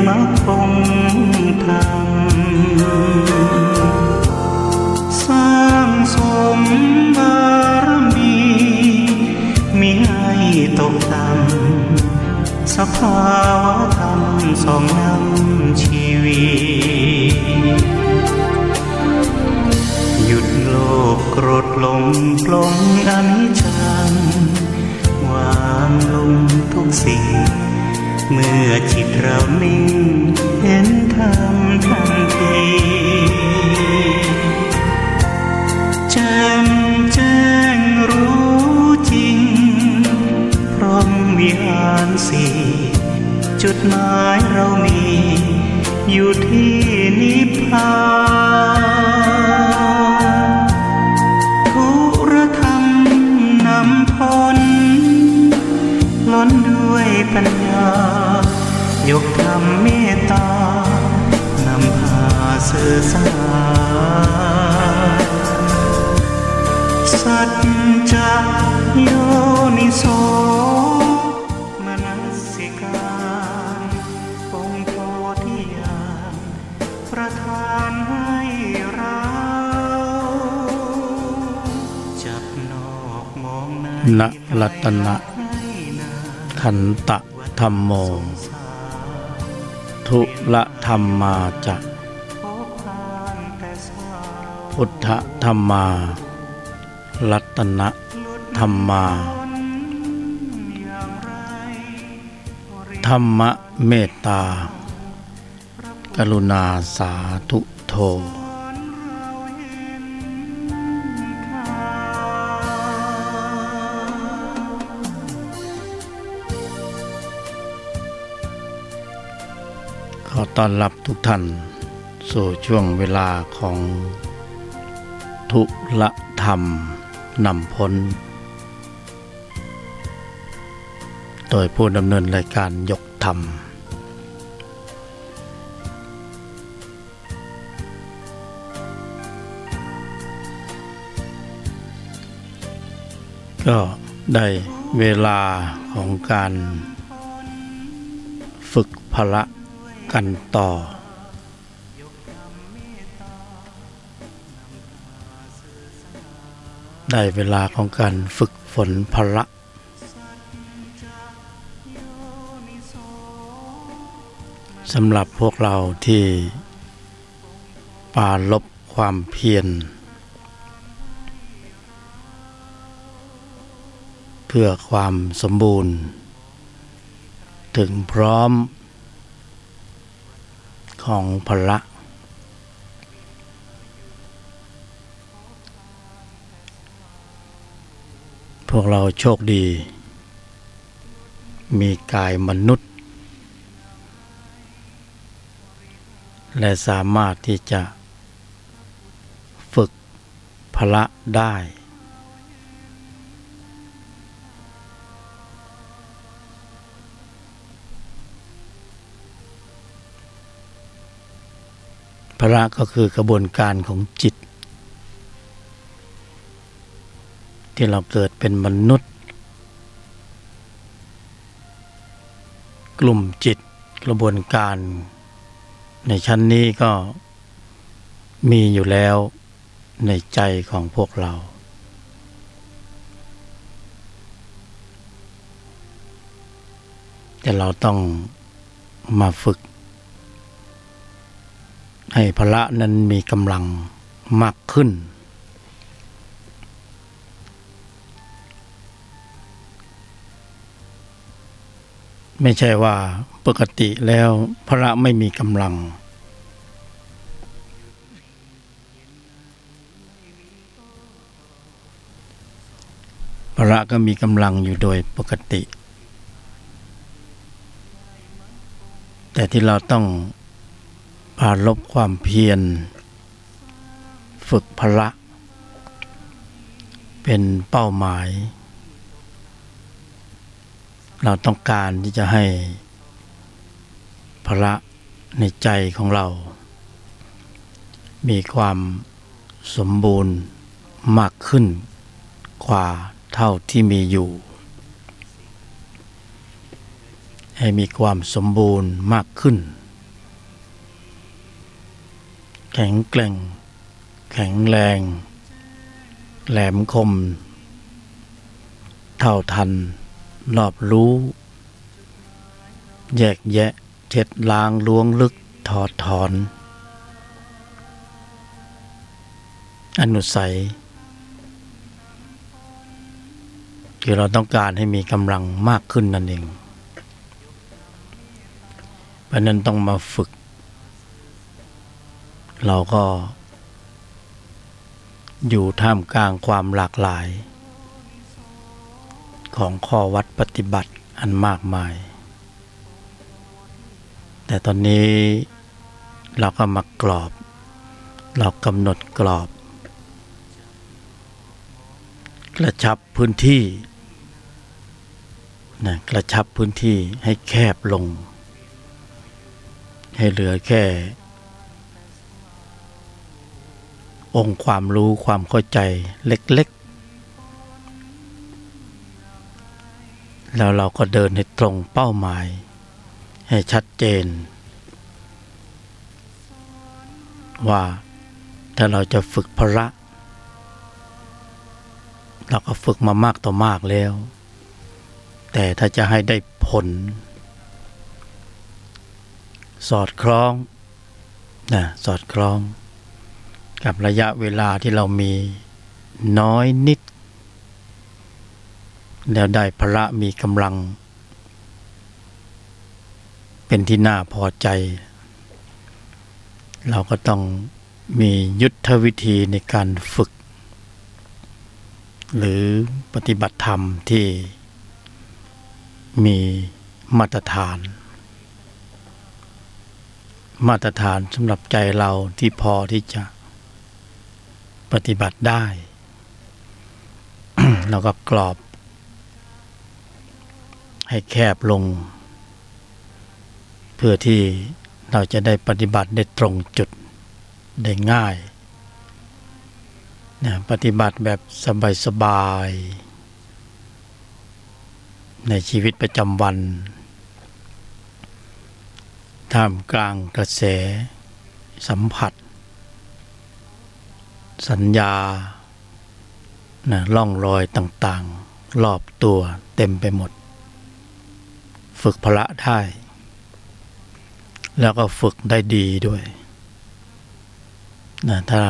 มักคงทำสร้างสมบารมีมิให้ตกต่ำสภาวะธรรมสองนำชีวิตหยุดโลภโกรธหลงปลงอนิจจังวางลงทุกสิ่งเมื่อจิตเรานิ่งเห็นธรรมทันทีแจ่มแจ้งรู้จริงพร้อมวิหารสี่จุดหมายเรามีอยู่ที่นิพพานทุรธรรมนำพ้นล้นด้วยปัญญายกธรรมเมตตานำพาสื่อสารสัจจะโยนิโสมนสิการองค์โพธิญาณประทานให้เราจับนอกมองในณรัตนะขันตะธัมโมทุละธัมมาจะพุทธธัมมารัตนะธัมมาธัมมะเมตตากรุณาสาธุโธขอต้อนรับทุกท่านสู่ช่วงเวลาของทุละธรรมนำพ้นโดยผู้ดำเนินรายการยกธรรมก็ได้เวลาของการฝึกพละกันต่อได้เวลาของการฝึกฝนพละสำหรับพวกเราที่ปราลบความเพียรเพื่อความสมบูรณ์ถึงพร้อมของพละพวกเราโชคดีมีกายมนุษย์และสามารถที่จะฝึกพละได้พละก็คือกระบวนการของจิตที่เราเกิดเป็นมนุษย์กลุ่มจิตกระบวนการในชั้นนี้ก็มีอยู่แล้วในใจของพวกเราแต่เราต้องมาฝึกให้พละนั้นมีกำลังมากขึ้นไม่ใช่ว่าปกติแล้วพละไม่มีกำลังพละก็มีกำลังอยู่โดยปกติแต่ที่เราต้องปราลบความเพียรฝึกพละเป็นเป้าหมายเราต้องการที่จะให้พละในใจของเรามีความสมบูรณ์มากขึ้นกว่าเท่าที่มีอยู่ ให้มีความสมบูรณ์มากขึ้นแข็งแกร่งแข็งแรงแหลมคมเท่าทันรอบรู้แยกแยะเช็ดล้างล้วงลึกถอดถอนอนุสัยคือเราต้องการให้มีกำลังมากขึ้นนั่นเองเพราะนั้นต้องมาฝึกเราก็อยู่ท่ามกลางความหลากหลายของข้อวัดปฏิบัติอันมากมายแต่ตอนนี้เราก็มากรอบเรากำหนดกรอบกระชับพื้นที่กระชับพื้นที่ให้แคบลงให้เหลือแค่องค์ความรู้ความเข้าใจเล็กๆแล้วเราก็เดินให้ตรงเป้าหมายให้ชัดเจนว่าถ้าเราจะฝึกพละเราก็ฝึกมามากต่อมากแล้วแต่ถ้าจะให้ได้ผลสอดคล้องสอดคล้องกับระยะเวลาที่เรามีน้อยนิดแล้วได้พละมีกำลังเป็นที่น่าพอใจเราก็ต้องมียุทธวิธีในการฝึกหรือปฏิบัติธรรมที่มีมาตรฐานสำหรับใจเราที่พอที่จะปฏิบัติได้ แล้วก็กรอบให้แคบลงเพื่อที่เราจะได้ปฏิบัติได้ตรงจุดได้ง่ายปฏิบัติแบบสบายๆในชีวิตประจำวันท่ามกลางกระแสสัมผัสสัญญาร่องรอยต่างๆรอบตัวเต็มไปหมดฝึกพละได้แล้วก็ฝึกได้ดีด้วยถ้า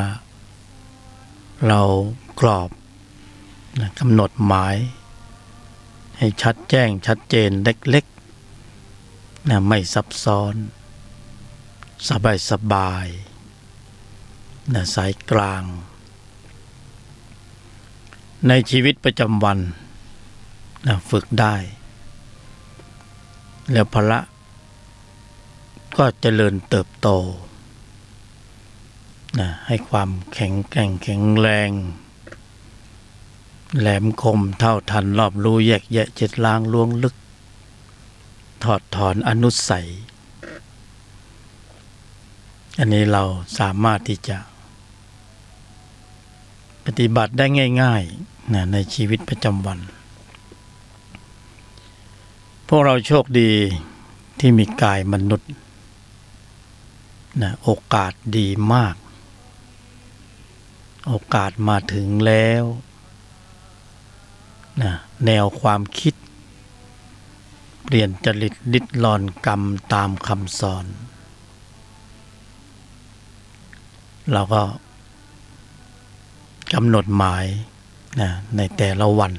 เรากรอบกำหนดหมายให้ชัดแจ้งชัดเจนเล็กๆไม่ซับซ้อนสบายสายกลางในชีวิตประจำวันฝึกได้แล้วพละก็เจริญเติบโตให้ความแข็งแกร่งแข็งแรงแหลมคมเท่าทันรอบรู้แยกแยะเจ็ดล้างล้วงลึกถอดถอนอนุสัยอันนี้เราสามารถที่จะปฏิบัติได้ง่ายๆในชีวิตประจำวันพวกเราโชคดีที่มีกายมนุษย์โอกาสดีมากโอกาสมาถึงแล้วแนวความคิดเปลี่ยนจริตลิดรอนกรรมตามคำสอนเราก็กำหนดหมายในแต่ละวัน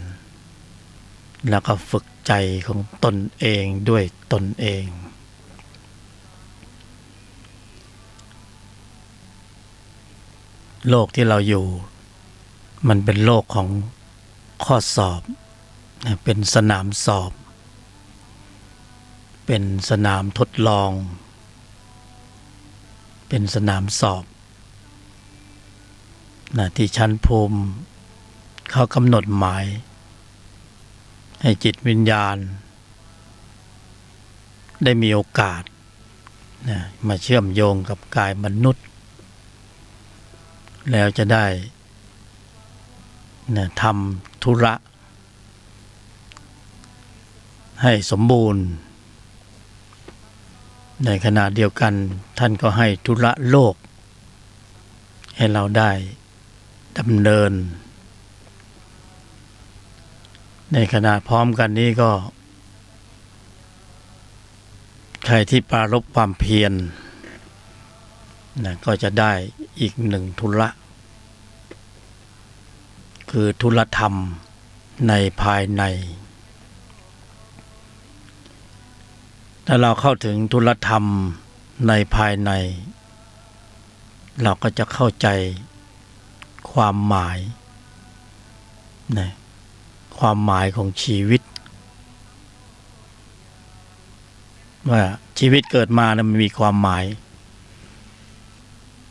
แล้วก็ฝึกใจของตนเองด้วยตนเองโลกที่เราอยู่มันเป็นโลกของข้อสอบเป็นสนามสอบเป็นสนามทดลองเป็นสนามสอบที่ชั้นภูมิเขากำหนดหมายให้จิตวิญญาณได้มีโอกาสมาเชื่อมโยงกับกายมนุษย์แล้วจะได้ทำธุระให้สมบูรณ์ ในขณะเดียวกันท่านก็ให้ธุระโลกให้เราได้ดำเนินในขณะพร้อมกันนี้ก็ใครที่ปรารภความเพียรก็จะได้อีกหนึ่งธุระคือธุรธรรมในภายในถ้าเราเข้าถึงธุรธรรมในภายในเราก็จะเข้าใจความหมายความหมายของชีวิตว่าชีวิตเกิดมาแล้วมันมีความหมาย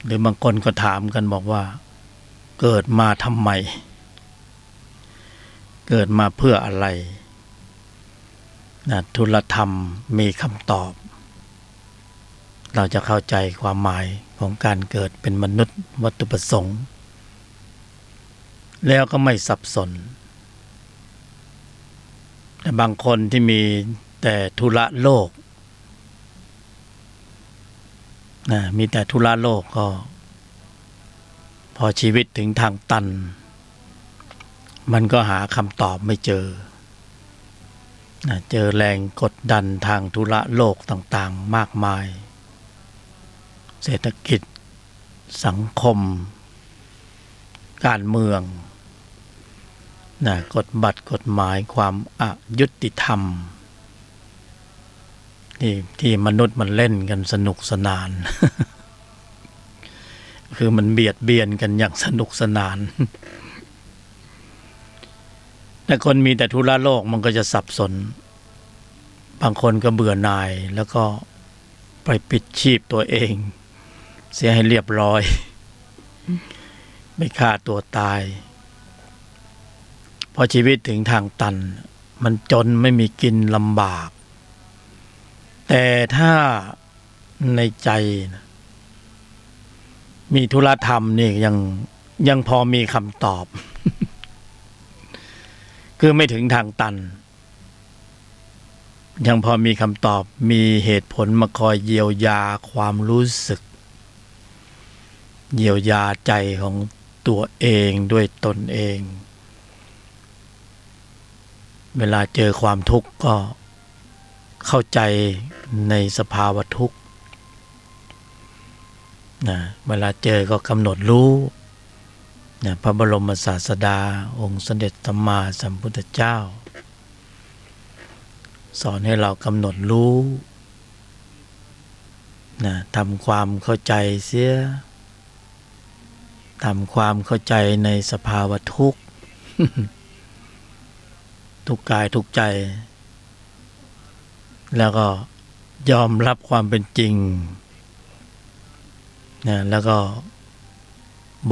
หรือบางคนก็ถามกันบอกว่าเกิดมาทำไมเกิดมาเพื่ออะไรธุลธรรมมีคำตอบเราจะเข้าใจความหมายของการเกิดเป็นมนุษย์วัตถุประสงค์แล้วก็ไม่สับสนแต่บางคนที่มีแต่ธุระโลกมีแต่ธุระโลกก็พอชีวิตถึงทางตันมันก็หาคำตอบไม่เจอเจอแรงกดดันทางธุระโลกต่างๆมากมายเศรษฐกิจสังคมการเมืองกฎบัตรกฎหมายความอยุติธรรมที่มนุษย์มันเล่นกันสนุกสนาน คือมันเบียดเบียนกันอย่างสนุกสนาน แต่คนมีแต่ธุระโลกมันก็จะสับสนบางคนก็เบื่อหน่ายแล้วก็ไปปิดชีพตัวเองเสียให้เรียบร้อย ไม่ฆ่าตัวตายพอชีวิตถึงทางตันมันจนไม่มีกินลำบากแต่ถ้าในใจมีธุระธรรมนี่ยังพอมีคำตอบ คือไม่ถึงทางตันยังพอมีคำตอบมีเหตุผลมาคอยเยียวยาความรู้สึกเยียวยาใจของตัวเองด้วยตนเองเวลาเจอความทุกข์ก็เข้าใจในสภาวะทุกข์เวลาเจอก็กำหนดรู้พระบรมศาสดาองค์สมเด็จสัมมาสัมพุทธเจ้าสอนให้เรากำหนดรู้ทำความเข้าใจเสียทำความเข้าใจในสภาวะทุกข์ ทุกกายทุกใจแล้วก็ยอมรับความเป็นจริงแล้วก็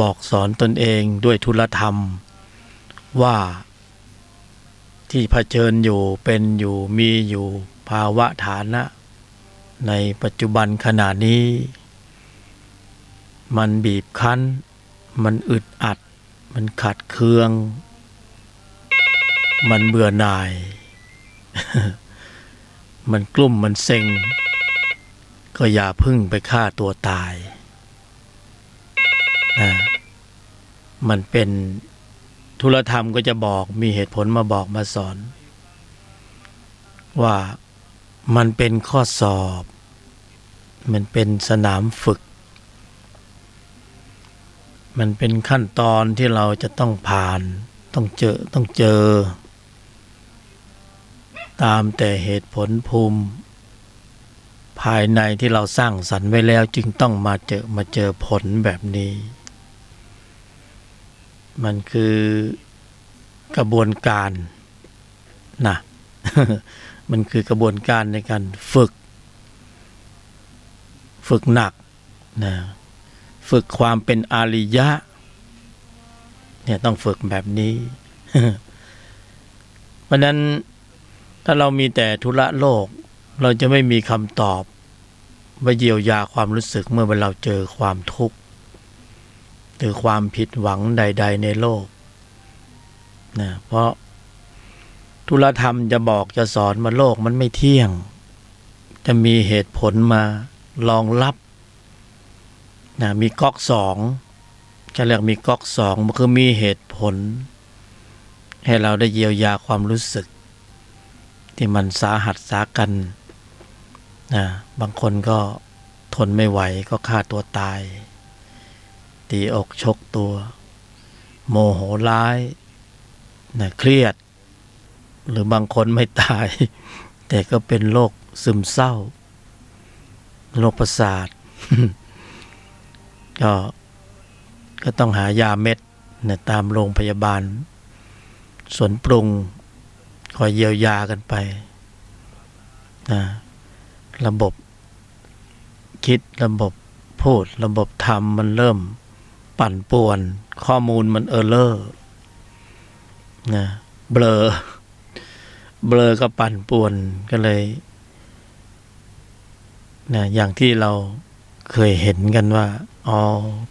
บอกสอนตนเองด้วยธุลธรรมว่าที่เผชิญอยู่เป็นอยู่มีอยู่ภาวะฐานะในปัจจุบันขณะนี้มันบีบคั้นมันอึดอัดมันขัดเคืองมันเบื่อหน่าย มันกลุ้มมันเซ็งก็อย่าพึ่งไปฆ่าตัวตายมันเป็นธุลธรรมก็จะบอกมีเหตุผลมาบอกมาสอนว่ามันเป็นข้อสอบมันเป็นสนามฝึกมันเป็นขั้นตอนที่เราจะต้องผ่านต้องเจอตามแต่เหตุผลภูมิภายในที่เราสร้างสรรค์ไว้แล้วจึงต้องมาเจอผลแบบนี้มันคือกระบวนการนะ มันคือกระบวนการในการฝึกหนักนะฝึกความเป็นอริยะเนี่ยต้องฝึกแบบนี้ เพราะนั้นถ้าเรามีแต่ธุระโลกเราจะไม่มีคำตอบว่าเยียวยาความรู้สึกเมื่อเราเจอความทุกข์หรือความผิดหวังใดๆในโลกนะเพราะธุลธรรมจะบอกจะสอนมาโลกมันไม่เที่ยง จะมีเหตุผลมารองรับนะมีก๊อกสองจะเรียกมีก๊อกสองมันคือมีเหตุผลให้เราได้เยียวยาความรู้สึกที่มันสาหัสสากันนะบางคนก็ทนไม่ไหวก็ฆ่าตัวตายตีอกชกตัวโมโหร้ายนะเครียดหรือบางคนไม่ตายแต่ก็เป็นโรคซึมเศร้าโรคประสาท ก็ต้องหายาเม็ดนะตามโรงพยาบาลสวนปรุงคอยเยียวยากันไปนะระบบคิดระบบพูดระบบทำมันเริ่มปั่นป่วนข้อมูลมันเออร์เลอร์นะเบลอก็ปั่นป่วนก็เลยนะอย่างที่เราเคยเห็นกันว่าอ๋อ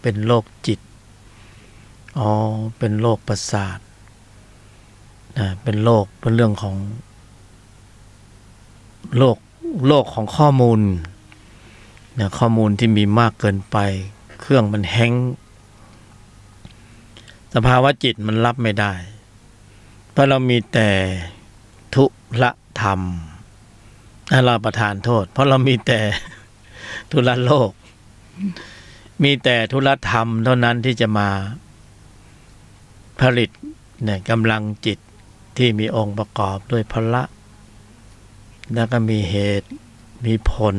เป็นโรคจิตอ๋อเป็นโรคประสาทนะเป็นโรคเป็นเรื่องของโรคของข้อมูลนะข้อมูลที่มีมากเกินไปเครื่องมันแฮงก์สภาวะจิตมันรับไม่ได้เพราะเรามีแต่ทุละธรรมเราประทานโทษเพราะเรามีแต่ทุละโลกมีแต่ทุละธรรมเท่านั้นที่จะมาผลิตเนี่ยกำลังจิตที่มีองค์ประกอบด้วยพละแล้วก็มีเหตุมีผล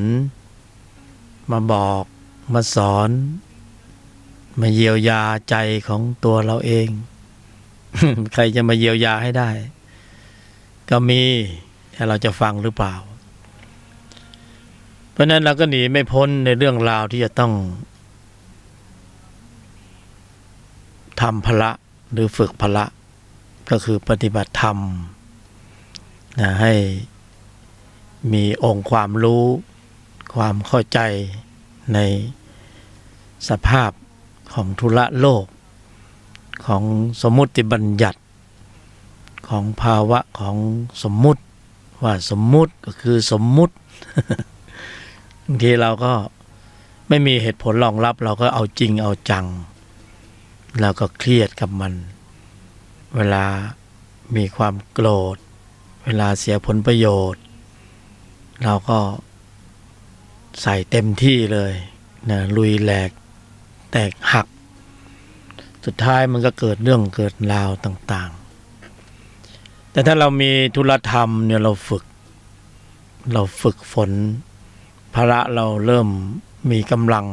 มาบอกมาสอนมาเยียวยาใจของตัวเราเอง ใครจะมาเยียวยาให้ได้ก็มีแต่เราจะฟังหรือเปล่าเพราะนั้นเราก็หนีไม่พ้นในเรื่องราวที่จะต้องทำพละหรือฝึกพละก็คือปฏิบัติธรรมนะให้มีองค์ความรู้ความเข้าใจในสภาพของธุระโลกของสมมุติบัญญัติของภาวะของสมมุติว่าสมมุติก็คือสมมุติ บางทีเราก็ไม่มีเหตุผลรองรับเราก็เอาจริงเอาจังเราก็เครียดกับมันเวลามีความโกรธเวลาเสียผลประโยชน์เราก็ใส่เต็มที่เลยนะลุยแหลกแตกหักสุดท้ายมันก็เกิดเรื่องเกิดราวต่างๆแต่ถ้าเรามีธุรธรรมเนี่ยเราฝึกฝนพละเราเริ่มมีกำลัง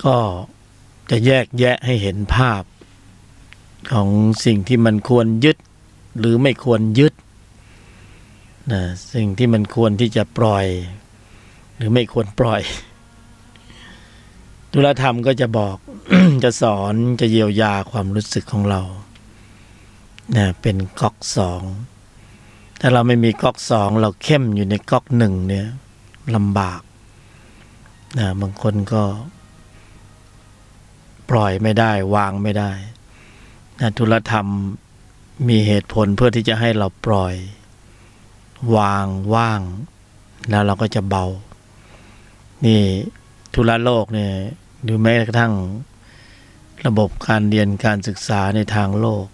ก็จะแยกแยะให้เห็นภาพของสิ่งที่มันควรยึดหรือไม่ควรยึดนะสิ่งที่มันควรที่จะปล่อยหรือไม่ควรปล่อยธุรธรรมก็จะบอก จะสอนจะเยียวยาความรู้สึกของเรานะเป็นก๊อกสองถ้าเราไม่มีก๊อกสองเราเข้มอยู่ในก๊อกหนึ่งเนี่ยลำบากนะบางคนก็ปล่อยไม่ได้วางไม่ได้นะธุรธรรมมีเหตุผลเพื่อที่จะให้เราปล่อยวางว่างแล้วเราก็จะเบานี่ธุระโลกเนี่ยหรือแม้กระทั่งระบบการเรียนการศึกษาในทางโลก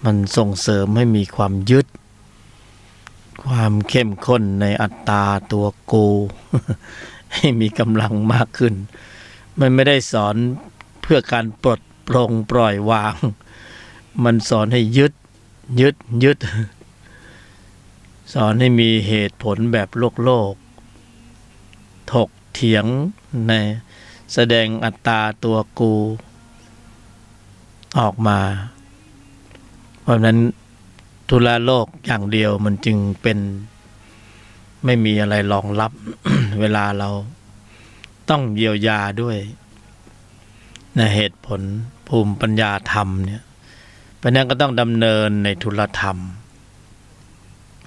มันส่งเสริมให้มีความยึดความเข้มข้นในอัตตาตัวกู ให้มีกำลังมากขึ้นมันไม่ได้สอนเพื่อการปลดปลงปล่อยวางมันสอนให้ยึดสอนให้มีเหตุผลแบบโลกถกเถียงในแสดงอัตตาตัวกูออกมาเพราะนั้นธุระโลกอย่างเดียวมันจึงเป็นไม่มีอะไรรองรับ เวลาเราต้องเยียวยาด้วยในเหตุผลภูมิปัญญาธรรมเนี่ยเพราะนั้นก็ต้องดำเนินในธุรธรรม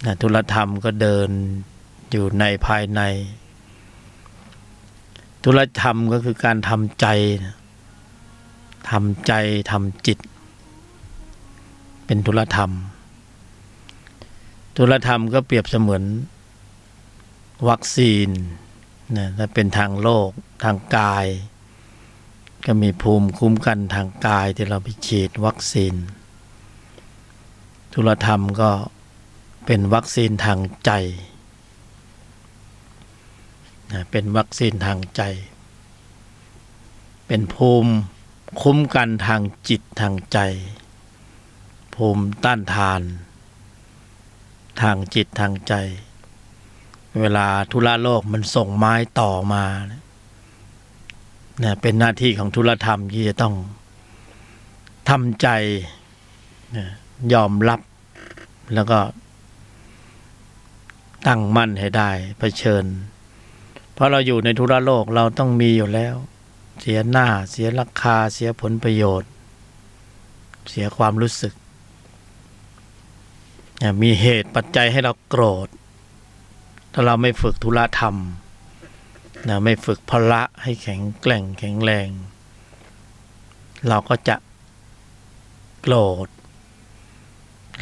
นะธุรธรรมก็เดินอยู่ในภายในธุรธรรมก็คือการทำใจทำจิตเป็นธุรธรรมธุรธรรมก็เปรียบเสมือน วัคซีนนะถ้าเป็นทางโลกทางกายก็มีภูมิคุ้มกันทางกายที่เราไปฉีดวัคซีนธุลธรรมก็เป็นวัคซีนทางใจนะเป็นวัคซีนทางใจเป็นภูมิคุ้มกันทางจิตทางใจภูมิต้านทานทางจิตทางใจเวลาธุระโลกมันส่งไม้ต่อมานะเป็นหน้าที่ของธุลธรรมที่จะต้องทำใจนะยอมรับแล้วก็ตั้งมั่นให้ได้เผชิญเพราะเราอยู่ในธุระโลกเราต้องมีอยู่แล้วเสียหน้าเสียราคาเสียผลประโยชน์เสียความรู้สึกมีเหตุปัจจัยให้เราโกรธถ้าเราไม่ฝึกธุระธรรมนะไม่ฝึกพละให้แข็งแกร่งแข็งแรงเราก็จะโกรธ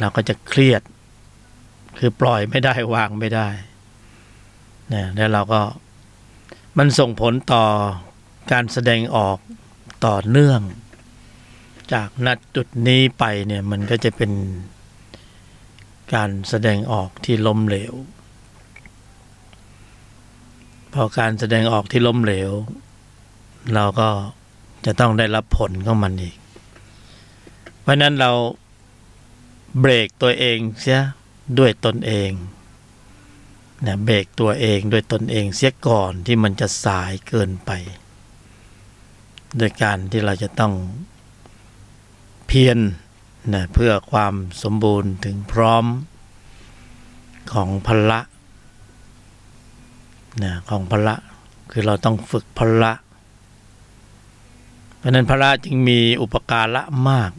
เราก็จะเครียดคือปล่อยไม่ได้วางไม่ได้นะแล้วเราก็มันส่งผลต่อการแสดงออกต่อเนื่องจากณจุดนี้ไปเนี่ยมันก็จะเป็นการแสดงออกที่ล้มเหลวพอการแสดงออกที่ล้มเหลวเราก็จะต้องได้รับผลของมันอีกเพราะนั้นเราเบรกตัวเองเสียด้วยตนเองนะเบรกตัวเองด้วยตนเองเสียก่อนที่มันจะสายเกินไปโดยการที่เราจะต้องเพียรนะเพื่อความสมบูรณ์ถึงพร้อมของพละนะของพละคือเราต้องฝึกพละเพราะนั้นพละจึงมีอุปการะมาก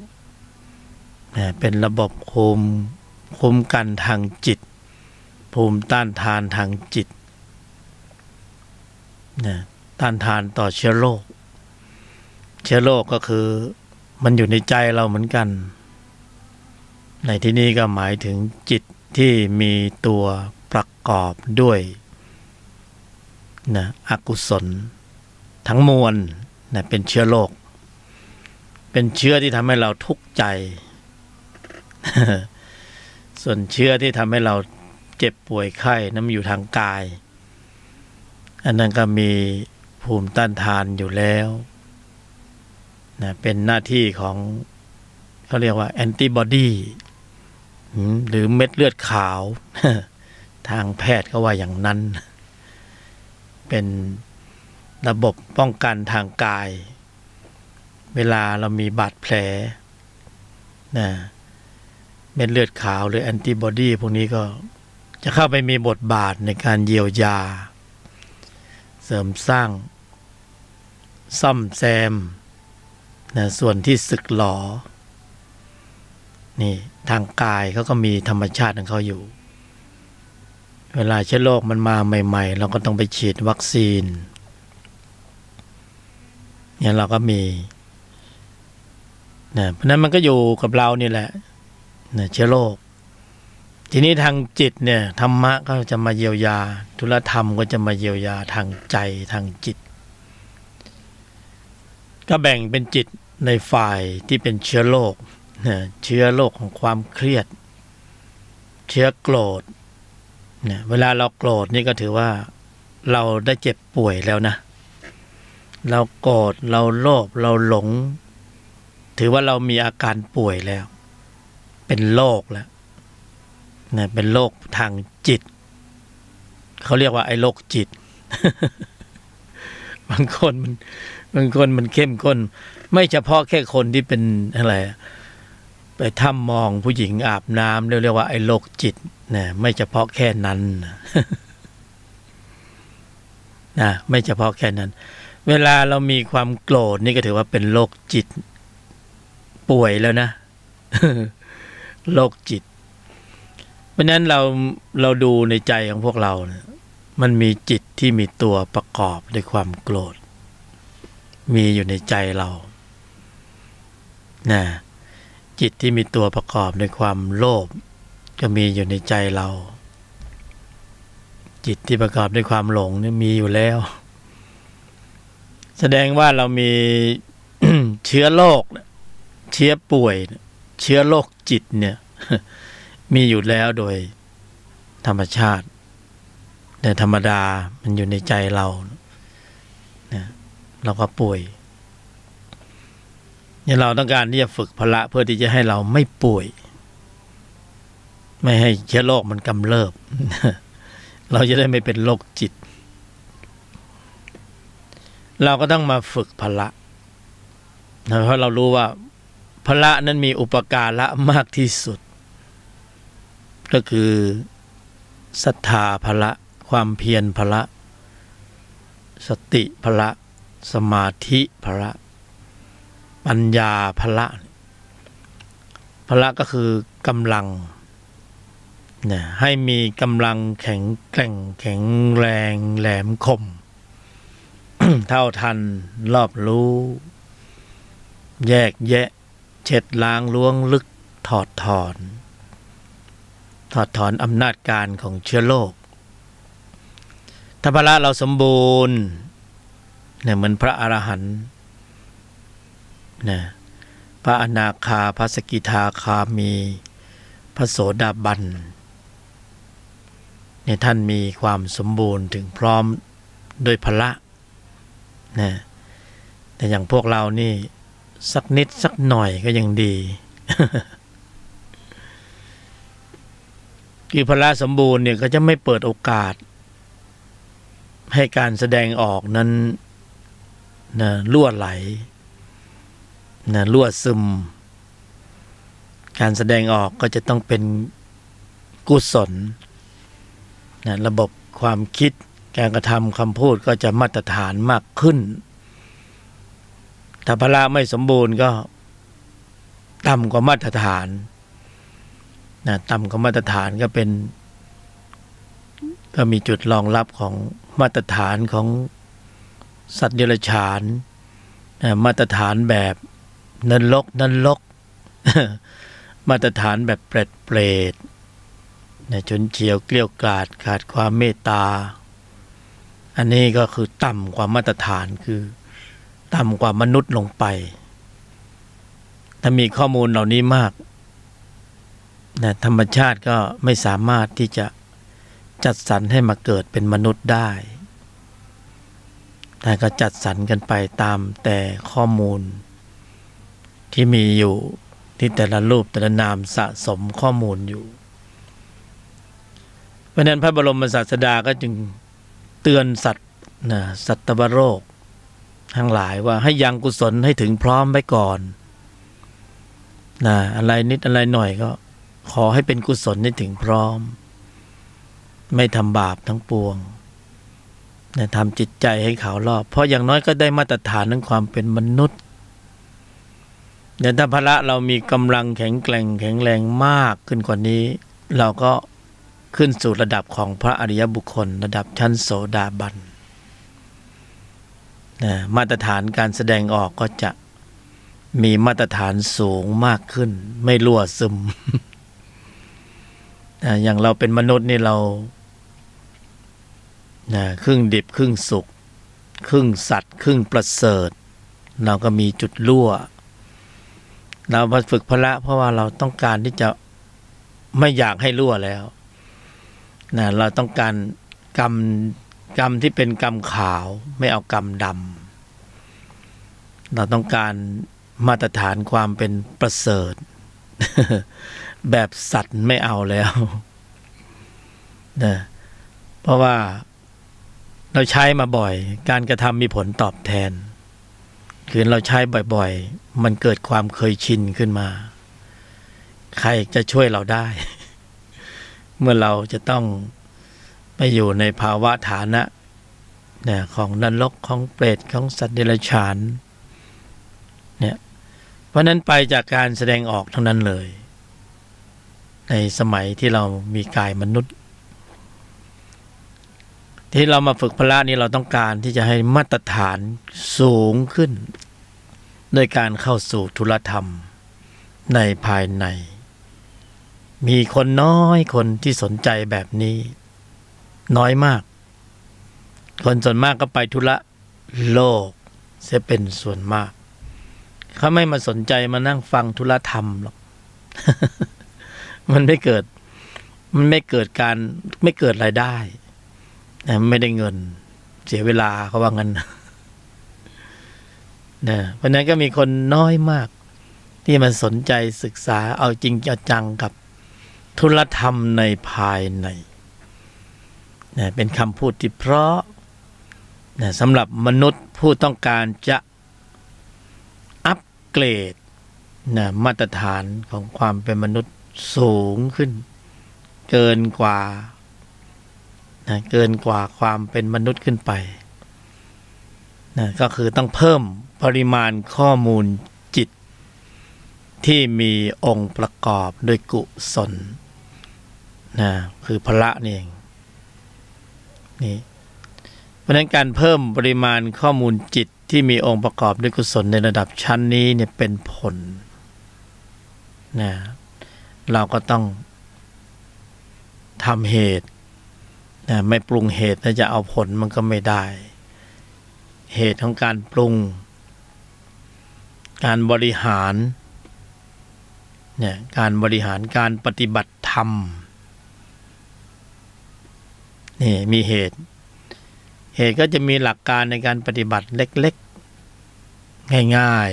นะเป็นระบบคุ้มกันทางจิตภูมิต้านทานทางจิตนะต้านทานต่อเชื้อโรคก็คือมันอยู่ในใจเราเหมือนกันในที่นี้ก็หมายถึงจิตที่มีตัวประกอบด้วยนะอกุศลทั้งมวลนะเป็นเชื้อโรคเป็นเชื้อที่ทำให้เราทุกข์ใจ ส่วนเชื้อที่ทำให้เราเจ็บป่วยไข้นั้นอยู่ทางกายอันนั้นก็มีภูมิต้านทานอยู่แล้วนะเป็นหน้าที่ของเขาเรียกว่าแอนติบอดีหรือเม็ดเลือดขาว ทางแพทย์ก็ว่าอย่างนั้นเป็นระบบป้องกันทางกายเวลาเรามีบาดแผลนะเม็ดเลือดขาวหรือแอนติบอดีพวกนี้ก็จะเข้าไปมีบทบาทในการเยียวยาเสริมสร้างซ่อมแซมนะส่วนที่สึกหรอนี่ทางกายเขาก็มีธรรมชาติของเขาอยู่เวลาเชื้อโรคมันมาใหม่ๆเราก็ต้องไปฉีดวัคซีนเนี่ยเราก็มีนะเพราะนั้นมันก็อยู่กับเรานี่แหละนะเชื้อโรคทีนี้ทางจิตเนี่ยธรรมะก็จะมาเยียวยาธุลธรรมก็จะมาเยียวยาทางใจทางจิตก็แบ่งเป็นจิตในฝ่ายที่เป็นเชื้อโรคนะเชื้อโรคของความเครียดเชื้อโกรธนะเวลาเราโกรธนี่ก็ถือว่าเราได้เจ็บป่วยแล้วนะเราโกรธเราโลภเราหลงถือว่าเรามีอาการป่วยแล้วเป็นโรคแล้วนะเป็นโรคทางจิตเขาเรียกว่าไอ้โรคจิต บางคนมันเข้มข้นไม่เฉพาะแค่คนที่เป็นอะไรไปถ้ำมองผู้หญิงอาบน้ำเรียกว่าไอ้โรคจิตนะไม่เฉพาะแค่นั้น นะไม่เฉพาะแค่นั้นเวลาเรามีความโกรธนี่ก็ถือว่าเป็นโรคจิตป่วยแล้วนะ โรคจิตเพราะนั้นเราดูในใจของพวกเรานะมันมีจิตที่มีตัวประกอบด้วยความโกรธมีอยู่ในใจเรานะจิตที่มีตัวประกอบด้วยความโลภก็มีอยู่ในใจเรา จิตที่ประกอบด้วยความหลงนี่มีอยู่แล้ว แสดงว่าเรามี เชื้อโรคเชื้อป่วยเชื้อโรคจิตเนี่ย มีอยู่แล้วโดยธรรมชาติแต่ธรรมดามันอยู่ในใจเรานะเราก็ป่วยเนี่ยเราต้องการที่จะฝึกพละเพื่อที่จะให้เราไม่ป่วยไม่ให้เชื้อโรคมันกำเริบ เราจะได้ไม่เป็นโรคจิตเราก็ต้องมาฝึกพละนะเพราะเรารู้ว่าพละนั้นมีอุปการะมากที่สุดก็คือศรัทธาพละความเพียรพละสติพละสมาธิพละปัญญาพละพละก็คือกำลังเนี่ยให้มีกำลังแข็งแกร่งแข็งแรงแหลมคม เท่าทันรอบรู้แยกแยะเช็ดล้างล้วงลึกถอดถอนอำนาจการของเชื้อโรคถ้าพละเราสมบูรณ์เนี่ยเหมือนพระอรหันต์เนี่ยพระอนาคาพระสกิทาคามีพระโสดาบันเนี่ยท่านมีความสมบูรณ์ถึงพร้อมด้วยพละนะแต่อย่างพวกเรานี่สักนิดสักหน่อยก็ยังดี คือพละสมบูรณ์เนี่ยก็จะไม่เปิดโอกาสให้การแสดงออกนั้นนะรั่วไหลนะรั่วซึมการแสดงออกก็จะต้องเป็นกุศลนะระบบความคิดการกระทำคำพูดก็จะมาตรฐานมากขึ้นถ้าพละไม่สมบูรณ์ก็ต่ำกว่ามาตรฐานนะต่ำกว่ามาตรฐานก็มีจุดรองรับของมาตรฐานของสัตว์เดรัจฉานนะมาตรฐานแบบนรก มาตรฐานแบบเปรตนะจนเฉียวเกลี้ยวกล่อมขาดความเมตตาอันนี้ก็คือต่ำกว่ามาตรฐานคือต่ำกว่ามนุษย์ลงไปถ้ามีข้อมูลเหล่านี้มากนะธรรมชาติก็ไม่สามารถที่จะจัดสรรให้มาเกิดเป็นมนุษย์ได้แต่ก็จัดสรรกันไปตามแต่ข้อมูลที่มีอยู่ที่แต่ละรูปแต่ละนามสะสมข้อมูลอยู่เพราะนั้นพระบรมศาสดาก็จึงเตือนสัตว์นะสัตวโรคทั้งหลายว่าให้ยังกุศลให้ถึงพร้อมไว้ก่อนนะอะไรนิดอะไรหน่อยก็ขอให้เป็นกุศลให้ถึงพร้อมไม่ทำบาปทั้งปวงนะทำจิตใจให้ขาวรอบเพราะอย่างน้อยก็ได้มาตรฐานของความเป็นมนุษย์อย่างถ้าพละเรามีกำลังแข็งแกร่งแข็งแรงมากขึ้นกว่านี้เราก็ขึ้นสู่ระดับของพระอริยบุคคลระดับชั้นโสดาบันนะมาตรฐานการแสดงออกก็จะมีมาตรฐานสูงมากขึ้นไม่รั่วซึม อย่างเราเป็นมนุษย์นี่เราครึ่งดิบครึ่งสุกครึ่งสัตว์ครึ่งประเสริฐเราก็มีจุดรั่วเรามาฝึกพละเพราะว่าเราต้องการที่จะไม่อยากให้รั่วแล้วเราต้องการกรรมที่เป็นกรรมขาวไม่เอากรรมดำเราต้องการมาตรฐานความเป็นประเสริฐ แบบสัตว์ไม่เอาแล้วนะเพราะว่าเราใช้มาบ่อยการกระทำมีผลตอบแทนคือเราใช้บ่อยๆมันเกิดความเคยชินขึ้นมาใครจะช่วยเราได้ เมื่อเราจะต้องไปอยู่ในภาวะฐานะเนี่ยของนรกของเปรตของสัตว์เดรัจฉานเนี่ยเพราะนั้นไปจากการแสดงออกทั้งนั้นเลยในสมัยที่เรามีกายมนุษย์ที่เรามาฝึกพละนี้เราต้องการที่จะให้มาตรฐานสูงขึ้นโดยการเข้าสู่ธุลธรรมในภายในมีคนน้อยคนที่สนใจแบบนี้ น้อยมากคนส่วนมากก็ไปธุระโลกเสียเป็นส่วนมากเขาไม่มาสนใจมานั่งฟังธุระธรรมหรอก มันไม่เกิดการไม่เกิดรายได้ไม่ได้เงินเสียเวลาเขาว่างั้นนะเพราะนั้นก็มีคนน้อยมากที่มันสนใจศึกษาเอาจริงเอาจังกับธุรธรรมในภายในนะเป็นคำพูดที่เพราะนะสำหรับมนุษย์ผู้ต้องการจะอัปเกรดนะมาตรฐานของความเป็นมนุษย์สูงขึ้นเกินกว่าความเป็นมนุษย์ขึ้นไปนะก็คือต้องเพิ่มปริมาณข้อมูลจิตที่มีองค์ประกอบด้วยกุศลนะคือพละนี่เองนี่เพราะฉะนั้นการเพิ่มปริมาณข้อมูลจิตที่มีองค์ประกอบด้วยกุศลในระดับชั้นนี้เนี่ยเป็นผลนะเราก็ต้องทำเหตุนะไม่ปรุงเหตุแล้วจะเอาผลมันก็ไม่ได้เหตุของการปรุงการบริหารเนี่ยการบริหารการปฏิบัติธรรมนี่มีเหตุก็จะมีหลักการในการปฏิบัติเล็กๆง่าย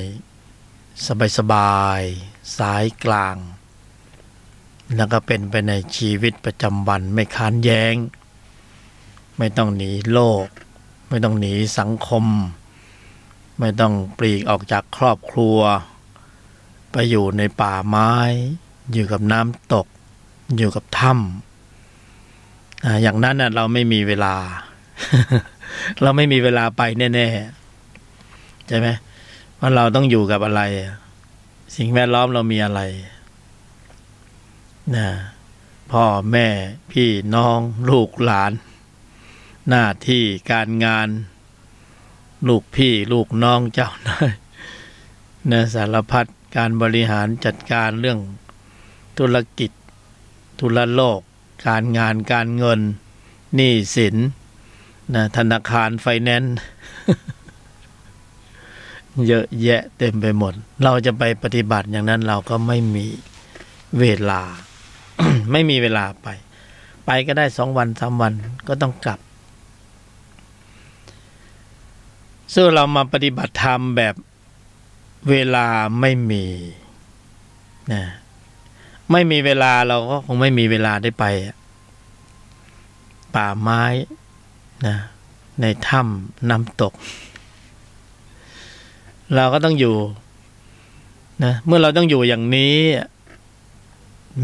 ๆสบายๆสายกลางแล้วก็เป็นไปในชีวิตประจำวันไม่ค้านแย้งไม่ต้องหนีโลกไม่ต้องหนีสังคมไม่ต้องปลีกออกจากครอบครัวไปอยู่ในป่าไม้อยู่กับน้ำตกอยู่กับถ้ำอย่างนั้นน่ะเราไม่มีเวลา เราไม่มีเวลาไปแน่ๆใช่ไหมว่าเราต้องอยู่กับอะไรสิ่งแวดล้อมเรามีอะไรนะพ่อแม่พี่น้องลูกหลานหน้าที่การงานลูกพี่ลูกน้องเจ้านายนะสารพัดการบริหารจัดการเรื่องธุรกิจธุรโลกการงานการเงินหนี้สินนะธนาคารไฟแนนซ์ เยอะแยะเต็มไปหมดเราจะไปปฏิบัติอย่างนั้นเราก็ไม่มีเวลา ไม่มีเวลาไปก็ได้2 วัน 3 วันก็ต้องกลับซึ่งเรามาปฏิบัติธรรมแบบเวลาไม่มีนะไม่มีเวลาเราก็คงไม่มีเวลาได้ไปป่าไม้นะในถ้ำน้ำตกเราก็ต้องอยู่นะเมื่อเราต้องอยู่อย่างนี้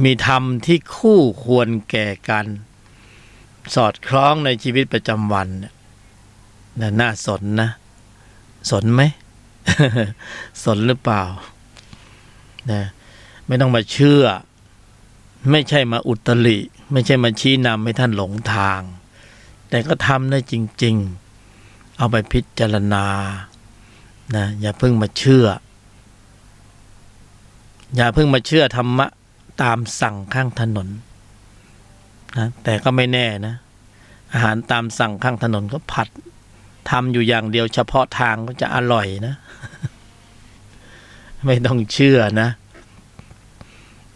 มีธรรมที่คู่ควรแก่กันสอดคล้องในชีวิตประจำวันนะน่าสนนะสนไหม สนหรือเปล่านะไม่ต้องมาเชื่อไม่ใช่มาอุตริไม่ใช่มาชี้นำให้ท่านหลงทางแต่ก็ทำได้จริงๆเอาไปพิจารณานะอย่าเพิ่งมาเชื่อธรรมะตามสั่งข้างถนนนะแต่ก็ไม่แน่นะอาหารตามสั่งข้างถนนก็ผัดทำอยู่อย่างเดียวเฉพาะทางก็จะอร่อยนะ ไม่ต้องเชื่อนะ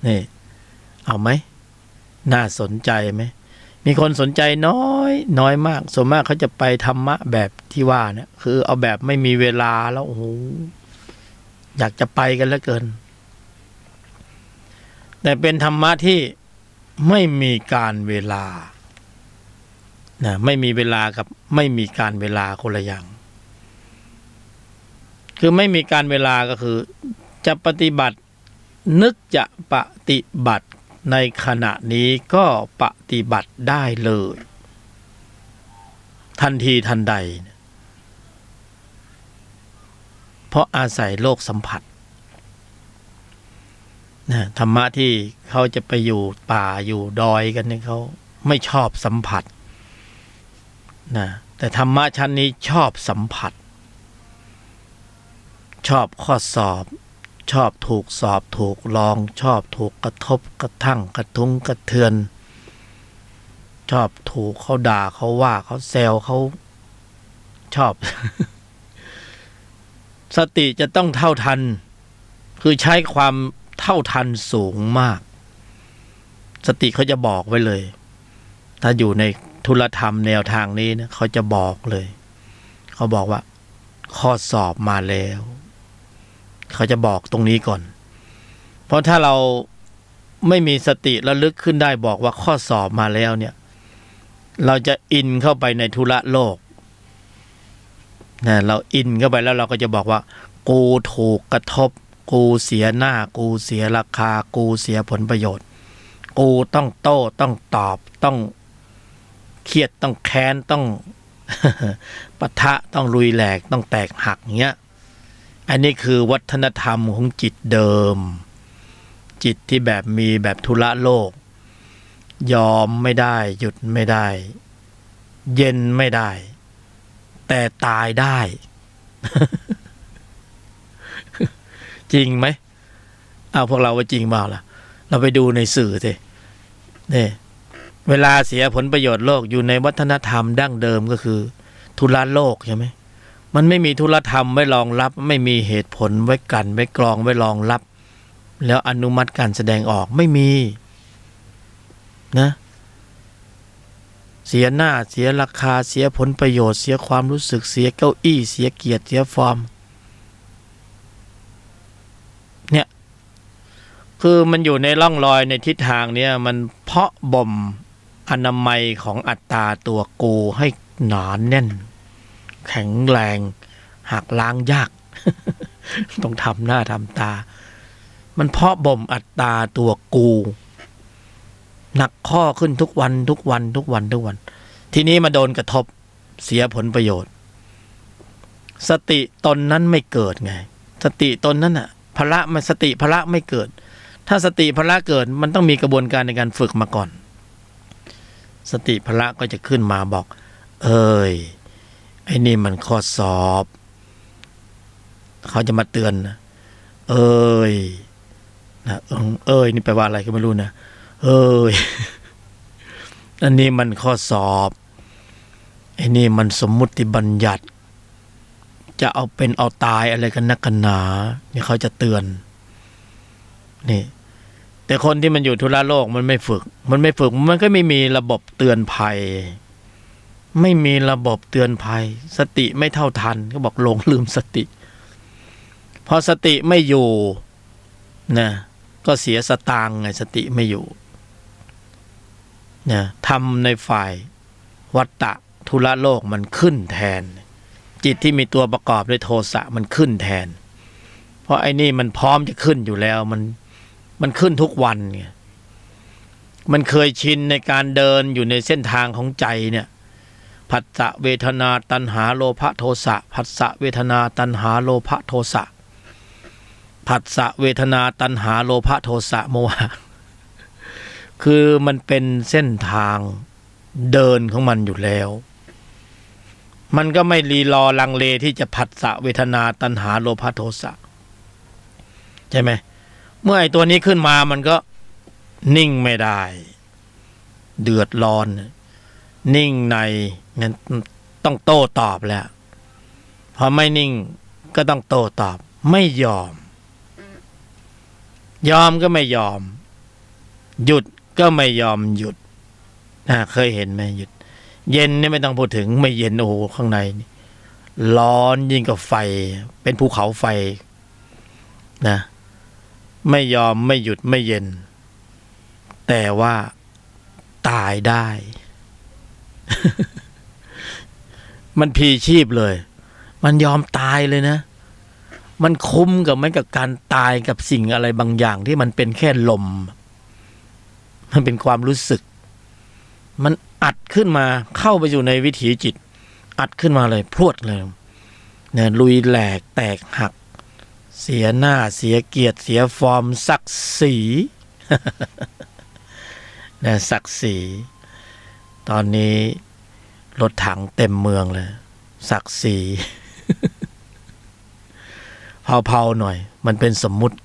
นี่เอาไหมน่าสนใจไหมมีคนสนใจน้อยมากส่วนมากเขาจะไปธรรมะแบบที่ว่าเนี่ยคือเอาแบบไม่มีเวลาแล้วโอ้โหอยากจะไปกันเหลือเกินแต่เป็นธรรมะที่ไม่มีการเวลานะไม่มีเวลากับไม่มีการเวลาคนละอย่างคือไม่มีการเวลาก็คือจะปฏิบัตินึกจะปฏิบัติในขณะนี้ก็ปฏิบัติได้เลยทันทีทันใดเพราะอาศัยโลกสัมผัสนะธรรมะที่เขาจะไปอยู่ป่าอยู่ดอยกันเนี่ยเขาไม่ชอบสัมผัสนะแต่ธรรมะชั้นนี้ชอบสัมผัสชอบข้อสอบชอบถูกสอบถูกลองชอบถูกกระทบกระทั่งกระทุ้งกระเทือน ชอบถูกเขาด่าเขาว่าเขาแซวเขาชอบ สติจะต้องเท่าทันคือใช้ความเท่าทันสูงมากสติเขาจะบอกไว้เลยถ้าอยู่ในธุลธรรมแนวทางนี้นะเขาจะบอกเลยเขาบอกว่าข้อสอบมาแล้วเขาจะบอกตรงนี้ก่อนเพราะถ้าเราไม่มีสติระลึกขึ้นได้บอกว่าข้อสอบมาแล้วเนี่ยเราจะอินเข้าไปในธุระโลกนะเราอินเข้าไปแล้วเราก็จะบอกว่ากูถูกกระทบกูเสียหน้ากูเสียราคากูเสียผลประโยชน์กูต้องโต้ต้องตอบต้องเครียดต้องแค้นต้อง ปะทะต้องลุยแหลกต้องแตกหักเงี้ยอันนี้คือวัฒนธรรมของจิตเดิมจิตที่แบบมีแบบธุระโลกยอมไม่ได้หยุดไม่ได้เย็นไม่ได้แต่ตายได้ จริงไหมพวกเราว่าจริงเปล่าล่ะเราไปดูในสื่อสินี่เวลาเสียผลประโยชน์โลกอยู่ในวัฒนธรรมดั้งเดิมก็คือธุระโลกใช่ไหมมันไม่มีธุระธรรมไว้รองรับไม่มีเหตุผลไว้กันไว้กรองไว้รองรับแล้วอนุมัติการแสดงออกไม่มีนะเสียหน้าเสียราคาเสียผลประโยชน์เสียความรู้สึกเสียเก้าอี้เสียเกียรติเสียฟอร์มเนี่ยคือมันอยู่ในร่องรอยในทิศทางเนี่ยมันเพาะบ่มอนามัยของอัตตาตัวกูให้หนาแน่นแข็งแรงหักล้างยาก ต้องทำหน้าทำตามันเพาะบ่มอัตตาตัวกูหนักข้อขึ้นทุกวันทุกวันทุกวันทุกวันทีนี้มาโดนกระทบเสียผลประโยชน์สติตนนั้นไม่เกิดไงสติตนนั้นน่ะพละมันสติพละไม่เกิดถ้าสติพละเกิดมันต้องมีกระบวนการในการฝึกมาก่อนสติพละก็จะขึ้นมาบอกเอ้ยไอ้นี่มันข้อสอบเขาจะมาเตือนนะเอ้ยนะเอ้ยนี่แปลว่าอะไรก็ไม่รู้นะเอ้ย อันนี้มันข้อสอบไอ้นี่มันสมมุติบัญญัติจะเอาเป็นเอาตายอะไรกันนักกันหนานี่เขาจะเตือนนี่แต่คนที่มันอยู่ธุระโลกมันไม่ฝึกมันก็ไม่มีระบบเตือนภัยไม่มีระบบเตือนภัยสติไม่เท่าทันก็บอกหลงลืมสติพอสติไม่อยู่นะก็เสียสตางค์ไงสติไม่อยู่นะทำในฝ่ายวัตตะธุระโลกมันขึ้นแทนจิตที่มีตัวประกอบด้วยโทสะมันขึ้นแทนเพราะไอ้นี่มันพร้อมจะขึ้นอยู่แล้วมันขึ้นทุกวันไงมันเคยชินในการเดินอยู่ในเส้นทางของใจเนี่ยผัสสะเวทนาตัณหาโลภะโทสะผัสสะเวทนาตัณหาโลภะโทสะผัสสะเวทนาตัณหาโลภะโทสะโมหะคือมันเป็นเส้นทางเดินของมันอยู่แล้วมันก็ไม่รีรอลังเลที่จะผัสสะเวทนาตัณหาโลภะโทสะใช่ไหมเมื่อไอ้ตัวนี้ขึ้นมามันก็นิ่งไม่ได้เดือดร้อนนิ่งในงั้นต้องโต้ตอบแล้วพอไม่นิ่งก็ต้องโต้ตอบไม่ยอมก็ไม่ยอมหยุดก็ไม่ยอมหยุดเคยเห็นไหมหยุดเย็นนี่ไม่ต้องพูดถึงไม่เย็นโอ้โหข้างในนี่ร้อนยิ่งกว่าไฟเป็นภูเขาไฟนะไม่ยอมไม่หยุดไม่เย็นแต่ว่าตายได้ มันพีชีพเลยมันยอมตายเลยนะมันคุ้มกับมันกับการตายกับสิ่งอะไรบางอย่างที่มันเป็นแค่ลมมันเป็นความรู้สึกมันอัดขึ้นมาเข้าไปอยู่ในวิถีจิตอัดขึ้นมาเลยพรวดเลยเนี่ยลุยแหลกแตกหักเสียหน้าเสียเกียรติเสียฟอร์มศักดิ์ศรี เนี่ยศักดิ์ศรีตอนนี้รถถังเต็มเมืองเลยศักดิ์ศรี เผาๆหน่อยมันเป็นสมมุติ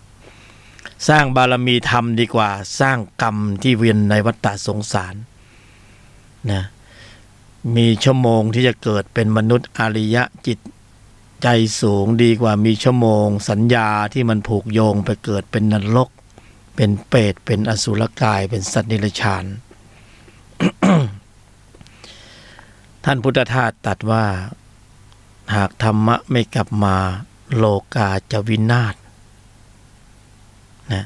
สร้างบารมีธรรมดีกว่าสร้างกรรมที่เวียนในวัฏฏะสงสาร นะมีชั่วโมงที่จะเกิดเป็นมนุษย์อริยะจิตใจสูงดีกว่ามีชั่วโมงสัญญาที่มันผูกโยงไปเกิดเป็นนรกเป็นเปรตเป็นอสุรกายเป็นสัตว์นิรชาน ท่านพุทธทาสตรัสว่าหากธรรมะไม่กลับมาโลกาจะวินาศนะ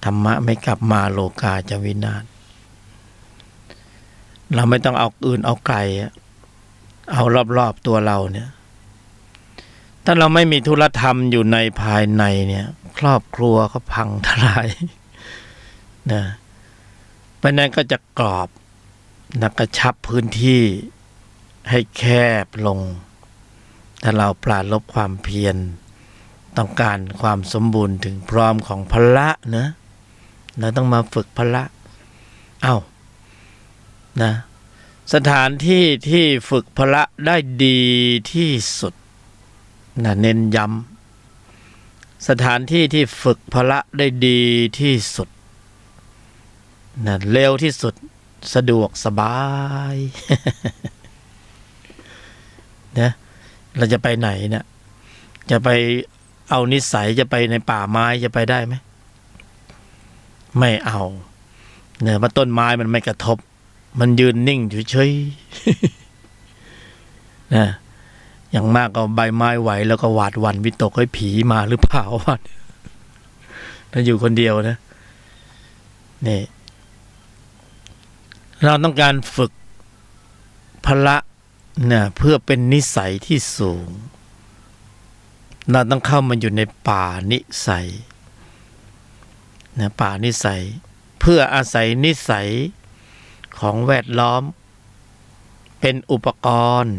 ธรรมะไม่กลับมาโลกาจะวินาศเราไม่ต้องเอาอื่นเอาไกลเอารอบๆตัวเราเนี่ยถ้าเราไม่มีธุรธรรมอยู่ในภายในเนี่ยครอบครัวก็พังทลายนะเพราะนั้นก็จะกรอบนะกระชับพื้นที่ให้แคบลงถ้าเราปราลบความเพียรต้องการความสมบูรณ์ถึงพร้อมของพละนะเราต้องมาฝึกพละนะสถานที่ที่ฝึกพละได้ดีที่สุดนะเน้นย้ำสถานที่ที่ฝึกพละได้ดีที่สุดนะเร็วที่สุดสะดวกสบาย นะเราจะไปไหนเนี่ยจะไปเอานิสัยจะไปในป่าไม้จะไปได้ไหมไม่เอาเนี่ยเพราะต้นไม้มันไม่กระทบมันยืนนิ่งเฉยๆนะอย่างมากก็ใบไม้ไหวแล้วก็หวาดหวั่นวิตกให้ผีมาหรือเปล่าวันถ้าอยู่คนเดียวนะนี่เราต้องการฝึกพละนะเพื่อเป็นนิสัยที่สูงเราต้องเข้ามาอยู่ในป่านิสัยนะป่านิสัยเพื่ออาศัยนิสัยของแวดล้อมเป็นอุปกรณ์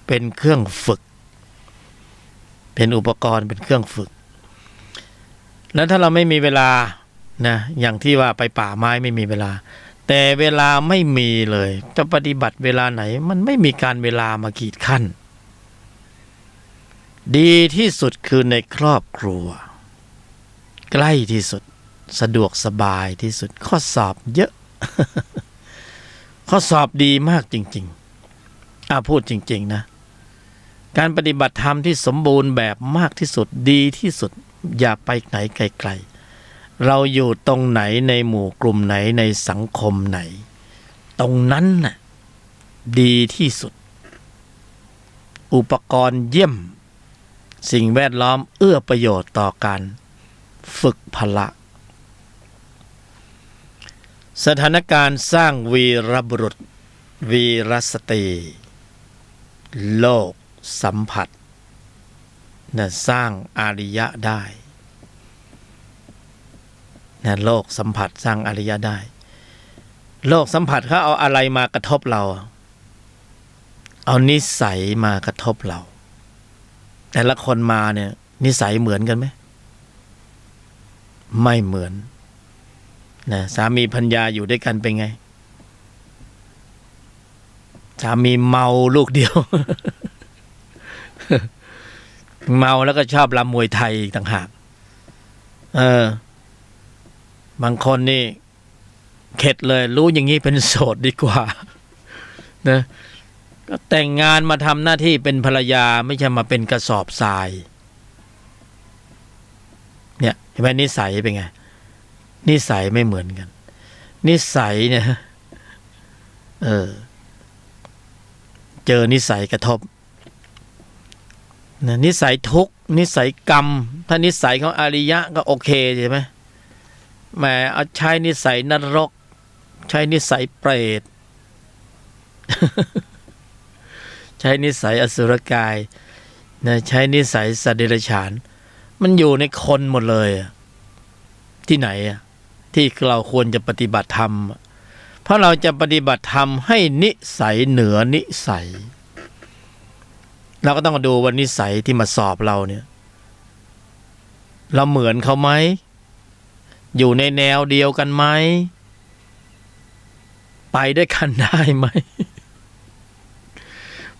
เป็นเครื่องฝึกเป็นอุปกรณ์เป็นเครื่องฝึกแล้วถ้าเราไม่มีเวลานะอย่างที่ว่าไปป่าไม้ไม่มีเวลาแต่เวลาไม่มีเลยจะปฏิบัติเวลาไหนมันไม่มีการเวลามากีดขั้นดีที่สุดคือในครอบครัวใกล้ที่สุดสะดวกสบายที่สุดข้อสอบเยอะ ข้อสอบดีมากจริงๆพูดจริงๆนะการปฏิบัติธรรมที่สมบูรณ์แบบมากที่สุดดีที่สุดอย่าไปไหนไกลๆเราอยู่ตรงไหนในหมู่กลุ่มไหนในสังคมไหนตรงนั้นน่ะดีที่สุดอุปกรณ์เยี่ยมสิ่งแวดล้อมเอื้อประโยชน์ต่อการฝึกพละสถานการณ์สร้างวีรบุรุษวีรสตรีโลกสัมผัสนะสร้างอริยะได้นะโลกสัมผัสสร้างอริยะได้โลกสัมผัสเขาเอาอะไรมากระทบเราเอานิสัยมากระทบเราแต่ละคนมาเนี่ยนิสัยเหมือนกันไหมไม่เหมือนนะสามีภรรยาอยู่ด้วยกันเป็นไงสามีเมาลูกเดียว เมาแล้วก็ชอบรำมวยไทยอีกต่างหากบางคนนี่เข็ดเลยรู้อย่างนี้เป็นโสดดีกว่านะก็แต่งงานมาทำหน้าที่เป็นภรรยาไม่ใช่มาเป็นกระสอบทรายเนี่ยเห็นไหมนิสัยเป็นไงนิสัยไม่เหมือนกันนิสัยเนี่ยเจอนิสัยกระทบนะนิสัยทุกข์นิสัยกรรมถ้านิสัยของอริยะก็โอเคใช่ไหมแหมเอาใช้นิสัยนรกใช้นิสัยเปรต ใช้นิสัยอสุรกายนะใช้นิสัยสัตว์เดรัจฉานมันอยู่ในคนหมดเลยที่ไหนที่เราควรจะปฏิบัติธรรมเพราะเราจะปฏิบัติธรรมให้นิสัยเหนือนิสัยเราก็ต้องมาดูว่านิสัยที่มาสอบเราเนี่ยเราเหมือนเขาไหมอยู่ในแนวเดียวกันไหมไปด้วยกันได้ไหม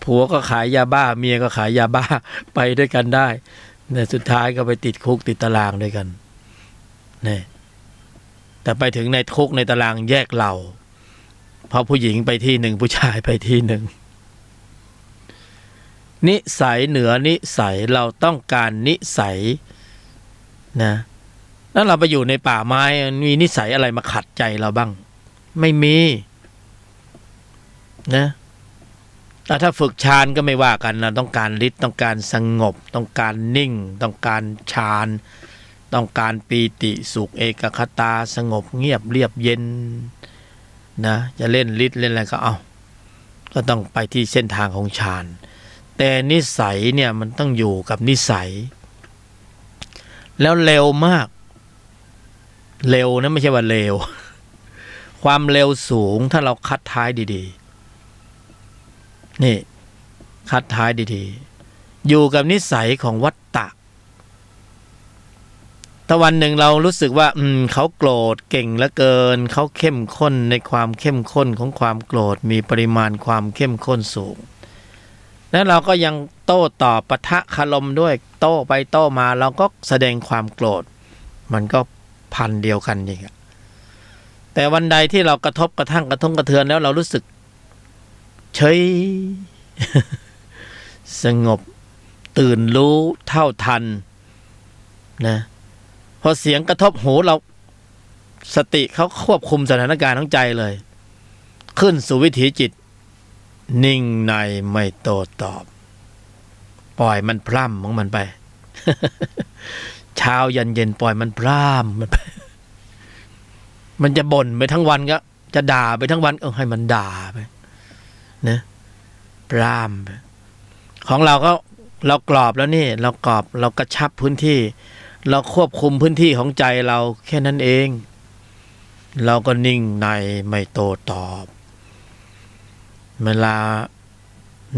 ผัวก็ขายยาบ้าเมียก็ขายยาบ้าไปด้วยกันได้เนี่ยสุดท้ายก็ไปติดคุกติดตารางด้วยกันเนี่ยแต่ไปถึงในคุกในตารางแยกเรา พอผู้หญิงไปที่หนึ่งผู้ชายไปที่หนึ่งนิสัยเหนือนิสัยเราต้องการนิสัยนะแล้วเราไปอยู่ในป่าไม้มีนิสัยอะไรมาขัดใจเราบ้างไม่มีนะแต่ถ้าฝึกฌานก็ไม่ว่ากันนะต้องการฤทธิ์ต้องการสงบต้องการนิ่งต้องการฌานต้องการปีติสุขเอกคตาสงบเงียบเรียบเย็นนะจะเล่นฤทธิ์เล่นอะไรก็เอาก็ต้องไปที่เส้นทางของฌานแต่นิสัยเนี่ยมันต้องอยู่กับนิสัยแล้วเร็วมากเร็วนะไม่ใช่ว่าเร็วความเร็วสูงถ้าเราคัดท้ายดีๆนี่คัดท้ายดีๆอยู่กับนิสัยของวัฏฏะแต่วันหนึ่งเรารู้สึกว่าเขาโกรธเก่งเหลือเกินเขาเข้มข้นในความเข้มข้นของความโกรธมีปริมาณความเข้มข้นสูงแล้วเราก็ยังโต้ตอบปะทะคารมด้วยโต้ไปโต้มาเราก็แสดงความโกรธมันก็พันเดียวกันอีกแต่วันใดที่เรากระทบกระทั่งกระทบกระเทือนแล้วเรารู้สึกเฉย สงบตื่นรู้เท่าทันนะพอเสียงกระทบหูเราสติเขาควบคุมสถานการณ์ทั้งใจเลยขึ้นสู่วิถีจิตนิ่งในไม่โต้ตอบปล่อยมันพร่ำของมันไป เช้ายันเย็นปล่อยมันพร่ำมันไปมันจะบ่นไปทั้งวันก็จะด่าไปทั้งวันให้มันด่าไปนะพร่ำไปของเราก็เรากรอบแล้วนี่เรากรอบเรากระชับพื้นที่เราควบคุมพื้นที่ของใจเราแค่นั้นเองเราก็นิ่งในไม่โต้ตอบเวลา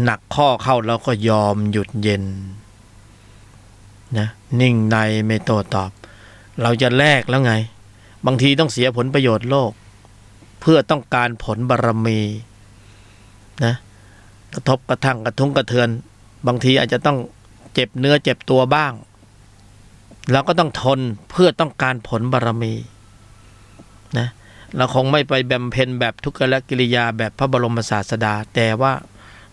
หนักข้อเข้าเราก็ยอมหยุดเย็นนะนิ่งในไม่โต้ตอบเราจะแลกแล้วไงบางทีต้องเสียผลประโยชน์โลกเพื่อต้องการผลบารมีนะกระทบกระทั่งกระทุ้งกระเทือนบางทีอาจจะต้องเจ็บเนื้อเจ็บตัวบ้างเราก็ต้องทนเพื่อต้องการผลบารมีนะเราคงไม่ไปบำเพ็ญแบบทุกขละกิริยาแบบพระบรมศาสดาแต่ว่า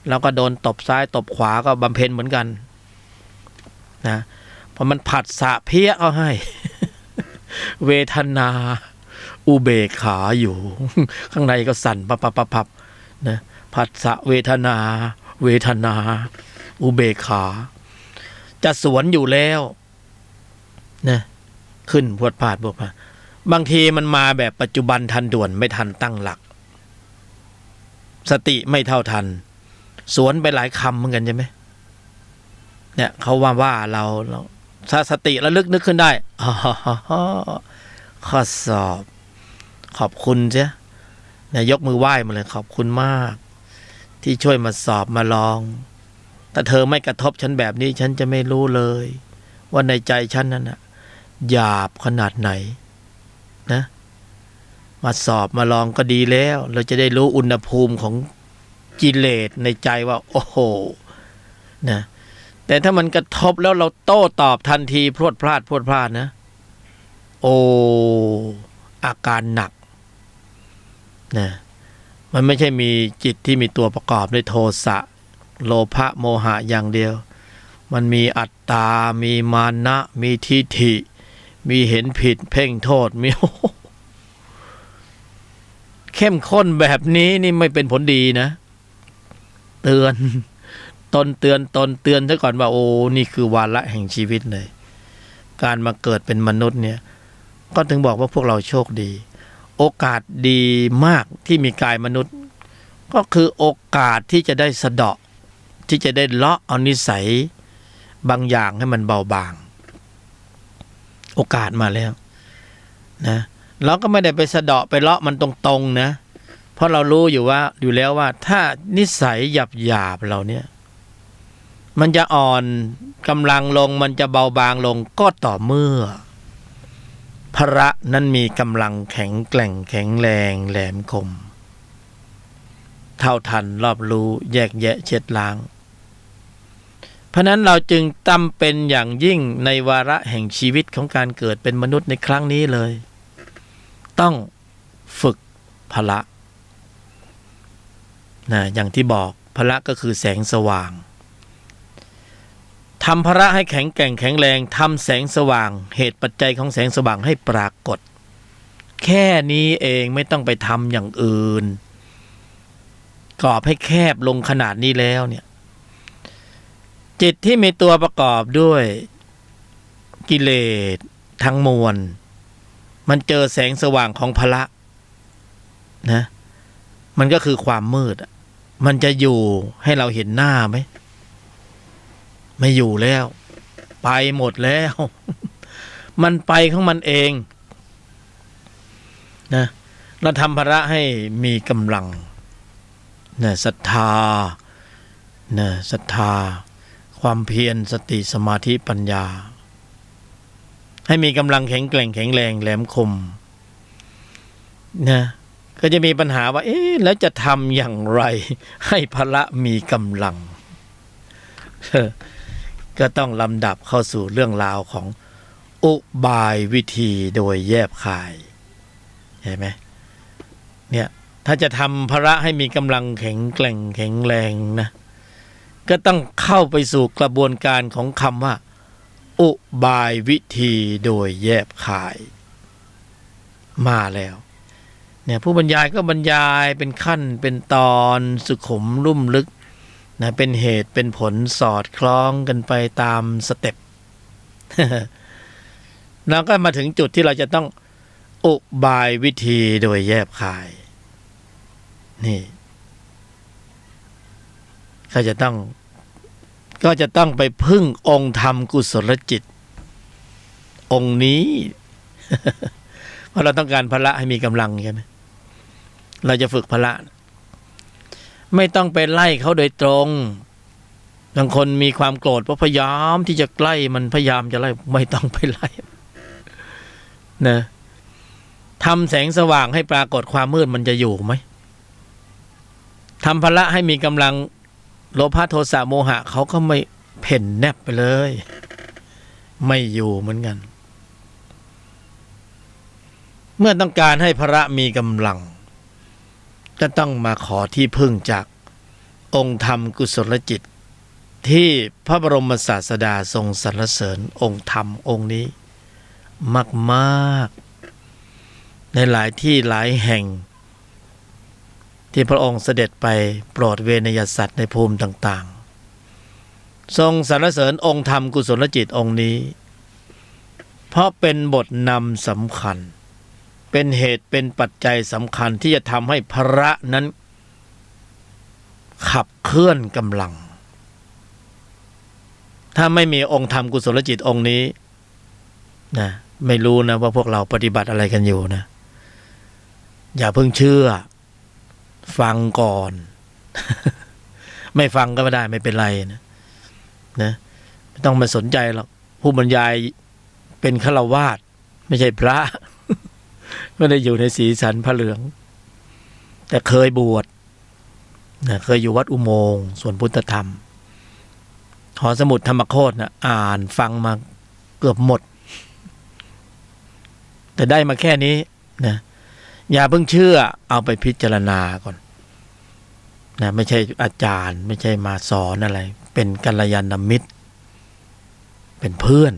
เราก็โดนตบซ้ายตบขวาก็บำเพ็ญเหมือนกันนะเพราะมันผัสสะเพี้ยเอาให้ เวทนาอุเบกขาอยู่ ข้างในก็สั่นปับนะผัสสะเวทนาอุเบกขาจะสวนอยู่แล้วนะขึ้นพวดพาดบางทีมันมาแบบปัจจุบันทันด่วนไม่ทันตั้งหลักสติไม่เท่าทันสวนไปหลายคำเหมือนกันใช่ไหมเนี่ยเขาว่าเราถ้าสติระลึกนึกขึ้นได้ข้อสอบขอบคุณเจ้เนี่ยยกมือไหว้มาเลยขอบคุณมากที่ช่วยมาสอบมาลองแต่เธอไม่กระทบฉันแบบนี้ฉันจะไม่รู้เลยว่าในใจฉันนั้นน่ะหยาบขนาดไหนนะมาสอบมาลองก็ดีแล้วเราจะได้รู้อุณหภูมิของกิเลสในใจว่าโอ้โหนะแต่ถ้ามันกระทบแล้วเราโต้ตอบทันทีพรวดพลาดนะโอ้อาการหนักนะมันไม่ใช่มีจิตที่มีตัวประกอบด้วยโทสะโลภะโมหะอย่างเดียวมันมีอัตตามีมานะมีทิฏฐิมีเห็นผิดเพ่งโทษมีเข้มข้นแบบนี้นี่ไม่เป็นผลดีนะเตือนตนเตือนซะก่อนว่าโอ้นี่คือวาระแห่งชีวิตเลยการมาเกิดเป็นมนุษย์เนี่ยก็ถึงบอกว่าพวกเราโชคดีโอกาสดีมากที่มีกายมนุษย์ก็คือโอกาสที่จะได้สะเดาะที่จะได้เลาะเอานิสัยบางอย่างให้มันเบาบางโอกาสมาแล้วนะเราก็ไม่ได้ไปสะเดาะไปเลาะมันตรงๆนะเพราะเรารู้อยู่แล้วว่าถ้านิสัยหยาบเราเนี่ยมันจะอ่อนกำลังลงมันจะเบาบางลงก็ต่อเมื่อพระนั้นมีกำลังแข็งแกร่งแข็งแรงแหลมคมเท่าทันรอบรู้แยกแยะเช็ดล้างเพราะนั้นเราจึงจำเป็นอย่างยิ่งในวาระแห่งชีวิตของการเกิดเป็นมนุษย์ในครั้งนี้เลยต้องฝึกพละ นะอย่างที่บอกพละก็คือแสงสว่างทำพละให้แข็งแกร่งแข็งแรงทำแสงสว่างเหตุปัจจัยของแสงสว่างให้ปรากฏแค่นี้เองไม่ต้องไปทำอย่างอื่นกรอบให้แคบลงขนาดนี้แล้วเนี่ยจิตที่มีตัวประกอบด้วยกิเลสทั้งมวลมันเจอแสงสว่างของพละนะมันก็คือความมืดมันจะอยู่ให้เราเห็นหน้าไหมไม่อยู่แล้วไปหมดแล้ว มันไปของมันเองนะเราทำพละให้มีกำลังนะศรัทธานะศรัทธาความเพียรสติสมาธิปัญญาให้มีกำลังแข็งแกร่งแข็งแรงแหลมคมนะก็จะมีปัญหาว่าแล้วจะทำอย่างไรให้พละมีกำลัง ก็ต้องลำดับเข้าสู่เรื่องราวของอุบายวิธีโดยแยบคายเห็นไหมเนี่ยถ้าจะทำพละให้มีกำลังแข็งแกร่งแข็งแรงนะก็ต้องเข้าไปสู่กระบวนการของคำว่าอุบายวิธีโดยแยบคายมาแล้วเนี่ยผู้บรรยายก็บรรยายเป็นขั้นเป็นตอนสุขุมลุ่มลึกนะเป็นเหตุเป็นผลสอดคล้องกันไปตามสเต็ป แล้วก็มาถึงจุดที่เราจะต้องอุบายวิธีโดยแยบคายนี่ก็จะต้องไปพึ่งองค์ธรรมกุศลจิตองค์นี้ เพราะเราต้องการพละให้มีกำลังใช่ไหมเราจะฝึกพละไม่ต้องไปไล่เขาโดยตรงบางคนมีความโกรธเพราะพยายามที่จะไล่มันพยายามจะไล่ไม่ต้องไปไล่นะทำแสงสว่างให้ปรากฏความมืดมันจะอยู่ไหมทำพละให้มีกำลังโลภะโทสะโมหะเขาก็ไม่เพ่นแนบไปเลยไม่อยู่เหมือนกันเมื่อต้องการให้พละมีกำลังก็ต้องมาขอที่พึ่งจากองค์ธรรมกุศลจิตที่พระบรมศาสดาทรงสรรเสริญองค์ธรรมองค์นี้มากๆในหลายที่หลายแห่งที่พระองค์เสด็จไปโปรดเวนยสัตว์ในภูมิต่างๆทรงสรรเสริญองค์ธรรมกุศลจิตองค์นี้เพราะเป็นบทนำสำคัญเป็นเหตุเป็นปัจจัยสำคัญที่จะทำให้พระนั้นขับเคลื่อนกำลังถ้าไม่มีองค์ธรรมกุศลจิตองค์นี้นะไม่รู้นะว่าพวกเราปฏิบัติอะไรกันอยู่นะอย่าเพิ่งเชื่อฟังก่อน ไม่ฟังก็ไม่ได้ไม่เป็นไรนะไม่ต้องมาสนใจหรอกผู้บรรยายเป็นฆราวาสไม่ใช่พระ ไม่ได้อยู่ในสีสันพระเหลืองแต่เคยบวชนะเคยอยู่วัดอุโมงค์สวนพุทธธรรมหอสมุดธรรมโคตรนะอ่านฟังมาเกือบหมดแต่ได้มาแค่นี้นะอย่าเพิ่งเชื่อเอาไปพิจารณาก่อนนะไม่ใช่อาจารย์ไม่ใช่มาสอนอะไรเป็นกัลยาณมิตรเป็นเพื่อน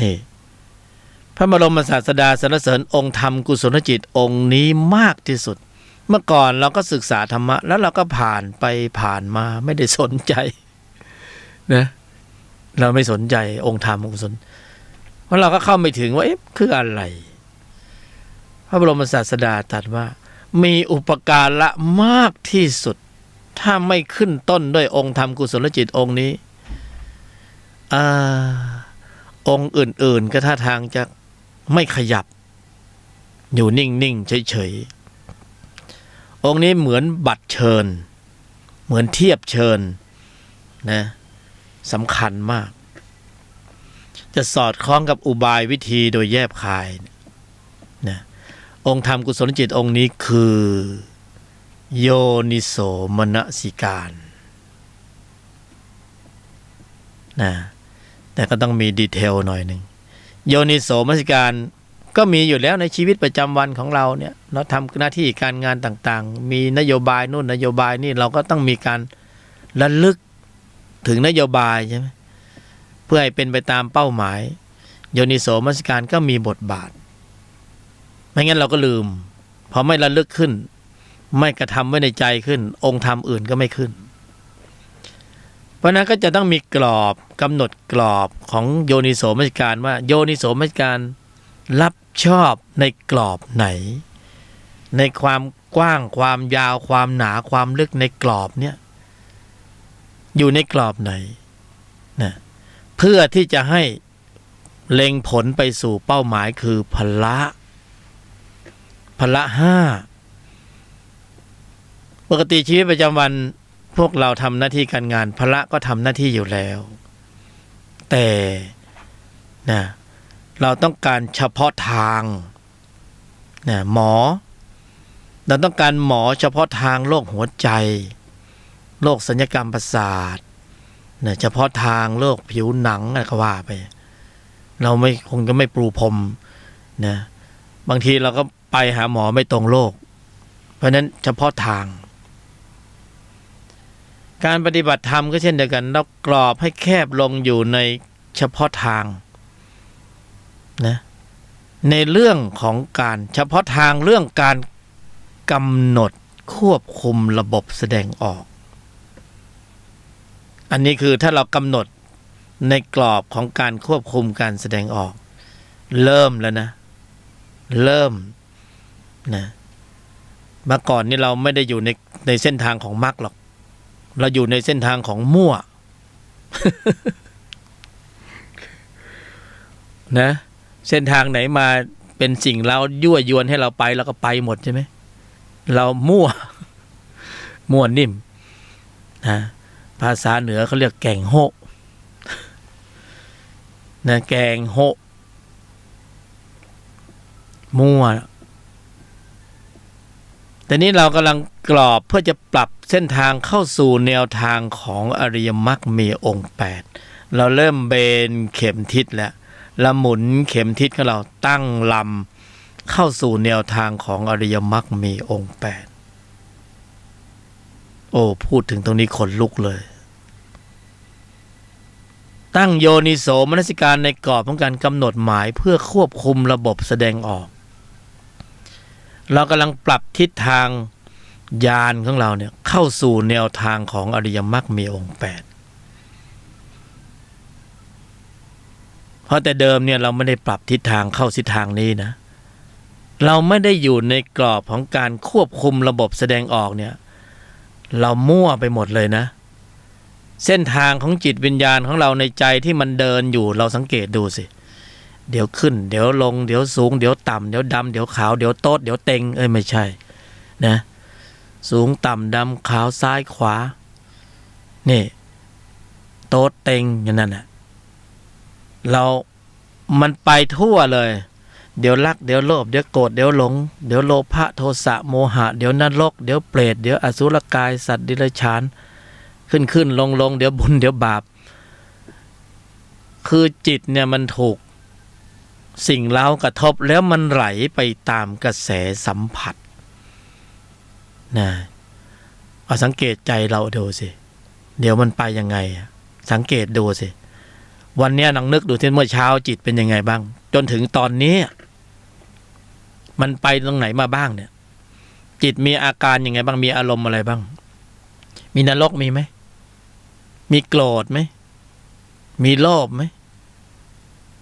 นี่พระบรมศาสดาสรรเสริญองค์ธรรมกุศลจิตองค์นี้มากที่สุดเมื่อก่อนเราก็ศึกษาธรรมะแล้วเราก็ผ่านไปผ่านมาไม่ได้สนใจนะเราไม่สนใจองค์ธรรมกุศลเพราะเราก็เข้าไม่ถึงว่าคืออะไรพระบรมศาสดาตรัสว่ามีอุปการะมากที่สุดถ้าไม่ขึ้นต้นด้วยองค์ธรรมกุศลจิตองค์นี้องค์อื่นๆก็ท่าทางจะไม่ขยับอยู่นิ่งๆเฉยๆองค์นี้เหมือนบัตรเชิญเหมือนเทียบเชิญนะสำคัญมากจะสอดคล้องกับอุบายวิธีโดยแยบคายนะองค์ธรรมกุศลจิตองค์นี้คือโยนิโสมนสิการนะแต่ก็ต้องมีดีเทลหน่อยหนึ่งโยนิโสมนสิการ ก็มีอยู่แล้วในชีวิตประจำวันของเราเนี่ยเราทำหน้าที่การงานต่างๆมีนโยบายนู่นนโยบายนี่เราก็ต้องมีการระลึกถึงนโยบายใช่ไหมเพื่อให้เป็นไปตามเป้าหมายโยนิโสมนสิการก็มีบทบาทไม่งั้นเราก็ลืมพอไม่ระลึกขึ้นไม่กระทำไว้ในใจขึ้นองค์ธรรมอื่นก็ไม่ขึ้นเพราะนั้นก็จะต้องมีกรอบกำหนดกรอบของโยนิโสมนสิการว่าโยนิโสมนสิการรับชอบในกรอบไหนในความกว้างความยาวความหนาความลึกในกรอบเนี่ยอยู่ในกรอบไหนนะเพื่อที่จะให้เล็งผลไปสู่เป้าหมายคือพละห้าปกติชีวิตประจำวันพวกเราทำหน้าที่การงานพละก็ทำหน้าที่อยู่แล้วแต่นะเราต้องการเฉพาะทางนะหมอเราต้องการหมอเฉพาะทางโรคหัวใจโรคศัลยกรรมประสาทนะเฉพาะทางโรคผิวหนังอะไรก็ว่าไปเราไม่คงจะไม่ปรูพรมนะบางทีเราก็ไปหาหมอไม่ตรงโรคเพราะนั้นเฉพาะทางการปฏิบัติธรรมก็เช่นเดียวกันเรากรอบให้แคบลงอยู่ในเฉพาะทางนะในเรื่องของการเฉพาะทางเรื่องการกำหนดควบคุมระบบแสดงออกอันนี้คือถ้าเรากำหนดในกรอบของการควบคุมการแสดงออกเริ่มแล้วนะเริ่มนะเมื่อก่อนนี่เราไม่ได้อยู่ในเส้นทางของมรรคหรอกเราอยู่ในเส้นทางของมั่ว นะเส้นทางไหนมาเป็นสิ่งเรายั่วยวนให้เราไปเราก็ไปหมดใช่ไหมเรามั่ว มั่วนิ่มนะภาษาเหนือเขาเรียกแกงโฮนะแกงโฮมั่วแต่นี้เรากำลังกรอบเพื่อจะปรับเส้นทางเข้าสู่แนวทางของอริยมรรคมีองค์8เราเริ่มเบนเข็มทิศแล้วเราหมุนเข็มทิศของเราตั้งลำเข้าสู่แนวทางของอริยมรรคมีองค์8โอ้พูดถึงตรงนี้ขนลุกเลยตั้งโยนิโสมนสิการในกรอบของการกำหนดหมายเพื่อควบคุมระบบแสดงออกเรากำลังปรับทิศทางญาณของเราเนี่ยเข้าสู่แนวทางของอริยมรรคมีองค์8เพราะแต่เดิมเนี่ยเราไม่ได้ปรับทิศทางเข้าทิศทางนี้นะเราไม่ได้อยู่ในกรอบของการควบคุมระบบแสดงออกเนี่ยเรามั่วไปหมดเลยนะเส้นทางของจิตวิญญาณของเราในใจที่มันเดินอยู่เราสังเกตดูสิเดี๋ยวขึ้นเดี๋ยวลงเดี๋ยวสูงเดี๋ยวต่ำเดี๋ยวดำเดี๋ยวขาวเดี๋ยวโต๊ดเดี๋ยวเต็งไม่ใช่นะสูงต่ำดำขาวซ้ายขวานี่โต๊ดเต็งอย่างนั้นน่ะมันไปทั่วเลยเดี๋ยวรักเดี๋ยวโลภเดี๋ยวโกรธเดี๋ยวหลงเดี๋ยวโลภะโทสะโมหะเดี๋ยวนรกเดี๋ยวเปรตเดี๋ยวอสุรกายสัตว์ดิรัจฉานขึ้นลงเดี๋ยวบุญเดี๋ยวบาปคือจิตเนี่ยมันถูกสิ่งเร้ากระทบแล้วมันไหลไปตามกระแสสัมผัสนะเอาสังเกตใจเราดูสิเดี๋ยวมันไปยังไงสังเกตดูสิวันนี้นังนึกดูที่เมื่อเช้าจิตเป็นยังไงบ้างจนถึงตอนนี้มันไปตรงไหนมาบ้างเนี่ยจิตมีอาการยังไงบ้างมีอารมณ์อะไรบ้างมีนรกมีไหมมีโกรธไหมมีโลภไหม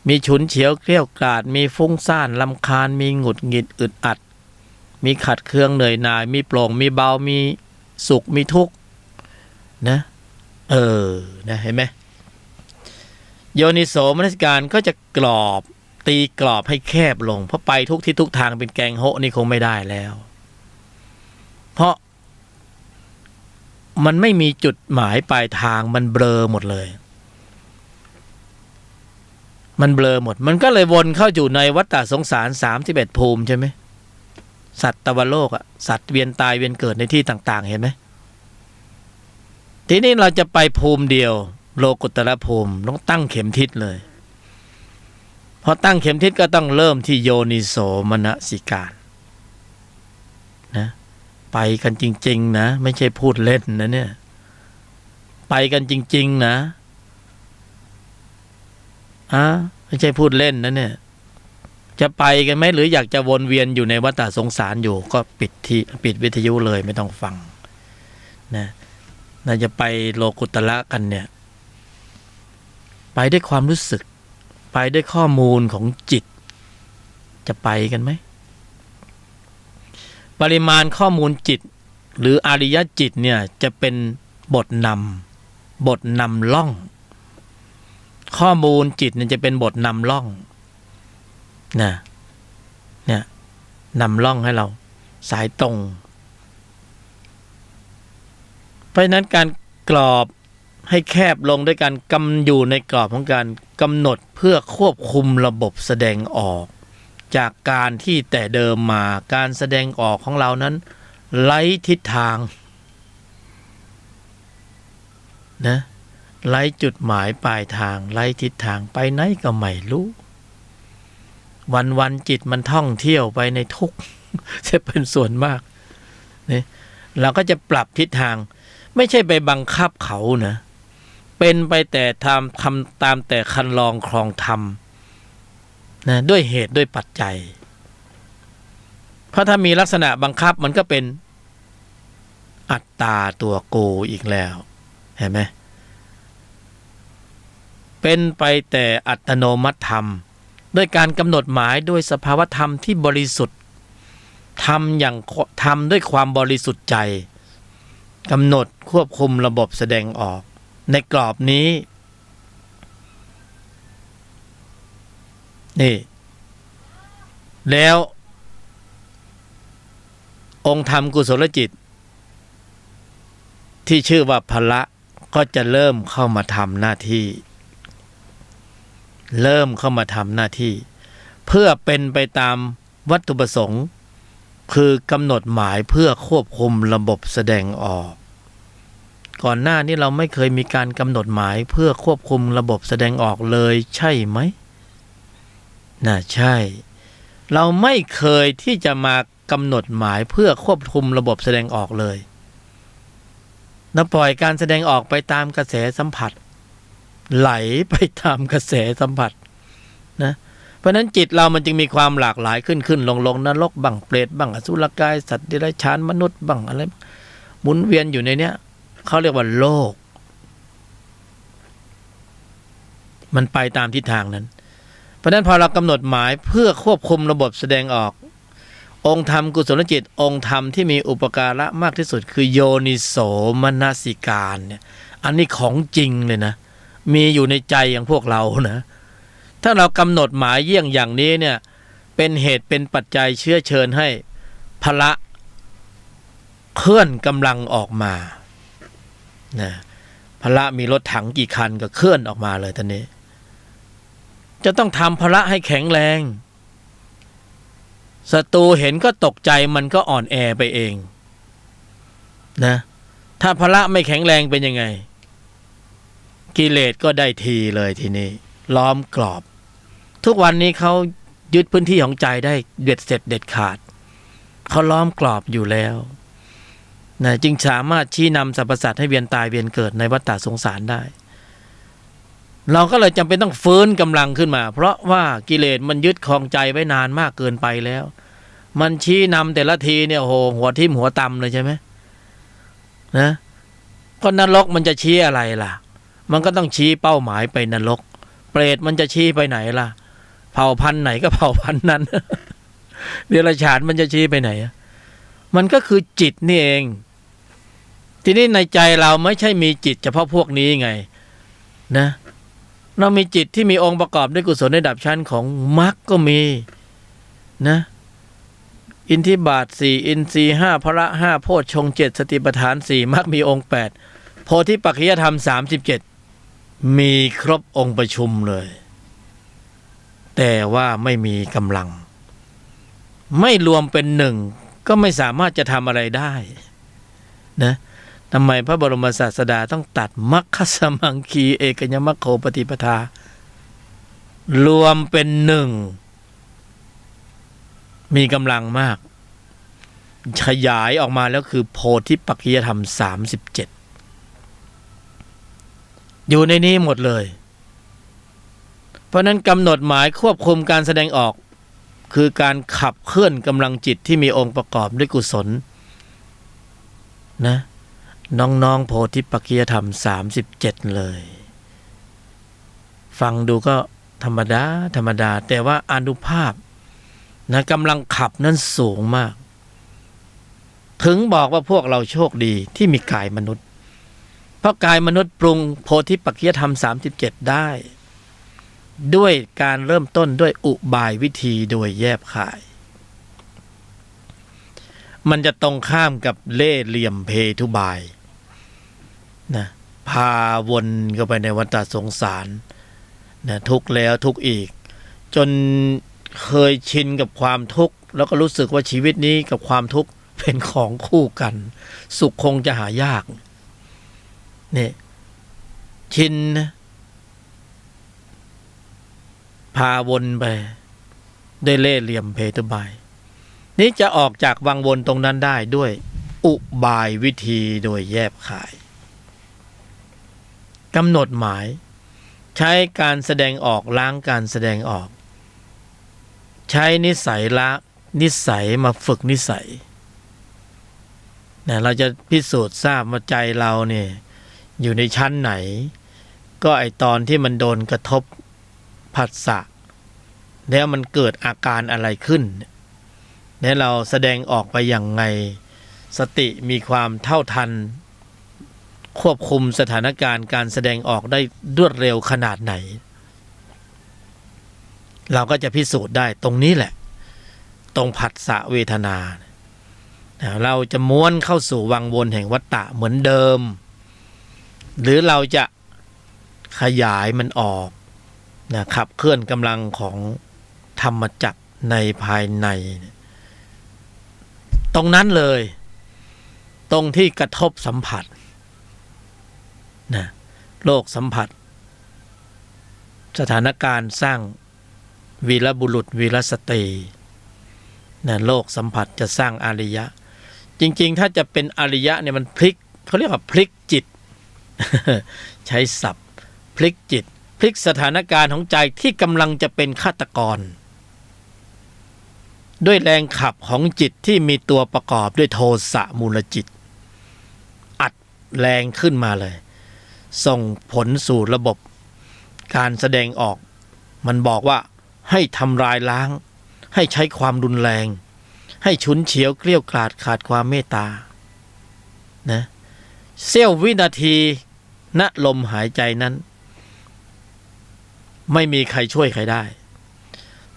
มีฉุนเฉียวเกรี้ยวกราดมีฟุ้งซ่านรำคาญมีหงุดหงิดอึดอัดมีขัดเคืองเหนื่อยหน่ายมีโปร่งมีเบามีสุขมีทุกข์นะนะเห็นไหมโยนิโสมนสิการก็จะกรอบตีกรอบให้แคบลงเพราะไปทุกที่ทุกทางเป็นแกงโฮนี่คงไม่ได้แล้วเพราะมันไม่มีจุดหมายปลายทางมันเบลอหมดเลยมันเบลอหมดมันก็เลยวนเข้าอยู่ในวัฏฏะสงสาร31ภูมิใช่ไหมสัตว์ตวโลกสัตว์เวียนตายเวียนเกิดในที่ต่างๆเห็นไหมทีนี้เราจะไปภูมิเดียวโลกุตตรภูมิต้องตั้งเข็มทิศเลย พอตั้งเข็มทิศก็ต้องเริ่มที่โยนิโสมนสิการนะไปกันจริงๆนะไม่ใช่พูดเล่นนะเนี่ยไปกันจริงๆนะไม่ใช่พูดเล่นนะเนี่ยจะไปกันไหมหรืออยากจะวนเวียนอยู่ในวัฏสงสารอยู่ก็ปิดวิทยุเลยไม่ต้องฟังนะน่าจะไปโลกุตระกันเนี่ยไปด้วยความรู้สึกไปด้วยข้อมูลของจิตจะไปกันไหมปริมาณข้อมูลจิตหรืออริยจิตเนี่ยจะเป็นบทนำล่องข้อมูลจิตเนี่ยจะเป็นบทนำล่องเนี่ยนำล่องให้เราสายตรงเพราะฉะนั้นการกรอบให้แคบลงด้วยการอยู่ในกรอบของการกำหนดเพื่อควบคุมระบบแสดงออกจากการที่แต่เดิมมาการแสดงออกของเรานั้นไร้ทิศทางนะไร้จุดหมายปลายทางไร้ทิศทางไปไหนก็ไม่รู้วันจิตมันท่องเที่ยวไปในทุกข์จะเป็นส่วนมากนี่เราก็จะปรับทิศทางไม่ใช่ไปบังคับเขานะเป็นไปแต่ทำตามแต่คันลองครองธรรมนะด้วยเหตุด้วยปัจจัยเพราะถ้ามีลักษณะบังคับมันก็เป็นอัตตาตัวกูอีกแล้วเห็นไหมเป็นไปแต่อัตโนมัติธรรมด้วยการกำหนดหมายด้วยสภาวธรรมที่บริสุทธิ์ทำด้วยความบริสุทธิ์ใจกำหนดควบคุมระบบแสดงออกในกรอบนี้นี่แล้วองค์ธรรมกุศลจิตที่ชื่อว่าพละก็จะเริ่มเข้ามาทำหน้าที่เพื่อเป็นไปตามวัตถุประสงค์คือกำหนดหมายเพื่อควบคุมระบบแสดงออกก่อนหน้านี้เราไม่เคยมีการกำหนดหมายเพื่อควบคุมระบบแสดงออกเลยใช่ไหมใช่เราไม่เคยที่จะมากำหนดหมายเพื่อควบคุมระบบแสดงออกเลยเราปล่อยการแสดงออกไปตามกระแสสัมผัสไหลไปตามกระแสสัมผัสนะเพราะนั้นจิตเรามันจึงมีความหลากหลายขึ้นลงนรกบังเปรตบังอสุรกายสัตว์เดรัจฉานมนุษย์บังอะไรหมุนเวียนอยู่ในเนี้ยเขาเรียกว่าโลกมันไปตามทิศทางนั้นเพราะนั้นพอเรากำหนดหมายเพื่อควบคุมระบบแสดงออกองค์ธรรมกุศลจิตองค์ธรรมที่มีอุปการะมากที่สุดคือโยนิโสมนสิการเนี่ยอันนี้ของจริงเลยนะมีอยู่ในใจอย่างพวกเรานะถ้าเรากำหนดหมายเยี่ยงอย่างนี้เนี่ยเป็นเหตุเป็นปัจจัยเชื้อเชิญให้พละเคลื่อนกำลังออกมานะพละมีรถถังกี่คันก็เคลื่อนออกมาเลยตอนนี้จะต้องทำพละให้แข็งแรงศัตรูเห็นก็ตกใจมันก็อ่อนแอไปเองนะถ้าพละไม่แข็งแรงเป็นยังไงกิเลสก็ได้ทีเลยทีนี้ล้อมกรอบทุกวันนี้เขายึดพื้นที่ของใจได้เด็ดเสร็จเด็ดขาดเขาล้อมกรอบอยู่แล้วนะจึงสามารถชี้นำสรรพสัตว์ให้เวียนตายเวียนเกิดในวัฏฏะสงสารได้เราก็เลยจำเป็นต้องฟื้นกำลังขึ้นมาเพราะว่ากิเลสมันยึดครองใจไว้นานมากเกินไปแล้วมันชี้นำแต่ละทีเนี่ยโอ้โหหัวทิ่มหัวตำเลยใช่ไหมนะก็นรกมันจะชี้อะไรล่ะมันก็ต้องชี้เป้าหมายไปนรกเปรตมันจะชี้ไปไหนล่ะเผ่าพันธุ์ไหนก็เผ่าพันธุ์นั้น เดรัจฉานมันจะชี้ไปไหนมันก็คือจิตนี่เองทีนี้ในใจเราไม่ใช่มีจิตเฉพาะพวกนี้ไงนะเรามีจิตที่มีองค์ประกอบด้วยกุศลในระดับชั้นของมรรคก็มีนะอินทริบาท4อินทรีย์5พละ5โพชฌงค์7สติปัฏฐาน4มรรคมีองค์8โพธิปัจจยธรรม37มีครบองค์ประชุมเลยแต่ว่าไม่มีกำลังไม่รวมเป็นหนึ่งก็ไม่สามารถจะทำอะไรได้นะทำไมพระบรมศาสดาต้องตัดมัคคสมังคีเอกญมัคโคปฏิปทา รวมเป็นหนึ่งมีกำลังมากขยายออกมาแล้วคือโพธิปักขิยธรรม37อยู่ในนี้หมดเลยเพราะนั้นกำหนดหมายควบคุมการแสดงออกคือการขับเคลื่อนกำลังจิตที่มีองค์ประกอบด้วยกุศลนะน้องๆโพธิปักขิยธรรม37เลยฟังดูก็ธรรมดาแต่ว่าอานุภาพนะกำลังขับนั้นสูงมากถึงบอกว่าพวกเราโชคดีที่มีกายมนุษย์เพราะกายมนุษย์ปรุงโพธิปักขิยธรรม37ได้ด้วยการเริ่มต้นด้วยอุบายวิธีโดยแยบคายมันจะตรงข้ามกับเล่ห์เหลี่ยมเพทุบายนะพาวนเข้าไปในวัฏสงสารนะทุกข์แล้วทุกข์อีกจนเคยชินกับความทุกข์แล้วก็รู้สึกว่าชีวิตนี้กับความทุกข์เป็นของคู่กันสุขคงจะหายากนี่ชินนะพาวนไปได้เล่ห์เหลี่ยมเพทุบายนี้จะออกจากวังวนตรงนั้นได้ด้วยอุบายวิธีโดยแยบคายกำหนดหมายใช้การแสดงออกล้างการแสดงออกใช้นิสัยละนิสัยมาฝึกนิสัยนะเราจะพิสูจน์ทราบว่าใจเราเนี่ยอยู่ในชั้นไหนก็ไอตอนที่มันโดนกระทบผัสสะแล้วมันเกิดอาการอะไรขึ้นแล้วเราแสดงออกไปอย่างไงสติมีความเท่าทันควบคุมสถานการณ์การแสดงออกได้รวดเร็วขนาดไหนเราก็จะพิสูจน์ได้ตรงนี้แหละตรงผัสสะเวทนาเราจะม้วนเข้าสู่วังวนแห่งวัฏฏะเหมือนเดิมหรือเราจะขยายมันออกนะขับเคลื่อนกำลังของธรรมจักรในภายในตรงนั้นเลยตรงที่กระทบสัมผัสนะโลกสัมผัสสถานการณ์สร้างวีรบุรุษวีรสตรีนะโลกสัมผัสจะสร้างอริยะจริงๆถ้าจะเป็นอริยะเนี่ยมันพลิกเขาเรียกว่าพลิกจิต ใช้ศัพท์พลิกจิตพลิกสถานการณ์ของใจที่กำลังจะเป็นฆาตกรด้วยแรงขับของจิตที่มีตัวประกอบด้วยโทสะมูลจิตอัดแรงขึ้นมาเลยส่งผลสู่ระบบการแสดงออกมันบอกว่าให้ทำลายล้างให้ใช้ความรุนแรงให้ฉุนเฉียวเกลี้ยวกล่อมขาดความเมตตานะเสี้ยววินาทีณลมหายใจนั้นไม่มีใครช่วยใครได้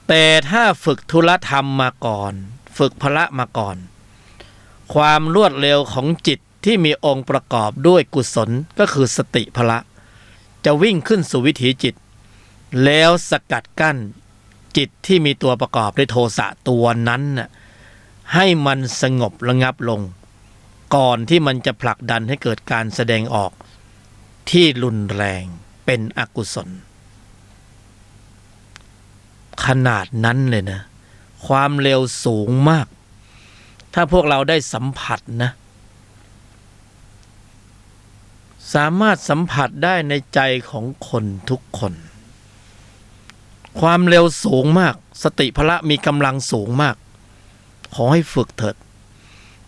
แต่ถ้าฝึกธุลธรรมมาก่อนฝึกพละมาก่อนความรวดเร็วของจิตที่มีองค์ประกอบด้วยกุศลก็คือสติพละจะวิ่งขึ้นสู่วิถีจิตแล้วสกัดกั้นจิตที่มีตัวประกอบด้วยโทสะตัวนั้นน่ะให้มันสงบระงับลงก่อนที่มันจะผลักดันให้เกิดการแสดงออกที่รุนแรงเป็นอกุศลขนาดนั้นเลยนะความเร็วสูงมากถ้าพวกเราได้สัมผัสนะสามารถสัมผัสได้ในใจของคนทุกคนความเร็วสูงมากสติพละมีกำลังสูงมากขอให้ฝึกเถิด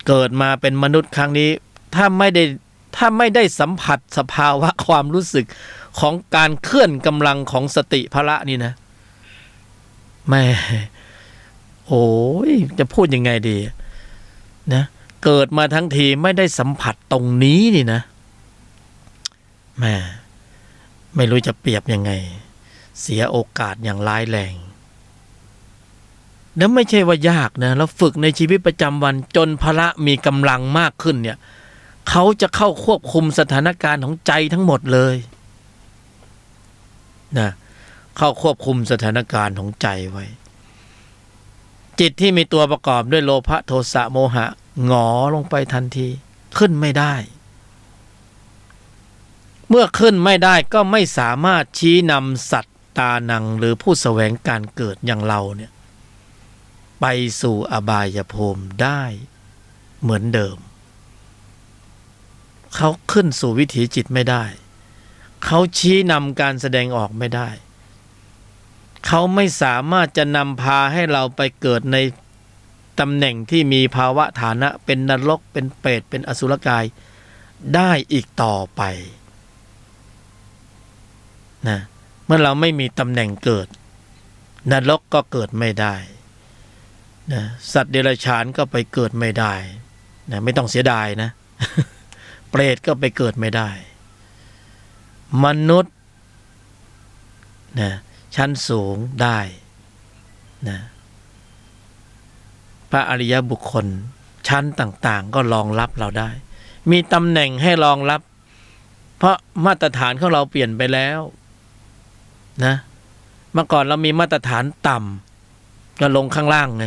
เกิดมาเป็นมนุษย์ครั้งนี้ถ้าไม่ได้สัมผัสสภาวะความรู้สึกของการเคลื่อนกำลังของสติพละนี่นะแม่โอ้ยจะพูดยังไงดีนะเกิดมาทั้งทีไม่ได้สัมผัสตรงนี้นี่นะแม่ไม่รู้จะเปรียบยังไงเสียโอกาสอย่างร้ายแรงแล้วไม่ใช่ว่ายากนะแล้วฝึกในชีวิตประจำวันจนพละมีกำลังมากขึ้นเนี่ยเขาจะเข้าควบคุมสถานการณ์ของใจทั้งหมดเลยนะเข้าควบคุมสถานการณ์ของใจไว้จิตที่มีตัวประกอบด้วยโลภะโทสะโมหะหงอลงไปทันทีขึ้นไม่ได้เมื่อขึ้นไม่ได้ก็ไม่สามารถชี้นำสัตว์ ตานังหรือผู้แสวงการเกิดอย่างเราเนี่ยไปสู่อบายภูมิได้เหมือนเดิมเขาขึ้นสู่วิถีจิตไม่ได้เขาชี้นำการแสดงออกไม่ได้เขาไม่สามารถจะนำพาให้เราไปเกิดในตำแหน่งที่มีภาวะฐานะเป็นนรกเป็นเปรตเป็นอสุรกายได้อีกต่อไปนะเมื่อเราไม่มีตำแหน่งเกิดนรกก็เกิดไม่ได้นะสัตว์เดรัจฉานก็ไปเกิดไม่ได้นะไม่ต้องเสียดายนะ เปรตก็ไปเกิดไม่ได้มนุษย์นะชั้นสูงได้นะพระอริยบุคคลชั้นต่างๆก็รองรับเราได้มีตำแหน่งให้รองรับเพราะมาตรฐานของเราเปลี่ยนไปแล้วนะเมื่อก่อนเรามีมาตรฐานต่ำก็ลงข้างล่างไง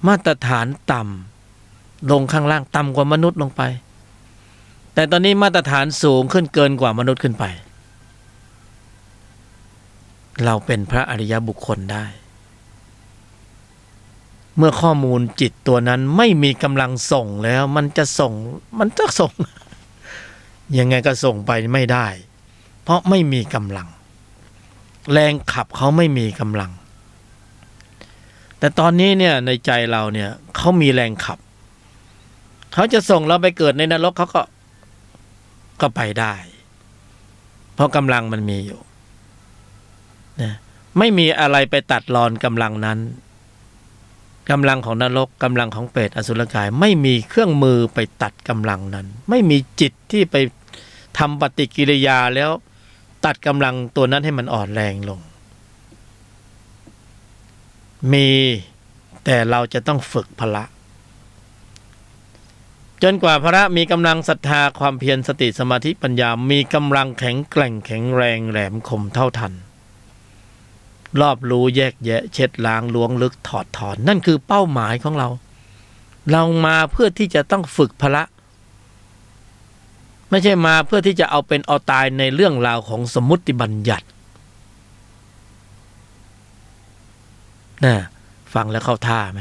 มาตรฐานต่ำลงข้างล่างต่ำกว่ามนุษย์ลงไปแต่ตอนนี้มาตรฐานสูงขึ้นเกินกว่ามนุษย์ขึ้นไปเราเป็นพระอริยบุคคลได้เมื่อข้อมูลจิตตัวนั้นไม่มีกำลังส่งแล้วมันจะส่งยังไงก็ส่งไปไม่ได้เพราะไม่มีกำลังแรงขับเขาไม่มีกำลังแต่ตอนนี้เนี่ยในใจเราเนี่ยเขามีแรงขับเขาจะส่งเราไปเกิดในนรกเขาก็ไปได้เพราะกำลังมันมีอยู่นะไม่มีอะไรไปตัดรอนกำลังนั้นกำลังของนรกกำลังของเปรตอสุรกายไม่มีเครื่องมือไปตัดกำลังนั้นไม่มีจิตที่ไปทำปฏิกิริยาแล้วตัดกำลังตัวนั้นให้มันอ่อนแรงลงมีแต่เราจะต้องฝึกพละจนกว่าพระมีกำลังศรัทธาความเพียรสติสมาธิปัญญามีกำลังแข็งแกร่งแข็งแรงแหลมคมเท่าทันรอบรู้แยกแยะเช็ดล้างล้วงลึกถอดถอนนั่นคือเป้าหมายของเรามาเพื่อที่จะต้องฝึกพละไม่ใช่มาเพื่อที่จะเอาเป็นเอาตายในเรื่องราวของสมมุติบัญญัตินะฟังแล้วเข้าท่าไหม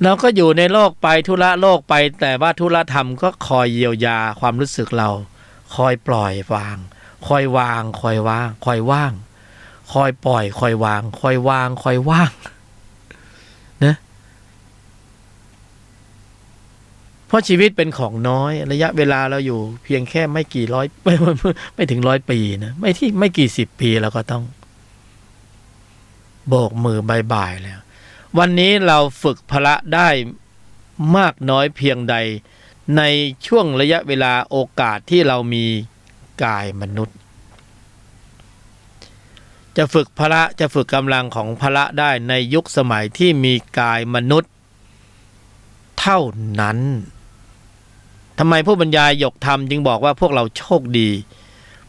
เราก็อยู่ในโลกไปธุระโลกไปแต่ว่าธุระธรรมก็คอยเยียวยาความรู้สึกเราคอยปล่อยวางคอยวางคอยว่างคอยว่างคอยปล่อยคอยวางคอยวางคอยว่างนะเพราะชีวิตเป็นของน้อยระยะเวลาเราอยู่เพียงแค่ไม่กี่ร้อยไม่ถึง100 ปีนะไม่กี่10 ปีเราก็ต้องโบกมือบายบายแล้ววันนี้เราฝึกพละได้มากน้อยเพียงใดในช่วงระยะเวลาโอกาสที่เรามีกายมนุษย์จะฝึกพละจะฝึกกำลังของพละได้ในยุคสมัยที่มีกายมนุษย์เท่านั้นทำไมผู้บรรยายยกธรรมจึงบอกว่าพวกเราโชคดี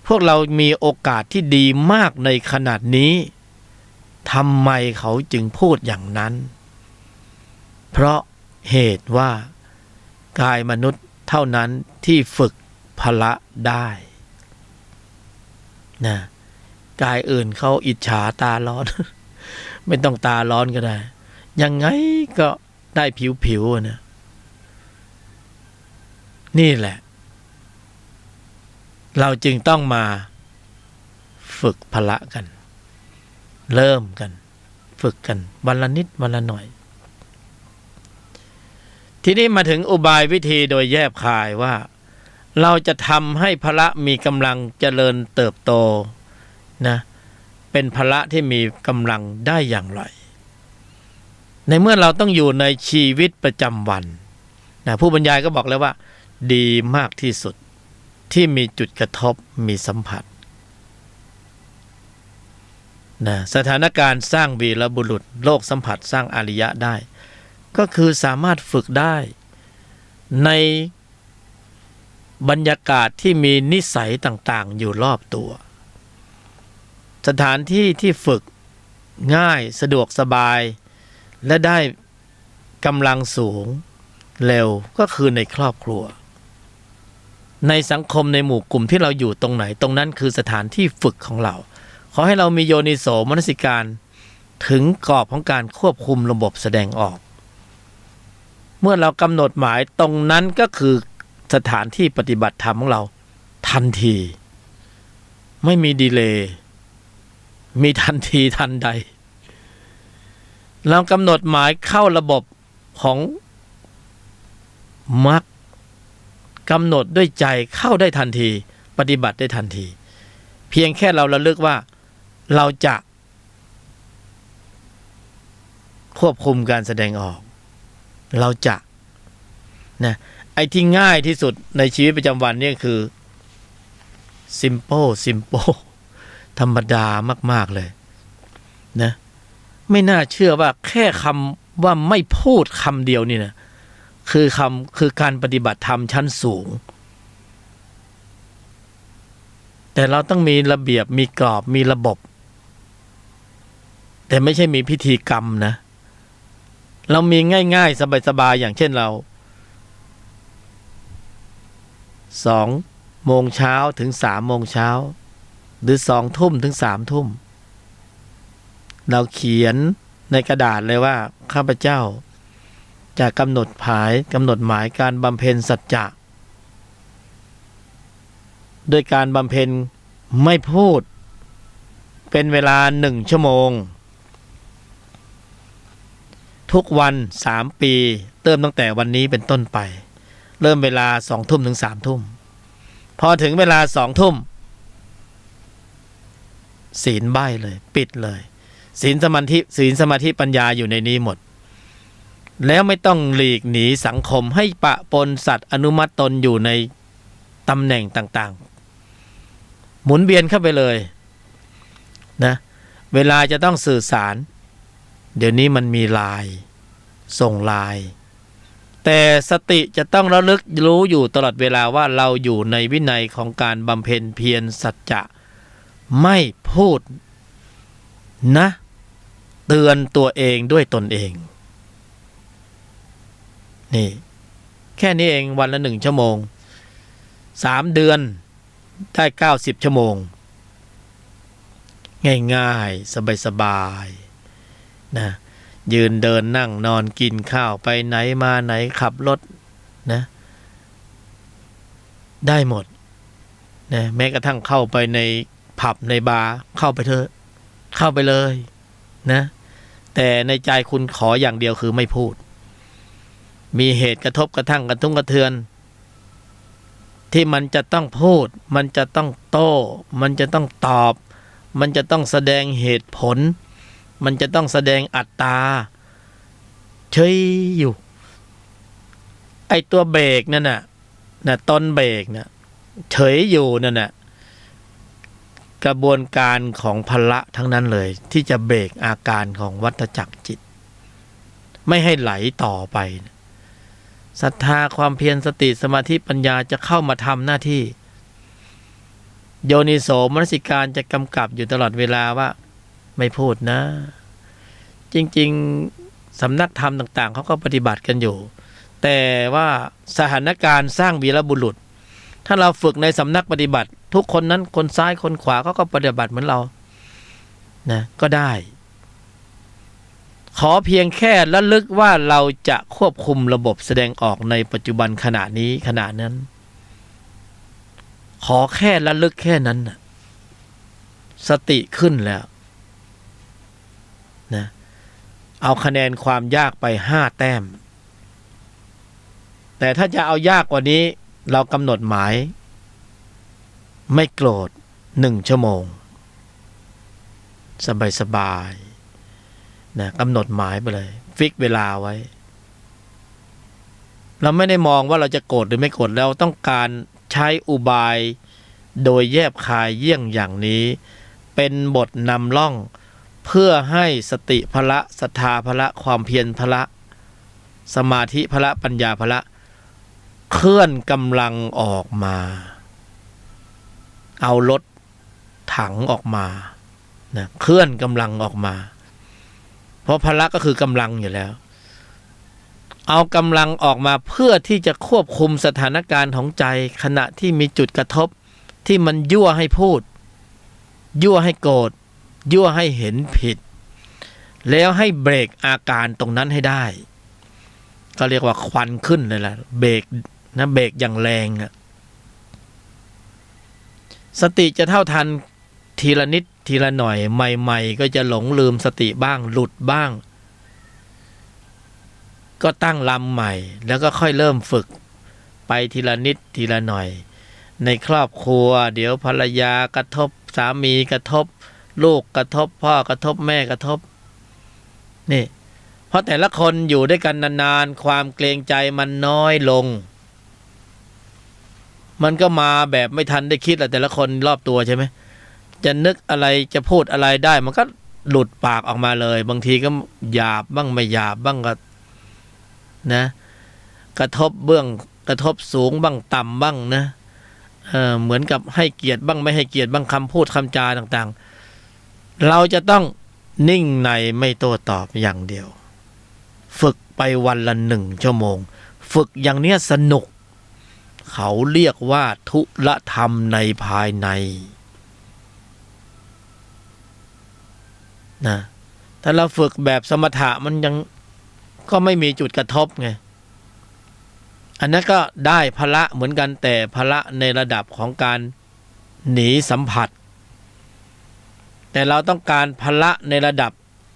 พวกเรามีโอกาสที่ดีมากในขนาดนี้ทำไมเขาจึงพูดอย่างนั้นเพราะเหตุว่ากายมนุษย์เท่านั้นที่ฝึกพละได้นะกายอื่นเขาอิจฉาตาร้อน ไม่ต้องตาร้อนก็ได้ยังไงก็ได้ผิวนะนี่แหละเราจึงต้องมาฝึกพละกันเริ่มกันฝึกกันวันละนิดวันละหน่อยทีนี้มาถึงอุบายวิธีโดยแยบคายว่าเราจะทำให้พละมีกำลังเจริญเติบโตนะเป็นพละที่มีกำลังได้อย่างไรในเมื่อเราต้องอยู่ในชีวิตประจำวันนะผู้บรรยายก็บอกแล้วว่าดีมากที่สุดที่มีจุดกระทบมีสัมผัสนะสถานการณ์สร้างวีรบุรุษโลกสัมผัสสร้างอริยะได้ก็คือสามารถฝึกได้ในบรรยากาศที่มีนิสัยต่างๆอยู่รอบตัวสถานที่ที่ฝึกง่ายสะดวกสบายและได้กำลังสูงเร็วก็คือในครอบครัว ในสังคมในหมู่กลุ่มที่เราอยู่ตรงไหนตรงนั้นคือสถานที่ฝึกของเราขอให้เรามีโยนิโสมนสิการถึงกรอบของการควบคุมระบบแสดงออกเมื่อเรากำหนดหมายตรงนั้นก็คือสถานที่ปฏิบัติธรรมของเราทันทีไม่มีดีเลย์มีทันทีทันใดเรากำหนดหมายเข้าระบบของมรรคกำหนดด้วยใจเข้าได้ทันทีปฏิบัติได้ทันทีเพียงแค่เราระลึกว่าเราจะควบคุมการแสดงออกเราจะนะไอ้ที่ง่ายที่สุดในชีวิตประจำวันนี่คือ simple ธรรมดามากๆเลยนะไม่น่าเชื่อว่าแค่คำว่าไม่พูดคำเดียวนี่นะคือการปฏิบัติธรรมชั้นสูงแต่เราต้องมีระเบียบมีกรอบมีระบบแต่ไม่ใช่มีพิธีกรรมนะเรามีง่ายๆสบายๆอย่างเช่นเรา2 โมงเช้าถึง3 โมงเช้าหรือ2 ทุ่มถึง3 ทุ่มเราเขียนในกระดาษเลยว่าข้าพเจ้าจะกำหนดหมายการบำเพ็ญสัจจะโดยการบำเพ็ญไม่พูดเป็นเวลา1 ชั่วโมงทุกวัน3 ปีเริ่มตั้งแต่วันนี้เป็นต้นไปเริ่มเวลา2 ทุ่มถึง3 ทุ่มพอถึงเวลา2 ทุ่มศีลใบ้เลยปิดเลยศีลสมาธิปัญญาอยู่ในนี้หมดแล้วไม่ต้องหลีกหนีสังคมให้ปะปนสัตว์อนุมัติตนอยู่ในตำแหน่งต่างๆหมุนเวียนเข้าไปเลยนะเวลาจะต้องสื่อสารเดี๋ยวนี้มันมีไลน์ส่งไลน์แต่สติจะต้องระลึกรู้อยู่ตลอดเวลาว่าเราอยู่ในวินัยของการบำเพ็ญเพียรสัจจะไม่พูดนะเตือนตัวเองด้วยตนเองนี่แค่นี้เองวันละ1 ชั่วโมง3 เดือนได้90 ชั่วโมงง่ายๆสบายๆนะยืนเดินนั่งนอนกินข้าวไปไหนมาไหนขับรถนะได้หมดนะแม้กระทั่งเข้าไปในผับในบาร์เข้าไปเถอะเข้าไปเลยนะแต่ในใจคุณขออย่างเดียวคือไม่พูดมีเหตุกระทบกระทั่งกระตุ้งกระเทือนที่มันจะต้องพูดมันจะต้องโต้มันจะต้องตอบมันจะต้องแสดงเหตุผลมันจะต้องแสดงอัตตาเฉยอยู่ไอตัวเบรกนั่นน่ะต้นเบรกน่ะเฉยอยู่นั่นน่ะกระบวนการของพละทั้งนั้นเลยที่จะเบรกอาการของวัฏจักรจิตไม่ให้ไหลต่อไปศรัทธาความเพียรสติสมาธิปัญญาจะเข้ามาทำหน้าที่โยนิโสมนสิการจะกำกับอยู่ตลอดเวลาว่าไม่พูดนะจริงๆสำนักธรรมต่างๆเขาก็ปฏิบัติกันอยู่แต่ว่าสถานการณ์สร้างวีรบุรุษถ้าเราฝึกในสำนักปฏิบัติทุกคนนั้นคนซ้ายคนขวาเขาก็ปฏิบัติเหมือนเรานะก็ได้ขอเพียงแค่ระลึกว่าเราจะควบคุมระบบแสดงออกในปัจจุบันขณะนี้ขณะนั้นขอแค่ระลึกแค่นั้นนะสติขึ้นแล้วนะเอาคะแนนความยากไป5 แต้มแต่ถ้าจะเอายากกว่านี้เรากำหนดหมายไม่โกรธ1 ชั่วโมงสบายๆนะกำหนดหมายไปเลยฟิกเวลาไว้เราไม่ได้มองว่าเราจะโกรธหรือไม่โกรธเราต้องการใช้อุบายโดยแยบคายเยี่ยงอย่างนี้เป็นบทนำล่องเพื่อให้สติพละศรัทธาพละความเพียรพละสมาธิพละปัญญาพละเคลื่อนกำลังออกมาเอารถถังออกมานะเคลื่อนกำลังออกมาเพราะพละก็คือกำลังอยู่แล้ว เอากำลังออกมาเพื่อที่จะควบคุมสถานการณ์ของใจขณะที่มีจุดกระทบที่มันยั่วให้พูดยั่วให้โกรธยั่วให้เห็นผิดแล้วให้เบรกอาการตรงนั้นให้ได้ก็เรียกว่าควันขึ้นเลยล่ะเบรกนะเบรกอย่างแรงอะสติจะเท่าทันทีละนิดทีละหน่อยใหม่ๆก็จะหลงลืมสติบ้างหลุดบ้างก็ตั้งลำใหม่แล้วก็ค่อยเริ่มฝึกไปทีละนิดทีละหน่อยในครอบครัวเดี๋ยวภรรยากระทบสามีกระทบลูกกระทบพ่อกระทบแม่กระทบนี่เพราะแต่ละคนอยู่ด้วยกันนานๆความเกรงใจมันน้อยลงมันก็มาแบบไม่ทันได้คิดแหละแต่ละคนรอบตัวใช่ไหมจะนึกอะไรจะพูดอะไรได้มันก็หลุดปากออกมาเลยบางทีก็หยาบบ้างไม่หยาบบ้างก็นะกระทบเบื้องกระทบสูงบ้างต่ำบ้างนะเหมือนกับให้เกียรติบ้างไม่ให้เกียรติบ้างคำพูดคำจาต่างๆเราจะต้องนิ่งในไม่โต้ตอบอย่างเดียวฝึกไปวันละ1 ชั่วโมงฝึกอย่างเนี้ยสนุกเขาเรียกว่าทุลธรรมในภายในนะถ้าเราฝึกแบบสมถะมันยังก็ไม่มีจุดกระทบไงอันนั้นก็ได้พละเหมือนกันแต่พละในระดับของการหนีสัมผัสแต่เราต้องการพละในระดับ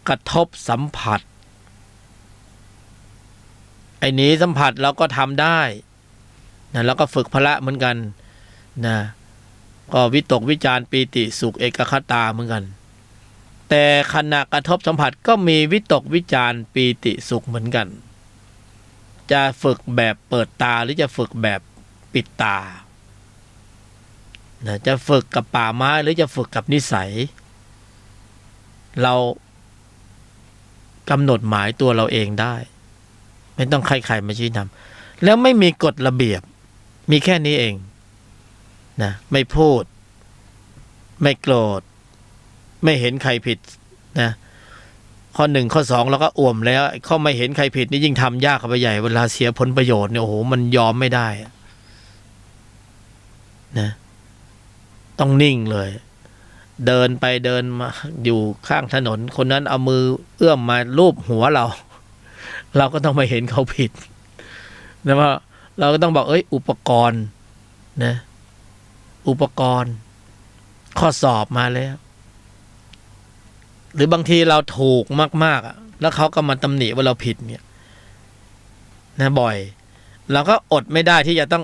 กระทบสัมผัสไอ้หนีสัมผัสเราก็ทำได้นะแล้วก็ฝึกพละเหมือนกันนะก็วิตกวิจารปีติสุขเอกคตาเหมือนกันแต่ขณะกระทบสัมผัสก็มีวิตกวิจารปีติสุขเหมือนกันจะฝึกแบบเปิดตาหรือจะฝึกแบบปิดตานะจะฝึกกับป่าไม้หรือจะฝึกกับนิสัยเรากำหนดหมายตัวเราเองได้ไม่ต้องใครๆมาชี้นำแล้วไม่มีกฎระเบียบมีแค่นี้เองนะไม่พูดไม่โกรธไม่เห็นใครผิดนะข้อ1ข้อ2เราก็อ่วมแล้วข้อไม่เห็นใครผิดนี่ยิ่งทำยากเข้าไปใหญ่เวลาเสียผลประโยชน์เนี่ยโอ้โหมันยอมไม่ได้นะต้องนิ่งเลยเดินไปเดินมาอยู่ข้างถนนคนนั้นเอามือเอื้อมมาลูบหัวเราก็ต้องไม่เห็นเขาผิดนะว่าเราก็ต้องบอกอุปกรณ์นะอุปกรณ์ข้อสอบมาแล้วหรือบางทีเราถูกมากๆแล้วเขาก็มาตำหนิว่าเราผิดเนี่ยนะบ่อยเราก็อดไม่ได้ที่จะต้อง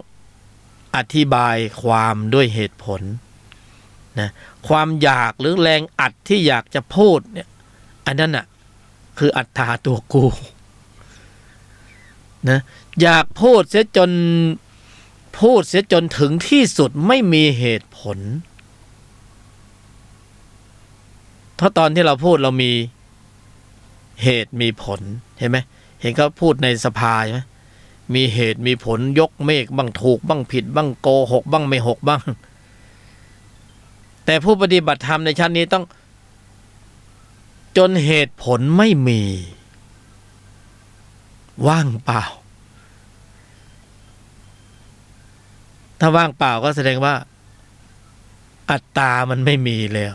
อธิบายความด้วยเหตุผลนะความอยากหรือแรงอัดที่อยากจะพูดเนี่ยอันนั้นน่ะคืออัตตาตัวกูนะอยากพูดเสียจนถึงที่สุดไม่มีเหตุผลเพราะตอนที่เราพูดเรามีเหตุมีผลเห็นไหมเห็นเขาพูดในสภาใช่ไหมมีเหตุมีผลยกเมฆบ้างถูกบ้างผิดบ้างโกหกบ้างไม่หกบ้างแต่ผู้ปฏิบัติธรรมในชั้นนี้ต้องจนเหตุผลไม่มีว่างเปล่าถ้าว่างเปล่าก็แสดงว่าอัตตามันไม่มีแล้ว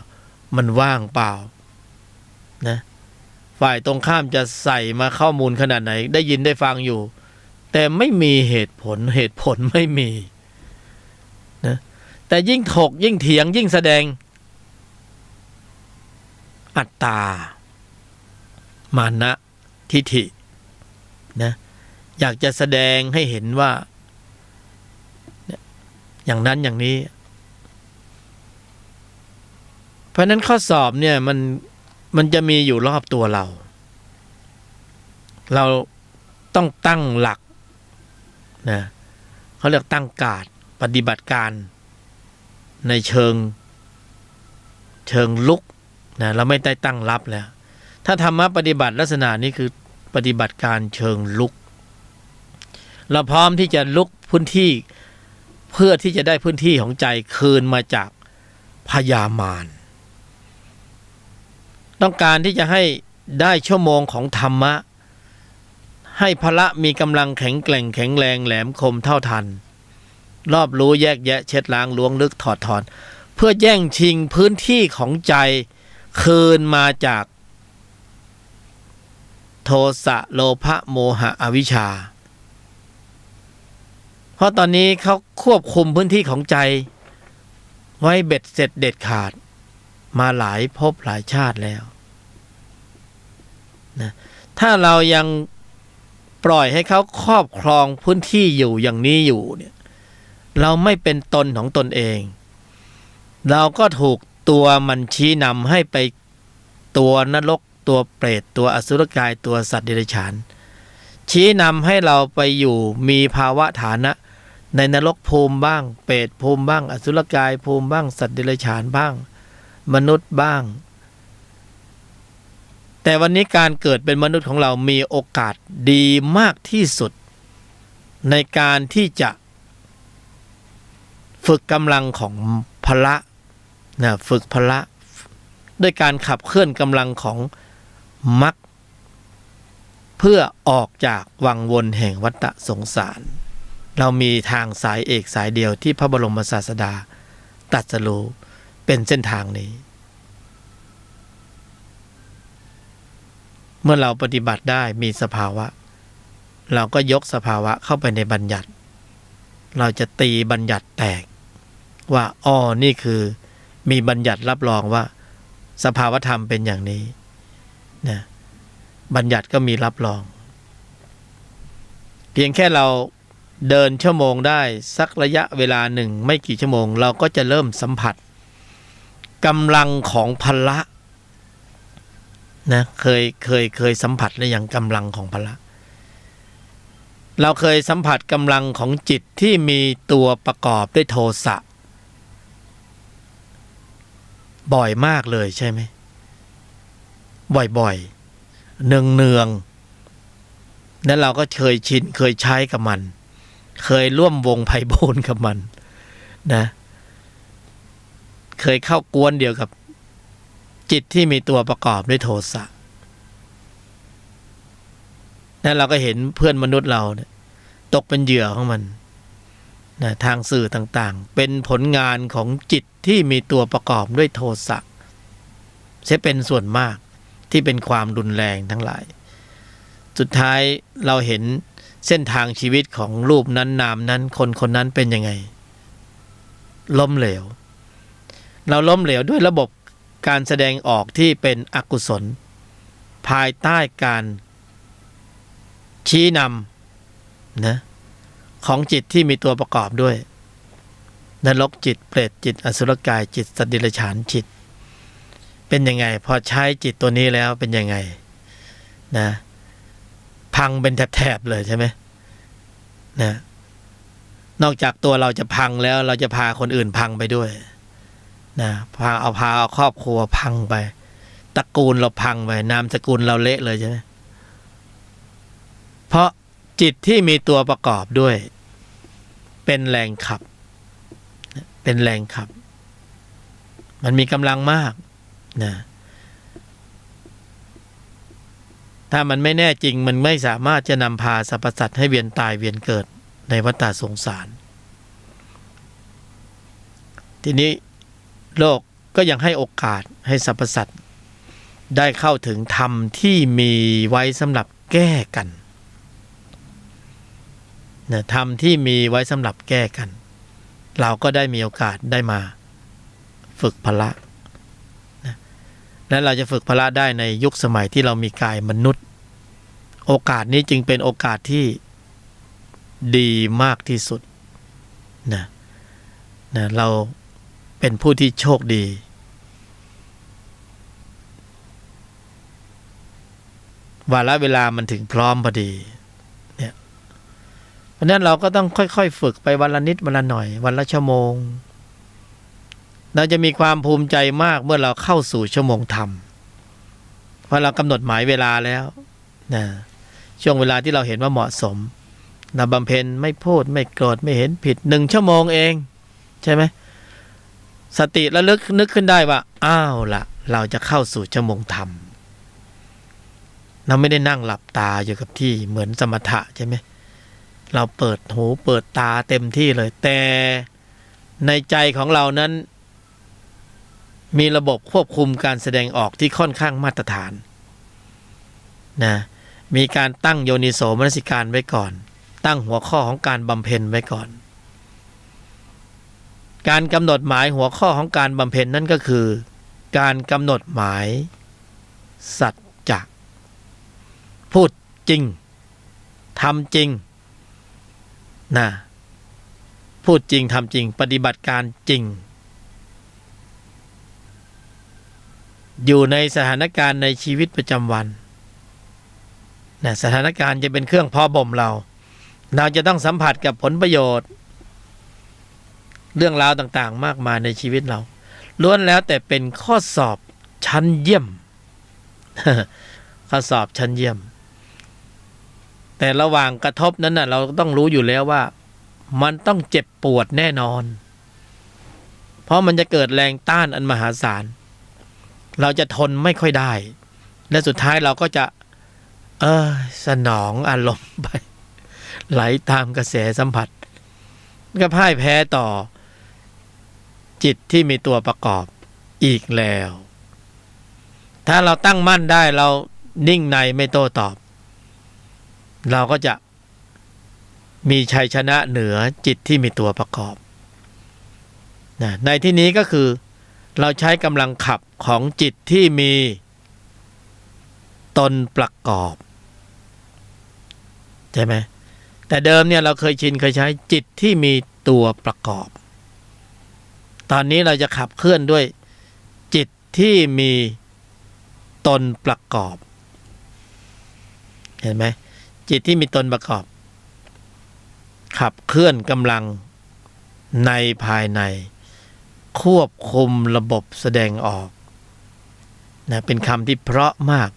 มันว่างเปล่านะฝ่ายตรงข้ามจะใส่มาข้อมูลขนาดไหนได้ยินได้ฟังอยู่แต่ไม่มีเหตุผลไม่มีนะแต่ยิ่งถกยิ่งเถียงยิ่งแสดงอัตตามานะทิฏฐินะอยากจะแสดงให้เห็นว่าอย่างนั้นอย่างนี้เพราะนั้นข้อสอบเนี่ยมันจะมีอยู่รอบตัวเราต้องตั้งหลักนะเขาเรียกตั้งการ์ดปฏิบัติการในเชิงลุกนะเราไม่ได้ตั้งรับแล้วถ้าธรรมะปฏิบัติลักษณะนี้คือปฏิบัติการเชิงลุกเราพร้อมที่จะลุกพื้นที่เพื่อที่จะได้พื้นที่ของใจคืนมาจากพยามารต้องการที่จะให้ได้ชั่วโมงของธรรมะ ให้พละมีกำลังแข็งแกร่งแข็งแรงแหลมคมเท่าทันรอบรู้แยกแยะเช็ดล้างล้วงลึกถอดถอนเพื่อแย่งชิงพื้นที่ของใจคืนมาจากโทสะโลภะโมหะอวิชชาเพราะตอนนี้เขาควบคุมพื้นที่ของใจไว้เบ็ดเสร็จเด็ดขาดมาหลายภพหลายชาติแล้วนะถ้าเรายังปล่อยให้เขาครอบครองพื้นที่อยู่อย่างนี้อยู่เนี่ยเราไม่เป็นตนของตนเองเราก็ถูกตัวมันชี้นำให้ไปตัวนรกตัวเปรตตัวอสุรกายตัวสัตว์เดรัจฉานชี้นำให้เราไปอยู่มีภาวะฐานะในนรกภูมิบ้างเปรตภูมิบ้างอสุรกายภูมิบ้างสัตว์เดรัจฉานบ้างมนุษย์บ้างแต่วันนี้การเกิดเป็นมนุษย์ของเรามีโอกาสดีมากที่สุดในการที่จะฝึกกำลังของพละนะฝึกพละด้วยการขับเคลื่อนกำลังของมรรคเพื่อออกจากวังวนแห่งวัฏสงสารเรามีทางสายเอกสายเดียวที่พระบรมศาสดาตรัสรู้เป็นเส้นทางนี้เมื่อเราปฏิบัติได้มีสภาวะเราก็ยกสภาวะเข้าไปในบัญญัติเราจะตีบัญญัติแตกว่าอ้อนี่คือมีบัญญัติรับรองว่าสภาวธรรมเป็นอย่างนี้นะบัญญัติก็มีรับรองเพียงแค่เราเดินชั่วโมงได้สักระยะเวลาหนึ่งไม่กี่ชั่วโมงเราก็จะเริ่มสัมผัสกำลังของพละนะเคยสัมผัสหรือยังกำลังของพละเราเคยสัมผัสกำลังของจิตที่มีตัวประกอบด้วยโทสะบ่อยมากเลยใช่ไหมบ่อยๆเนืองๆแล้วเราก็เคยชินเคยใช้กับมันเคยร่วมวงไพบูลย์กับมันนะเคยเข้ากวนเดียวกับจิตที่มีตัวประกอบด้วยโทสะแล้วเราก็เห็นเพื่อนมนุษย์เราเนี่ยตกเป็นเหยื่อของมันนะทางสื่อต่างๆเป็นผลงานของจิตที่มีตัวประกอบด้วยโทสะจะเป็นส่วนมากที่เป็นความรุนแรงทั้งหลายสุดท้ายเราเห็นเส้นทางชีวิตของรูปนั้นนามนั้นคนนั้นเป็นยังไงล้มเหลวเราล้มเหลวด้วยระบบการแสดงออกที่เป็นอกุศลภายใต้การชี้นำนะของจิตที่มีตัวประกอบด้วยนรกจิตเปรตจิตอสุรกายจิตสัตว์เดรัจฉานจิตเป็นยังไงพอใช้จิตตัวนี้แล้วเป็นยังไงนะพังเป็นแถบๆเลยใช่ไหมนะนอกจากตัวเราจะพังแล้วเราจะพาคนอื่นพังไปด้วยนะพาเอาครอบครัวพังไปตระกูลเราพังไปนามสกุลเราเละเลยใช่ไหมเพราะจิตที่มีตัวประกอบด้วยเป็นแรงขับมันมีกำลังมากนะถ้ามันไม่แน่จริงมันไม่สามารถจะนำพาสรรพสัตว์ให้เวียนตายเวียนเกิดในวัฏสงสารทีนี้โลกก็ยังให้โอกาสให้สรรพสัตว์ได้เข้าถึงธรรมที่มีไว้สำหรับแก้กันนะธรรมที่มีไว้สำหรับแก้กันเราก็ได้มีโอกาสได้มาฝึกพละนะและเราจะฝึกพละได้ในยุคสมัยที่เรามีกายมนุษย์โอกาสนี้จึงเป็นโอกาสที่ดีมากที่สุดนะเราเป็นผู้ที่โชคดีวาระเวลามันถึงพร้อมพอดีเนี่ยเพราะนั้นเราก็ต้องค่อยๆฝึกไปวันละนิดวันละหน่อยวันละชั่วโมงเราจะมีความภูมิใจมากเมื่อเราเข้าสู่ชั่วโมงธรรมเพราะเรากำหนดหมายเวลาแล้วนะช่วงเวลาที่เราเห็นว่าเหมาะสมเราบำเพ็ญไม่พูดไม่โกรธไม่เห็นผิด1 ชั่วโมงเองใช่ไหมสติระลึกนึกขึ้นได้ว่าอ้าวล่ะเราจะเข้าสู่ชั่วโมงธรรม เราไม่ได้นั่งหลับตาอยู่กับที่เหมือนสมถะใช่ไหมเราเปิดหูเปิดตาเต็มที่เลยแต่ในใจของเรานั้นมีระบบควบคุมการแสดงออกที่ค่อนข้างมาตรฐานนะมีการตั้งโยนิโสมนสิการไว้ก่อนตั้งหัวข้อของการบำเพ็ญไว้ก่อนการกำหนดหมายหัวข้อของการบำเพ็ญนั่นก็คือการกำหนดหมายสัจจะพูดจริงทำจริงนะพูดจริงทำจริงปฏิบัติการจริงอยู่ในสถานการณ์ในชีวิตประจำวันนะสถานการณ์จะเป็นเครื่องเพาะบ่มเราจะต้องสัมผัสกับผลประโยชน์เรื่องราวต่างๆมากมายในชีวิตเราล้วนแล้วแต่เป็นข้อสอบชั้นเยี่ยม ข้อสอบชั้นเยี่ยมแต่ระหว่างกระทบนั้นเราต้องรู้อยู่แล้วว่ามันต้องเจ็บปวดแน่นอนเพราะมันจะเกิดแรงต้านอันมหาศาลเราจะทนไม่ค่อยได้และสุดท้ายเราก็จะสนองอารมณ์ไปไหลตามกระแสสัมผัสก็พ่ายแพ้ต่อจิตที่มีตัวประกอบอีกแล้วถ้าเราตั้งมั่นได้เรานิ่งในไม่โต้ตอบเราก็จะมีชัยชนะเหนือจิตที่มีตัวประกอบในที่นี้ก็คือเราใช้กำลังขับของจิตที่มีตนประกอบใช่ไหมแต่เดิมเนี่ยเราเคยใช้จิตที่มีตัวประกอบตอนนี้เราจะขับเคลื่อนด้วยจิตที่มีตนประกอบเห็นไหมจิตที่มีตนประกอบขับเคลื่อนกำลังในภายในควบคุมระบบแสดงออกนะเป็นคำที่เพราะมาก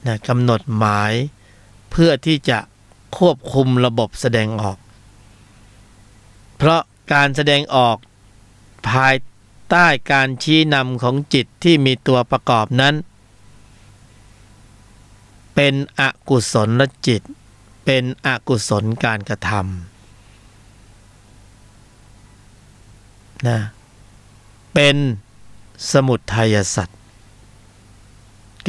นะกำหนดหมายเพื่อที่จะควบคุมระบบแสดงออกเพราะการแสดงออกภายใต้การชี้นำของจิตที่มีตัวประกอบนั้นเป็นอกุศลจิตเป็นอกุศลการกระทำนะเป็นสมุทัยสัตว์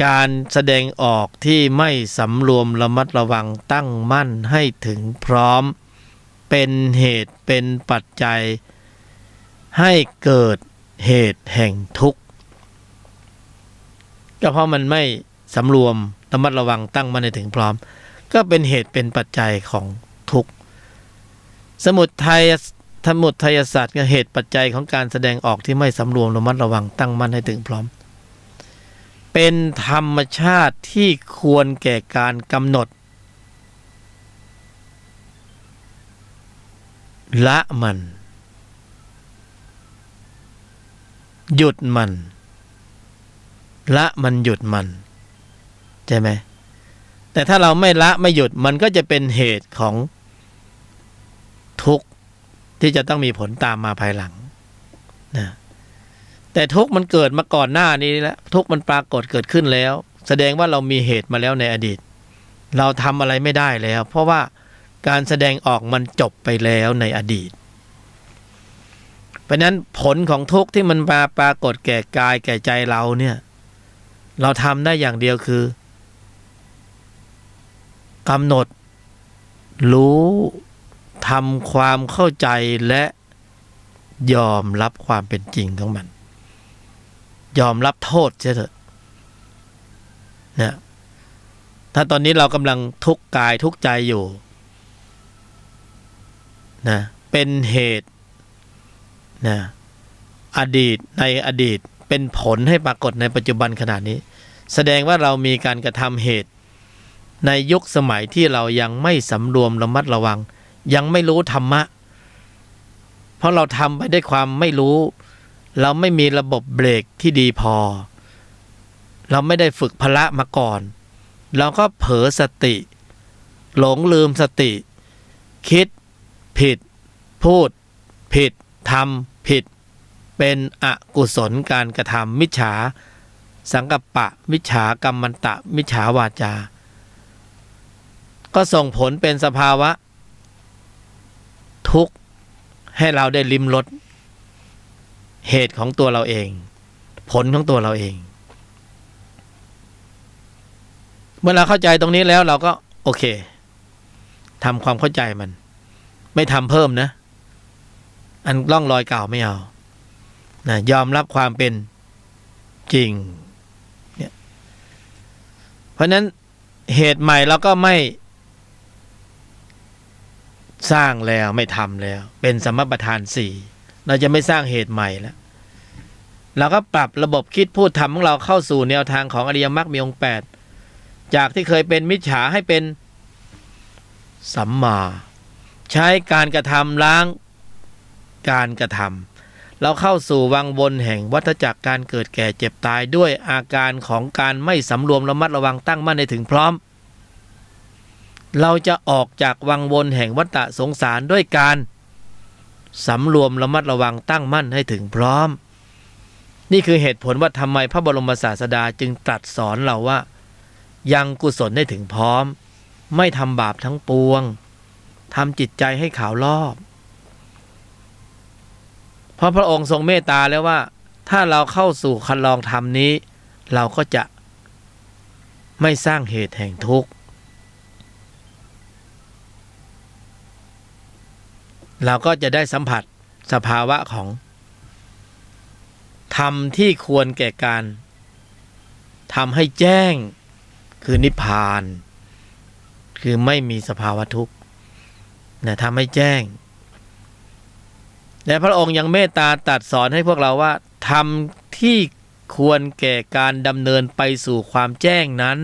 การแสดงออกที่ไม่สำรวมระมัดระวังตั้งมั่นให้ถึงพร้อมเป็นเหตุเป็นปัจจัยให้เกิดเหตุแห่งทุกข์ก็เพราะมันไม่สำรวมระมัดระวังตั้งมั่นให้ถึงพร้อมก็เป็นเหตุเป็นปัจจัยของทุกข์สมุทัยศาสตร์ก็เหตุปัจจัยของการแสดงออกที่ไม่สำรวมระมัดระวังตั้งมั่นให้ถึงพร้อมเป็นธรรมชาติที่ควรแก่การกำหนดละมันหยุดมันละมันหยุดมันใช่ไหมแต่ถ้าเราไม่ละไม่หยุดมันก็จะเป็นเหตุของทุกข์ที่จะต้องมีผลตามมาภายหลังนะแต่ทุกข์มันเกิดมาก่อนหน้านี้แล้วทุกข์มันปรากฏเกิดขึ้นแล้วแสดงว่าเรามีเหตุมาแล้วในอดีตเราทำอะไรไม่ได้แล้วเพราะว่าการแสดงออกมันจบไปแล้วในอดีตเพราะนั้นผลของทุกข์ที่มันมาปรากฏแก่กายแก่ใจเราเนี่ยเราทำได้อย่างเดียวคือกำหนดรู้ทำความเข้าใจและยอมรับความเป็นจริงของมันยอมรับโทษเสียเถอะนะถ้าตอนนี้เรากำลังทุกข์กายทุกข์ใจอยู่นะเป็นเหตุนะอดีตในอดีตเป็นผลให้ปรากฏในปัจจุบันขณะนี้แสดงว่าเรามีการกระทำเหตุในยุคสมัยที่เรายังไม่สำรวมระมัดระวังยังไม่รู้ธรรมะเพราะเราทำไปด้วยความไม่รู้เราไม่มีระบบเบรกที่ดีพอเราไม่ได้ฝึกพละมาก่อนเราก็เผลอสติหลงลืมสติคิดผิดพูดผิดทำผิดเป็นอกุศลการกระทำมิจฉา สังกัปปะมิจฉากรรมันตะมิจฉาวาจา ก็ส่งผลเป็นสภาวะทุกข์ให้เราได้ลิ้มรสเหตุของตัวเราเองผลของตัวเราเองเมื่อเราเข้าใจตรงนี้แล้วเราก็โอเคทำความเข้าใจมันไม่ทำเพิ่มนะอันร่องรอยเก่าไม่เอานะยอมรับความเป็นจริงเนี่ยเพราะนั้นเหตุใหม่เราก็ไม่สร้างแล้วไม่ทำแล้วเป็นสัมมาประธานสี่เราจะไม่สร้างเหตุใหม่แล้วเราก็ปรับระบบคิดพูดทำของเราเข้าสู่แนวทางของอริยมรรคมีองค์ 8จากที่เคยเป็นมิจฉาให้เป็นสัมมาใช้การกระทำล้างการกระทำเราเข้าสู่วังวนแห่งวัฏจักรการเกิดแก่เจ็บตายด้วยอาการของการไม่สำรวมระมัดระวังตั้งมั่นให้ถึงพร้อมเราจะออกจากวังวนแห่งวัฏสงสารด้วยการสำรวมระมัดระวังตั้งมั่นให้ถึงพร้อมนี่คือเหตุผลว่าทำไมพระบรมศาสดาจึงตรัสสอนเราว่ายังกุศลให้ถึงพร้อมไม่ทำบาปทั้งปวงทำจิตใจให้ขาวรอบเพราะพระองค์ทรงเมตตาแล้วว่าถ้าเราเข้าสู่คันลองธรรมนี้เราก็จะไม่สร้างเหตุแห่งทุกข์เราก็จะได้สัมผัสสภาวะของธรรมที่ควรแก่การทำให้แจ้งคือนิพพานคือไม่มีสภาวะทุกข์นะทำให้แจ้งและพระองค์ยังเมตตาตรัสสอนให้พวกเราว่าธรรมที่ควรแก่การดำเนินไปสู่ความแจ้งนั้น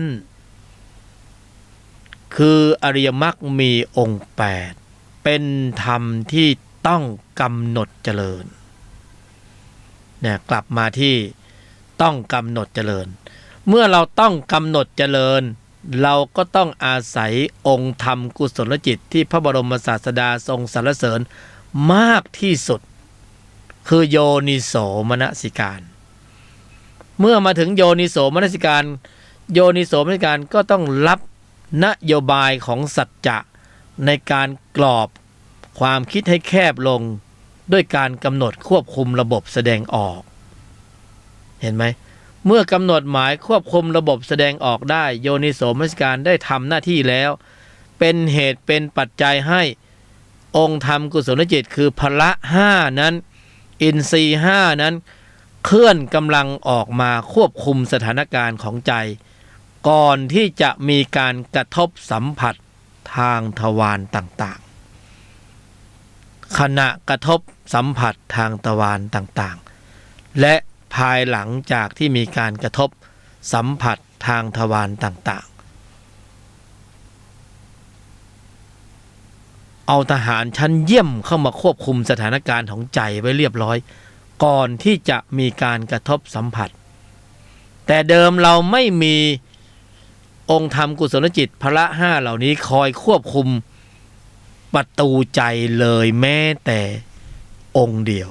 คืออริยมรรคมีองค์ 8เป็นธรรมที่ต้องกำหนดเจริญเนี่ยกลับมาที่ต้องกำหนดเจริญเมื่อเราต้องกำหนดเจริญเราก็ต้องอาศัยองค์ธรรมกุศลจิตที่พระบรมศาสดาทรงสรรเสริญมากที่สุดคือโยนิโสมนสิการเมื่อมาถึงโยนิโสมนสิการโยนิโสมนสิการก็ต้องรับนโยบายของสัจจะในการกรอบความคิดให้แคบลงด้วยการกำหนดควบคุมระบบแสดงออกเห็นไหมเมื่อกำหนดหมายควบคุมระบบแสดงออกได้โยนิโสมนสิการได้ทำหน้าที่แล้วเป็นเหตุเป็นปัจจัยให้องค์ธรรมกุศลจิตคือพละ5นั้นอินทรีย์5นั้นเคลื่อนกำลังออกมาควบคุมสถานการณ์ของใจก่อนที่จะมีการกระทบสัมผัสทางทวารต่างๆขณะกระทบสัมผัสทางทวารต่างๆและภายหลังจากที่มีการกระทบสัมผัสทางทวารต่างๆเอาทหารชั้นเยี่ยมเข้ามาควบคุมสถานการณ์ของใจไว้เรียบร้อยก่อนที่จะมีการกระทบสัมผัสแต่เดิมเราไม่มีองค์ธรรมกุศลจิตพละ5เหล่านี้คอยควบคุมประตูใจเลยแม้แต่องค์เดียว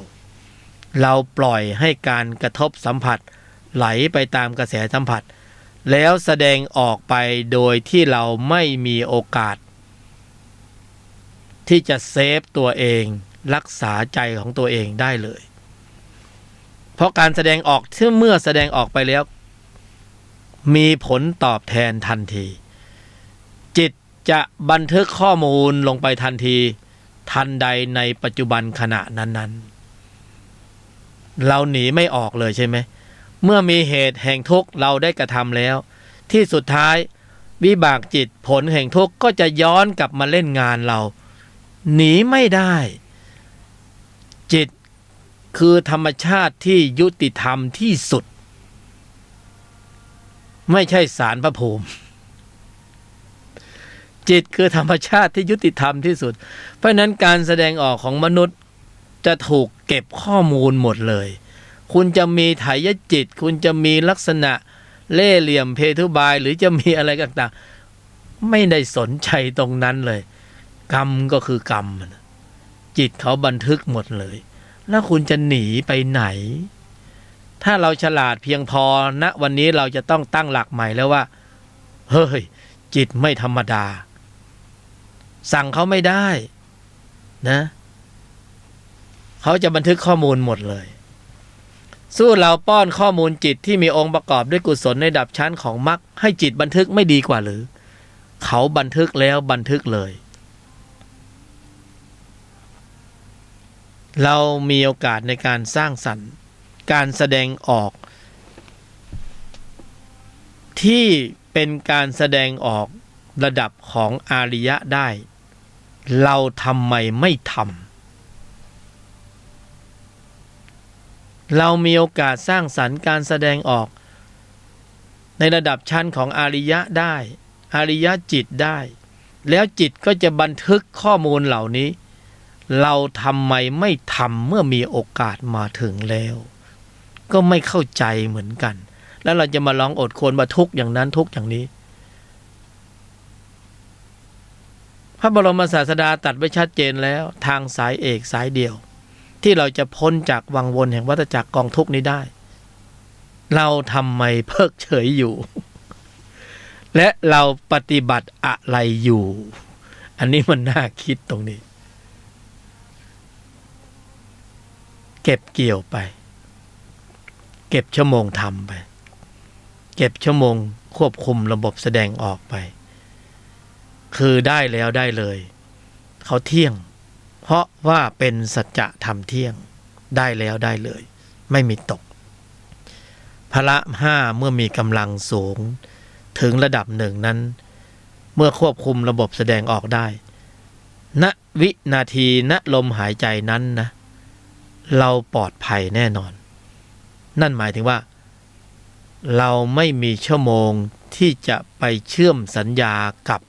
เราปล่อยให้การกระทบสัมผัสไหลไปตามกระแสสัมผัสแล้วแสดงออกไปโดยที่เราไม่มีโอกาสที่จะเซฟตัวเองรักษาใจของตัวเองได้เลยเพราะการแสดงออกที่เมื่อแสดงออกไปแล้วมีผลตอบแทนทันทีจิตจะบันทึกข้อมูลลงไปทันทีทันใดในปัจจุบันขณะนั้นๆเราหนีไม่ออกเลยใช่ไหมเมื่อมีเหตุแห่งทุกข์เราได้กระทำแล้วที่สุดท้ายวิบากจิตผลแห่งทุกข์ก็จะย้อนกลับมาเล่นงานเราหนีไม่ได้จิตคือธรรมชาติที่ยุติธรรมที่สุดไม่ใช่ศาลพระภูมิจิตคือธรรมชาติที่ยุติธรรมที่สุดเพราะนั้นการแสดงออกของมนุษย์จะถูกเก็บข้อมูลหมดเลยคุณจะมีไถยจิตคุณจะมีลักษณะเล่ห์เหลี่ยมเพทุบายหรือจะมีอะไรต่างๆไม่ได้สนใจตรงนั้นเลยกรรมก็คือกรรมจิตเขาบันทึกหมดเลยแล้วคุณจะหนีไปไหน ถ้าเราฉลาดเพียงพอณวันนี้เราจะต้องตั้งหลักใหม่แล้วว่าเฮ้ยจิตไม่ธรรมดาสั่งเขาไม่ได้นะเขาจะบันทึกข้อมูลหมดเลยสู้เราป้อนข้อมูลจิตที่มีองค์ประกอบด้วยกุศลในระดับชั้นของมรรคให้จิตบันทึกไม่ดีกว่าหรือเขาบันทึกแล้วบันทึกเลยเรามีโอกาสในการสร้างสรรค์การแสดงออกที่เป็นการแสดงออกระดับของอาริยะได้เราทำไมไม่ทำเรามีโอกาสสร้างสรรค์การแสดงออกในระดับชั้นของอาริยะได้อาริยะจิตได้แล้วจิตก็จะบันทึกข้อมูลเหล่านี้เราทำไมไม่ทำเมื่อมีโอกาสมาถึงแล้วก็ไม่เข้าใจเหมือนกันแล้วเราจะมาลองอดควรว่าทุกอย่างนั้นทุกอย่างนี้พระบรมศาสดาตรัสไว้ชัดเจนแล้วทางสายเอกสายเดียวที่เราจะพ้นจากวังวนแห่งวัฏจักรกองทุกข์นี้ได้เราทำไมเพิกเฉยอยู่ และเราปฏิบัติอะไรอยู่อันนี้มันน่าคิดตรงนี้เก็บเกี่ยวไปเก็บชั่วโมงทำไปเก็บชั่วโมงควบคุมระบบแสดงออกไปคือได้แล้วได้เลยเขาเที่ยงเพราะว่าเป็นสัจธรรมเที่ยงได้แล้วได้เลยไม่มีตกพละห้าเมื่อมีกำลังสูงถึงระดับหนึ่งนั้นเมื่อควบคุมระบบแสดงออกได้ณวินาทีณลมหายใจนั้นนะเราปลอดภัยแน่นอนนั่นหมายถึงว่าเราไม่มีชั่วโมงที่จะไปเชื่อมสัญญากับ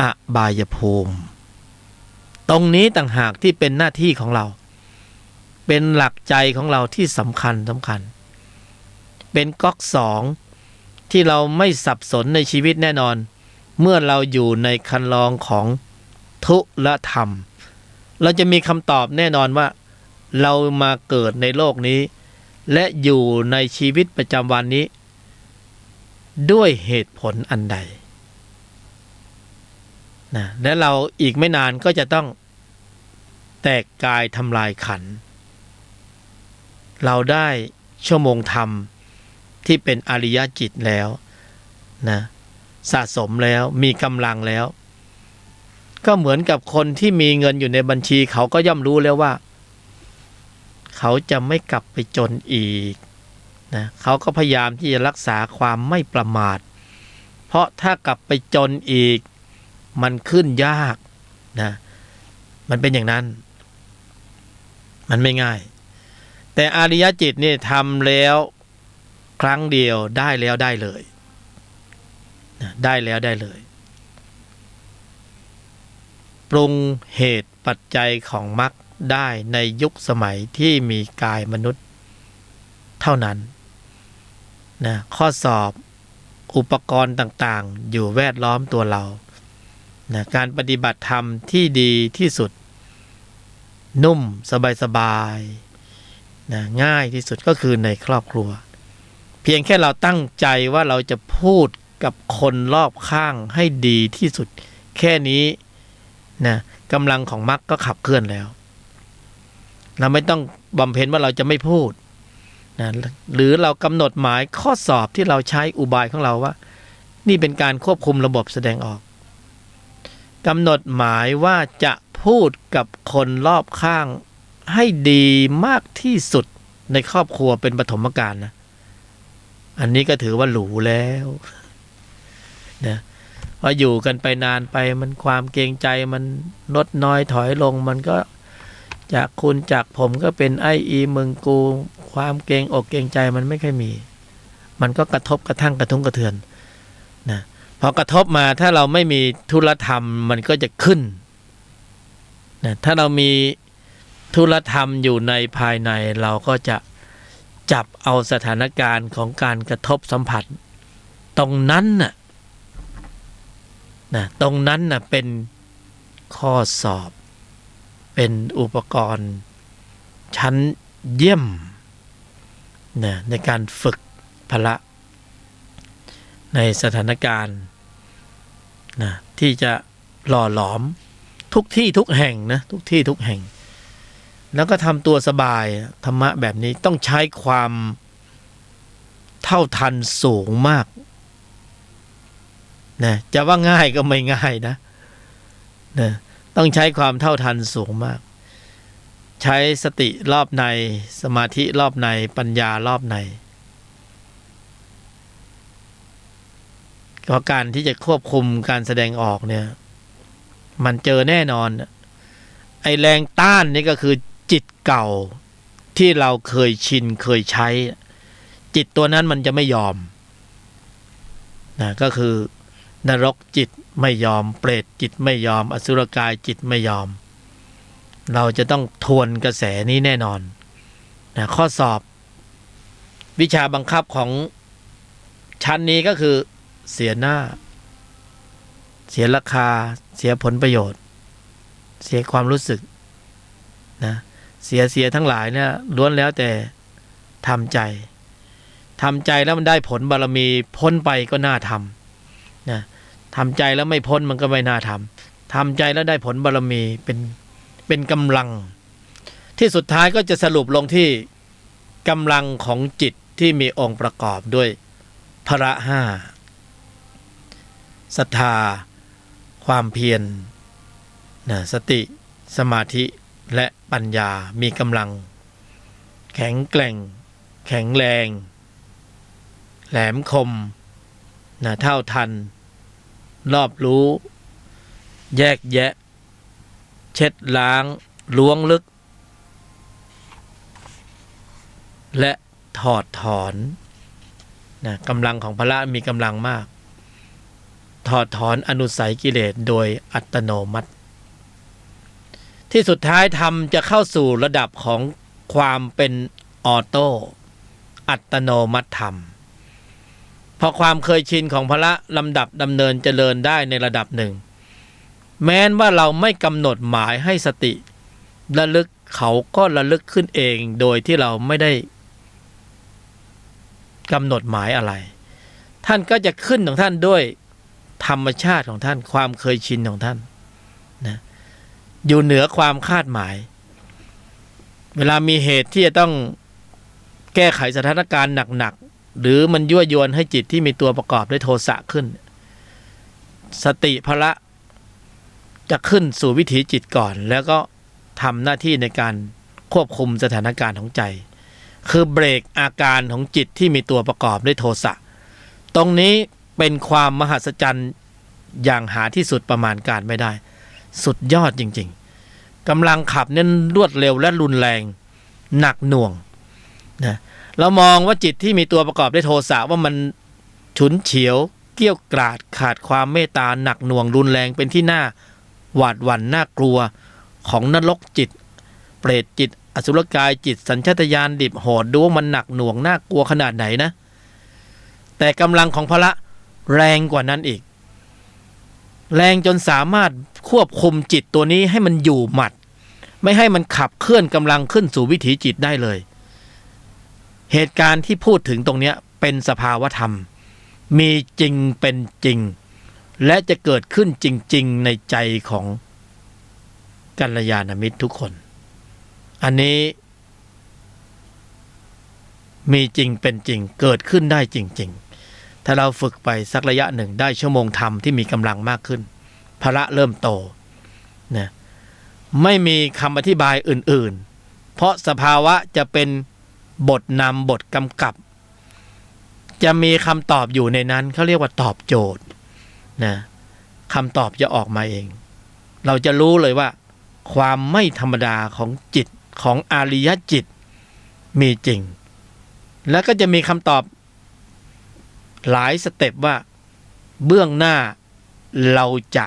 อบายภูมิตรงนี้ต่างหากที่เป็นหน้าที่ของเราเป็นหลักใจของเราที่สำคัญเป็นก๊อกสองที่เราไม่สับสนในชีวิตแน่นอนเมื่อเราอยู่ในคันลองของทุลธรรมเราจะมีคำตอบแน่นอนว่าเรามาเกิดในโลกนี้และอยู่ในชีวิตประจำวันนี้ด้วยเหตุผลอันใดนะและเราอีกไม่นานก็จะต้องแตกกายทำลายขันธ์เราได้ชั่วโมงธรรมที่เป็นอริยจิตแล้วนะสะสมแล้วมีกำลังแล้วก็เหมือนกับคนที่มีเงินอยู่ในบัญชีเขาก็ย่อมรู้แล้วว่าเขาจะไม่กลับไปจนอีกนะเขาก็พยายามที่จะรักษาความไม่ประมาทเพราะถ้ากลับไปจนอีกมันขึ้นยากนะมันเป็นอย่างนั้นมันไม่ง่ายแต่อริยจิตนี่ทำแล้วครั้งเดียวได้แล้วได้เลยนะได้แล้วได้เลยปรุงเหตุปัจจัยของมรรคได้ในยุคสมัยที่มีกายมนุษย์เท่านั้นนะข้อสอบอุปกรณ์ต่างๆอยู่แวดล้อมตัวเรานะการปฏิบัติธรรมที่ดีที่สุดนุ่มสบายๆนะง่ายที่สุดก็คือในครอบครัวเพียงแค่เราตั้งใจว่าเราจะพูดกับคนรอบข้างให้ดีที่สุดแค่นี้นะกำลังของมรรคก็ขับเคลื่อนแล้วเราไม่ต้องบำเพ็ญว่าเราจะไม่พูดนะหรือเรากำหนดหมายข้อสอบที่เราใช้อุบายของเราว่านี่เป็นการควบคุมระบบแสดงออกกำหนดหมายว่าจะพูดกับคนรอบข้างให้ดีมากที่สุดในครอบครัวเป็นปฐมกาลนะอันนี้ก็ถือว่าหรูแล้วนะพออยู่กันไปนานไปมันความเกรงใจมันลดน้อยถอยลงมันก็จากคุณจากผมก็เป็นไอ้อีมึงกูความเกรงอกเกรงใจมันไม่ค่อยมีมันก็กระทบกระทั่งกระทุ้งกระเทือนนะพอกระทบมาถ้าเราไม่มีธุลธรรมมันก็จะขึ้นนะถ้าเรามีธุลธรรมอยู่ในภายในเราก็จะจับเอาสถานการณ์ของการกระทบสัมผัสตรงนั้นน่ะนะตรงนั้นน่ะเป็นข้อสอบเป็นอุปกรณ์ชั้นเยี่ยม นะในการฝึกพละในสถานการณ์นะที่จะหล่อหลอมทุกที่ทุกแห่งนะทุกที่ทุกแห่งแล้วก็ทำตัวสบายธรรมะแบบนี้ต้องใช้ความเท่าทันสูงมากนะจะว่าง่ายก็ไม่ง่ายนะต้องใช้ความเท่าทันสูงมากใช้สติรอบในสมาธิรอบในปัญญารอบในก็การที่จะควบคุมการแสดงออกเนี่ยมันเจอแน่นอนไอแรงต้านนี่ก็คือจิตเก่าที่เราเคยชินเคยใช้จิตตัวนั้นมันจะไม่ยอมนะก็คือนรกจิตไม่ยอมเปรตจิตไม่ยอมอสุรกายจิตไม่ยอมเราจะต้องทวนกระแสนี้แน่นอนนะข้อสอบวิชาบังคับของชั้นนี้ก็คือเสียหน้าเสียราคาเสียผลประโยชน์เสียความรู้สึกนะเสียทั้งหลายเนี่ยล้วนแล้วแต่ทำใจแล้วมันได้ผลบารมีพ้นไปก็น่าทำนะทำใจแล้วไม่พ้นมันก็ไม่น่าทำใจแล้วได้ผลบารมีเป็นกำลังที่สุดท้ายก็จะสรุปลงที่กำลังของจิตที่มีองค์ประกอบด้วยพละห้าศรัทธาความเพียรนะสติสมาธิและปัญญามีกำลังแข็งแกร่งแข็งแรงแหลมคมนะเท่าทันรอบรู้แยกแยะเช็ดล้างล้วงลึกและถอดถอนนะกำลังของพละมีกำลังมากถอดถอนอนุสัยกิเลสโดยอัตโนมัติที่สุดท้ายธรรมจะเข้าสู่ระดับของความเป็นออโต้อัตโนมัติธรรมพอความเคยชินของพละลำดับดำเนินเจริญได้ในระดับหนึ่งแม้นว่าเราไม่กำหนดหมายให้สติระลึกเขาก็ระลึกขึ้นเองโดยที่เราไม่ได้กำหนดหมายอะไรท่านก็จะขึ้นของท่านด้วยธรรมชาติของท่านความเคยชินของท่านนะอยู่เหนือความคาดหมายเวลามีเหตุที่จะต้องแก้ไขสถานการณ์หนักๆหรือมันยั่วยวนให้จิตที่มีตัวประกอบด้วยโทสะขึ้นสติพละจะขึ้นสู่วิถีจิตก่อนแล้วก็ทำหน้าที่ในการควบคุมสถานการณ์ของใจคือเบรกอาการของจิตที่มีตัวประกอบด้วยโทสะตรงนี้เป็นความมหัศจรรย์อย่างหาที่สุดประมาณการไม่ได้สุดยอดจริงๆกำลังขับเนี่ยรวดเร็วและรุนแรงหนักหน่วงนะเรามองว่าจิตที่มีตัวประกอบด้วยโทสะว่ามันฉุนเฉียวเกี้ยวกราดขาดความเมตตาหนักหน่วงรุนแรงเป็นที่น่าหวาดหวั่นน่ากลัวของนรกจิตเปรตจิตอสุรกายจิตสัญชาตญาณดิบโหดดูว่ามันหนักหน่วงน่ากลัวขนาดไหนนะแต่กำลังของพละแรงกว่านั้นอีกแรงจนสามารถควบคุมจิตตัวนี้ให้มันอยู่หมัดไม่ให้มันขับเคลื่อนกำลังขึ้นสู่วิถีจิตได้เลยเหตุการณ์ที่พูดถึงตรงนี้เป็นสภาวธรรมมีจริงเป็นจริงและจะเกิดขึ้นจริงๆในใจของกัลยาณมิตรทุกคนอันนี้มีจริงเป็นจริงเกิดขึ้นได้จริงๆถ้าเราฝึกไปสักระยะหนึ่งได้ชั่วโมงธรรมที่มีกำลังมากขึ้นพละเริ่มโตนะไม่มีคำอธิบายอื่นๆเพราะสภาวะจะเป็นบทนำบทกำกับจะมีคำตอบอยู่ในนั้นเขาเรียกว่าตอบโจทย์นะคำตอบจะออกมาเองเราจะรู้เลยว่าความไม่ธรรมดาของจิตของอริยจิตมีจริงแล้วก็จะมีคำตอบหลายสเต็ปว่าเบื้องหน้าเราจะ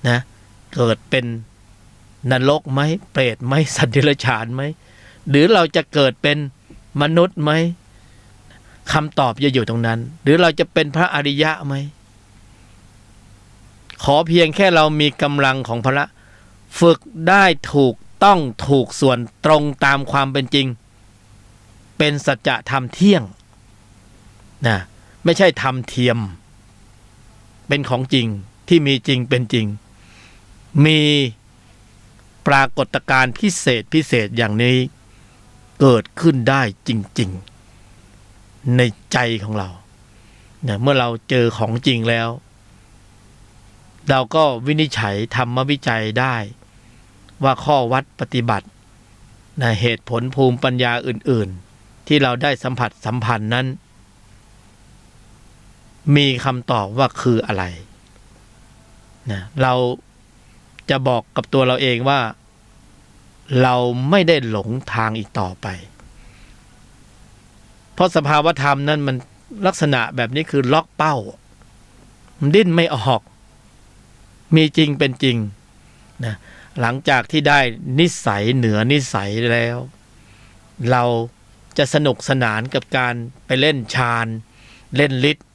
นะเกิดเป็นนรกไหมเปรตไหมสัตว์เดรัจฉานไหมหรือเราจะเกิดเป็นมนุษย์ไหมคำตอบจะอยู่ตรงนั้นหรือเราจะเป็นพระอริยะไหมขอเพียงแค่เรามีกำลังของพละฝึกได้ถูกต้องถูกส่วนตรงตามความเป็นจริงเ เป็นสัจธรรมเที่ยงนะไม่ใช่ธรรมเทียมเป็นของจริงที่มีจริงเป็นจริงมีปรากฏการณ์พิเศษอย่างนี้เกิดขึ้นได้จริงๆในใจของเราเนี่ยเมื่อเราเจอของจริงแล้วเราก็วินิจฉัยธรรมวิจัยได้ว่าข้อวัดปฏิบัตินะเหตุผลภูมิปัญญาอื่นๆที่เราได้สัมผัสสัมพันธ์นั้นมีคำตอบว่าคืออะไรนะเราจะบอกกับตัวเราเองว่าเราไม่ได้หลงทางอีกต่อไปเพราะสภาวธรรมนั้นมันลักษณะแบบนี้คือล็อกเป้ามันดิ้นไม่ออกมีจริงเป็นจริงนะหลังจากที่ได้นิสัยเหนือนิสัยแล้วเราจะสนุกสนานกับการไปเล่นฌานเล่นฤทธิ์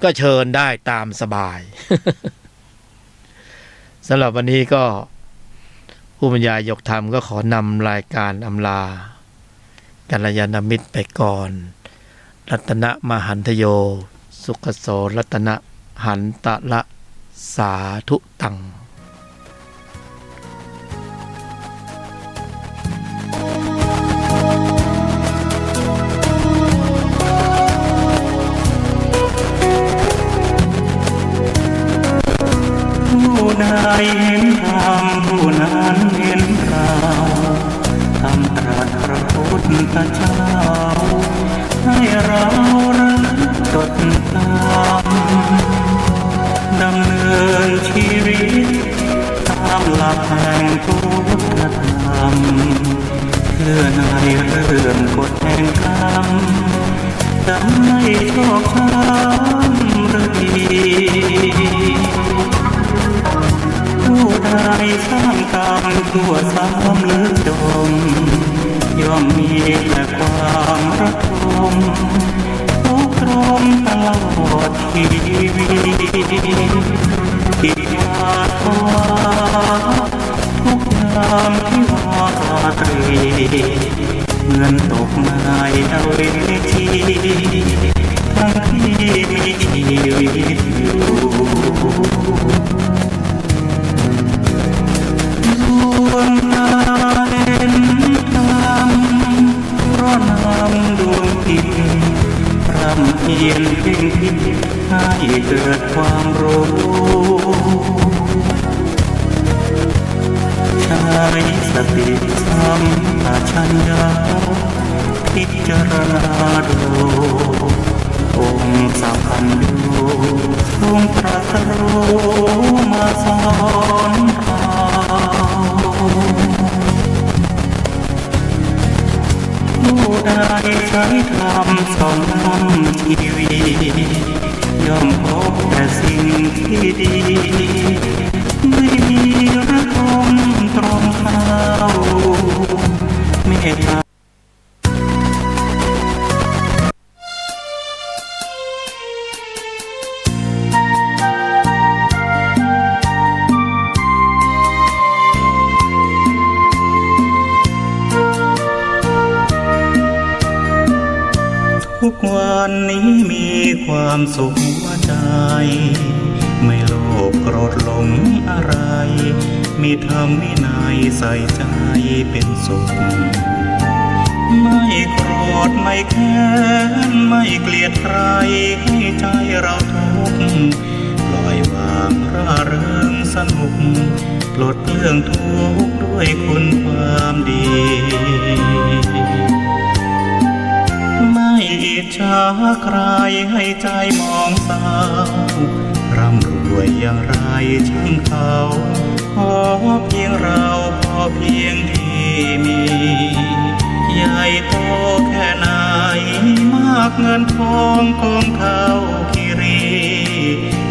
ก็เชิญได้ตามสบาย สำหรับวันนี้ก็ผู้บรรยายยกธรรมก็ขอนำรายการอำลากัลยาณมิตรไปก่อนรัตนะมหันทโยสุขโสรัตนะหันตะละสาธุตังผู้ใดเห็นธรรมผู้นั้นเห็นเราธรรมตรัสพระพุทธเจ้าให้เราระลึกจดจำดำเนินชีวิตตามหลักแห่งพุทธธรรมเพื่อในเรื่องกฎแห่งกรรมจะไม่ชอกช้ำหรือดีผู้ใดสร้างกรรมชั่วซ้ำหรือจมย่อมมีแต่ความระทมทุกข์ทรมตลอดชีวิตที่มาทว่าทุกยามที่วาตรีเหมือนตกในเวทีทั้งที่มีชีวิตอยู่ดวงตาเห็นธรรมเพราะนำดวงจิตพร่ำเพียรเพ่งพิษให้เกิดความรู้ใช้สติสัมปชัญญะพิจารณาดูองค์สัมพันธ์ดูทรงตรัสรู้มาสอนเราผู้ใดใช้ธรรมส่องชีวิตย่อมพบแต่สิ่งที่ดีไม่มีระทมตรงเข้าเมตตาทุกวันนี้มีความสุขหัวใจไม่โลภโกรธหลงอะไรมีธรรมวินัยใส่ใจเป็นสุขไม่โกรธไม่แค้นไม่เกลียดใครให้ใจเราทุกข์ปล่อยวางร่าเริงสนุกปลดเรื่องทุกข์ด้วยคุณความดีไม่อิจฉาใครให้ใจมองเศร้าร่ำรวยอย่างไรช่างเขาขอเพียงเราพอเพียงที่มีใหญ่โตแค่ไหนมากเงินทองกองเท่าคิรี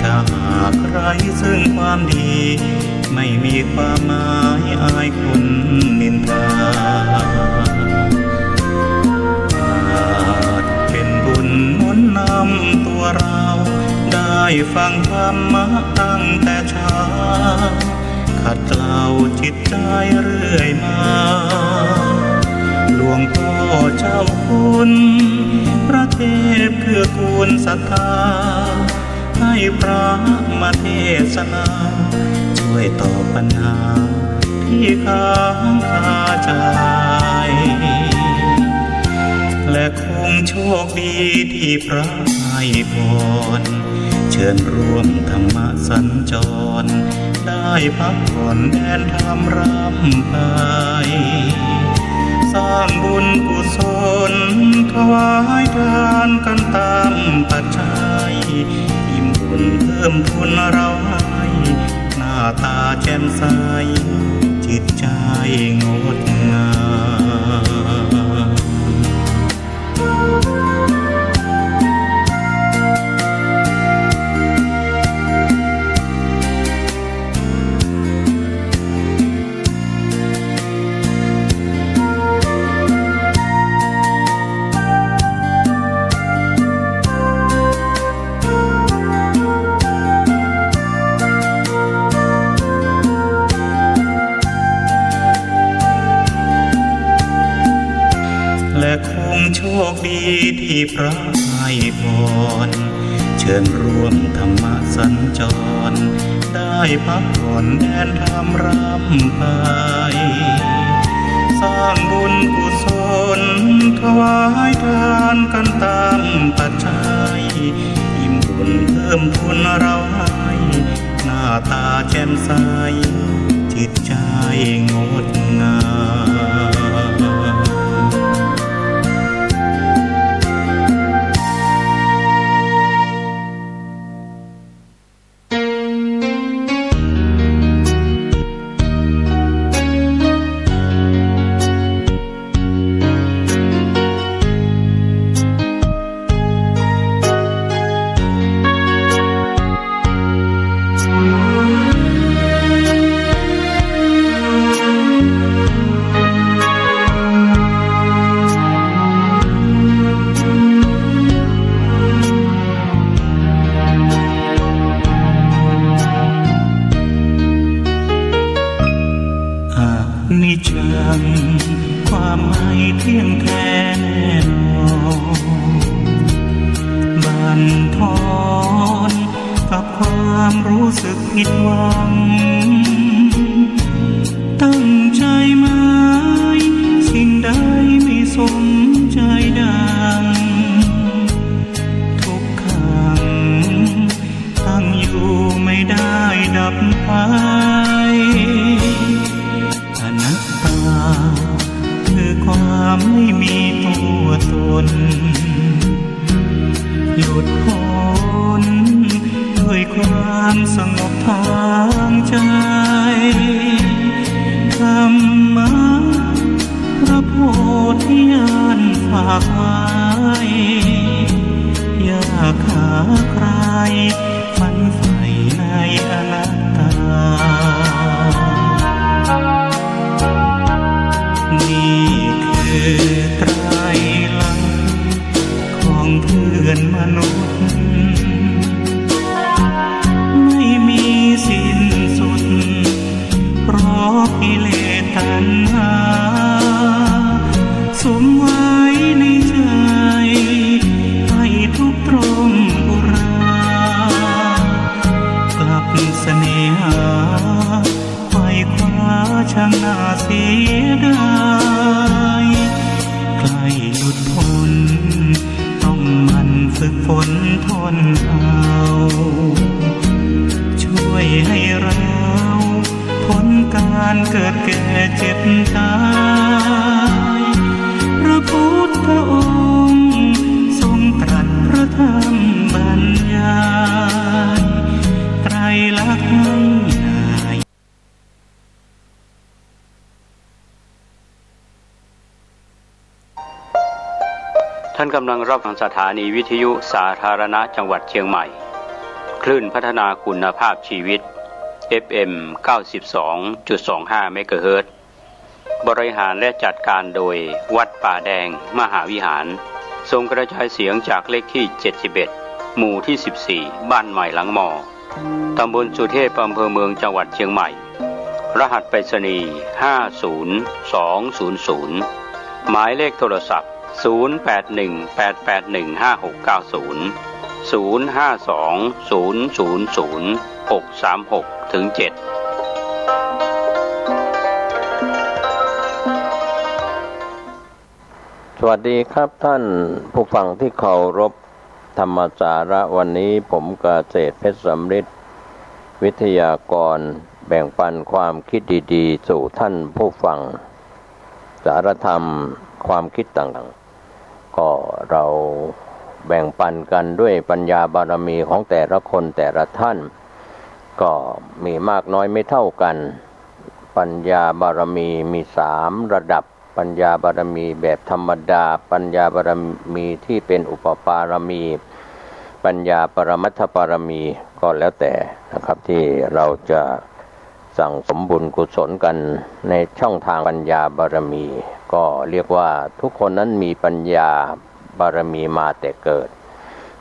ถ้าหากใครซึ่งความดีไม่มีความหมายอายคนนินทาหนุนนำตัวเราได้ฟังธรรมะตั้งแต่เช้าขัดเกลาจิตใจเรื่อยมาหลวงพ่อ เจ้าคุณพระเทพคือกูลศรัทธาให้พระมาเทศนาช่วยตอบปัญหาที่ค้างคาใจและคงโชคดีที่พระให้พรเชิญร่วมธรรมสัญจรได้พักผ่อนแดนธรรมรำไปสร้างบุญกุศลถวายทานกันตามปัจจัยอิ่มบุญเพิ่มทุนเราให้หน้าตาแจ่มใสจิตใจงดงามและคงโชคดีที่พระให้พรเชิญร่วมธรรมสัญจรได้พักผ่อนแดนธรรมรำไปสร้างบุญกุศลถวายทานกันตามปัจจัยอิ่มบุญเพิ่มทุนเราให้หน้าตาแจ่มใสจิตใจงดงามนิจจังความไม่เที่ยงแท้แน่นอนบั่นทอนกับความรู้สึกผิดหวังตั้งใจไหมสิ่งใดไม่สมใจดังทุกขังตั้งอยู่ไม่ได้ดับไปคือความไม่มีตัวตนหลุดพ้นด้วยความสงบทางใจธรรมะพระโพธิญาณฝากไว้อย่าขาใครฝันใฝ่ในอนัตตานี่คือไตรลักษณ์ของเพื่อนมนุษย์ไม่มีสิ้นสุดเพราะกิเลสตัณหาสมไว้ในใจให้ทุกตรมอุรากลับเสน่หาไขว่คว้าช่างน่าเสียดายใกล้หลุดพ้นต้องมันฝึกฝนทนเอาช่วยให้เราพ้นการเกิดแก่เจ็บตายพระพุทธองค์ทรงตรัสพระธรรมบรรยายไตรลักษณ์ให้นาย ท่านกำลังรับฟังสถานีวิทยุสาธารณะจังหวัดเชียงใหม่คลื่นพัฒนาคุณภาพชีวิต FM 92.25 เมกะเฮิรตซ์บริหารและจัดการโดยวัดป่าแดงมหาวิหารส่งกระจายเสียงจากเลขที่ 71 หมู่ที่ 14 บ้านใหม่หลังมอ ตำบลสุเทพอำเภอเมืองจังหวัดเชียงใหม่รหัสไปรษณีย์ 50200 หมายเลขโทรศัพท์0818815690 052000636-7สวัสดีครับท่านผู้ฟังที่เคารพธรรมสาระวันนี้ผมเกษตรเพชรสำริดวิทยากรแบ่งปันความคิดดีๆสู่ท่านผู้ฟังสารธรรมความคิดต่างๆก็เราแบ่งปันกันด้วยปัญญาบารมีของแต่ละคนแต่ละท่านก็มีมากน้อยไม่เท่ากันปัญญาบารมีมี3ระดับปัญญาบารมีแบบธรรมดาปัญญาบารมีที่เป็นอุปปารมีปัญญาปรมัตถปารมีก็แล้วแต่นะครับที่เราจะสั่งสมบุญกุศลกันในช่องทางปัญญาบารมีก็เรียกว่าทุกคนนั้นมีปัญญาบารมีมาแต่เกิด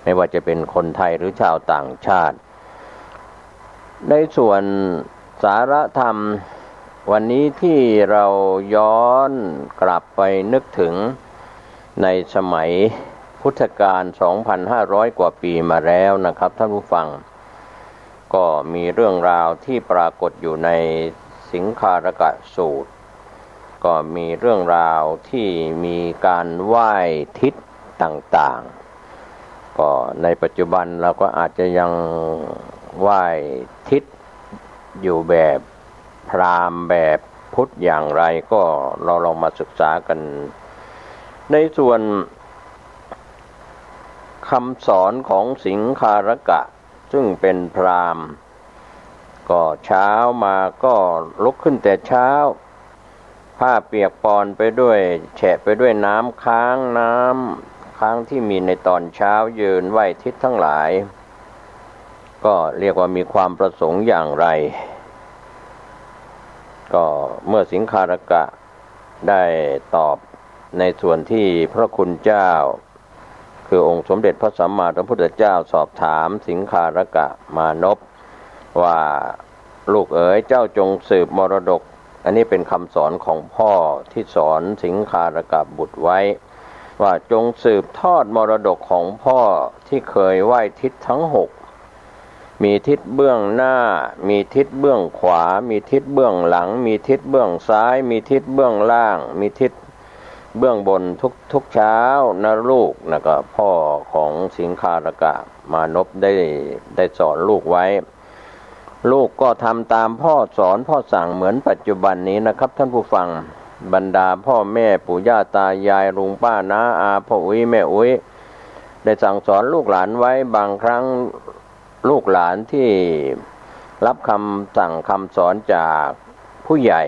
ไม่ว่าจะเป็นคนไทยหรือชาวต่างชาติในส่วนสาระธรรมวันนี้ที่เราย้อนกลับไปนึกถึงในสมัยพุทธกาล 2,500 กว่าปีมาแล้วนะครับท่านผู้ฟังก็มีเรื่องราวที่ปรากฏอยู่ในสิงคารกสูตรก็มีเรื่องราวที่มีการไหว้ทิศต่างๆก็ในปัจจุบันเราก็อาจจะยังไหว้ทิศอยู่แบบพราหมณ์แบบพุทธอย่างไรก็เราลองมาศึกษากันในส่วนคำสอนของสิงคารกะซึ่งเป็นพราหมณ์ก็เช้ามาก็ลุกขึ้นแต่เช้าผ้าเปียกปอนไปด้วยแฉะไปด้วยน้ำค้างที่มีในตอนเช้ายืนไหว้ทิศทั้งหลายก็เรียกว่ามีความประสงค์อย่างไรก็เมื่อสิงคารกะได้ตอบในส่วนที่พระคุณเจ้าคือองค์สมเด็จพระสัมมาสัมพุทธเจ้าสอบถามสิงคารกะมานพว่าลูกเอ๋ยเจ้าจงสืบมรดกอันนี้เป็นคำสอนของพ่อที่สอนสิงคารกะบุตรไว้ว่าจงสืบทอดมรดกของพ่อที่เคยไหว้ทิศทั้ง6มีทิศเบื้องหน้ามีทิศเบื้องขวามีทิศเบื้องหลังมีทิศเบื้องซ้ายมีทิศเบื้องล่างมีทิศเบื้องบนทุกเช้านะลูกนะก็พ่อของสิงคารกะมานพได้สอนลูกไว้ลูกก็ทำตามพ่อสอนพ่อสั่งเหมือนปัจจุบันนี้นะครับท่านผู้ฟังบรรดาพ่อแม่ปู่ย่าตายายลุงป้าน้าอาพ่ออุ้ยแม่อุ้ยได้สั่งสอนลูกหลานไว้บางครั้งลูกหลานที่รับคำสั่งคำสอนจากผู้ใหญ่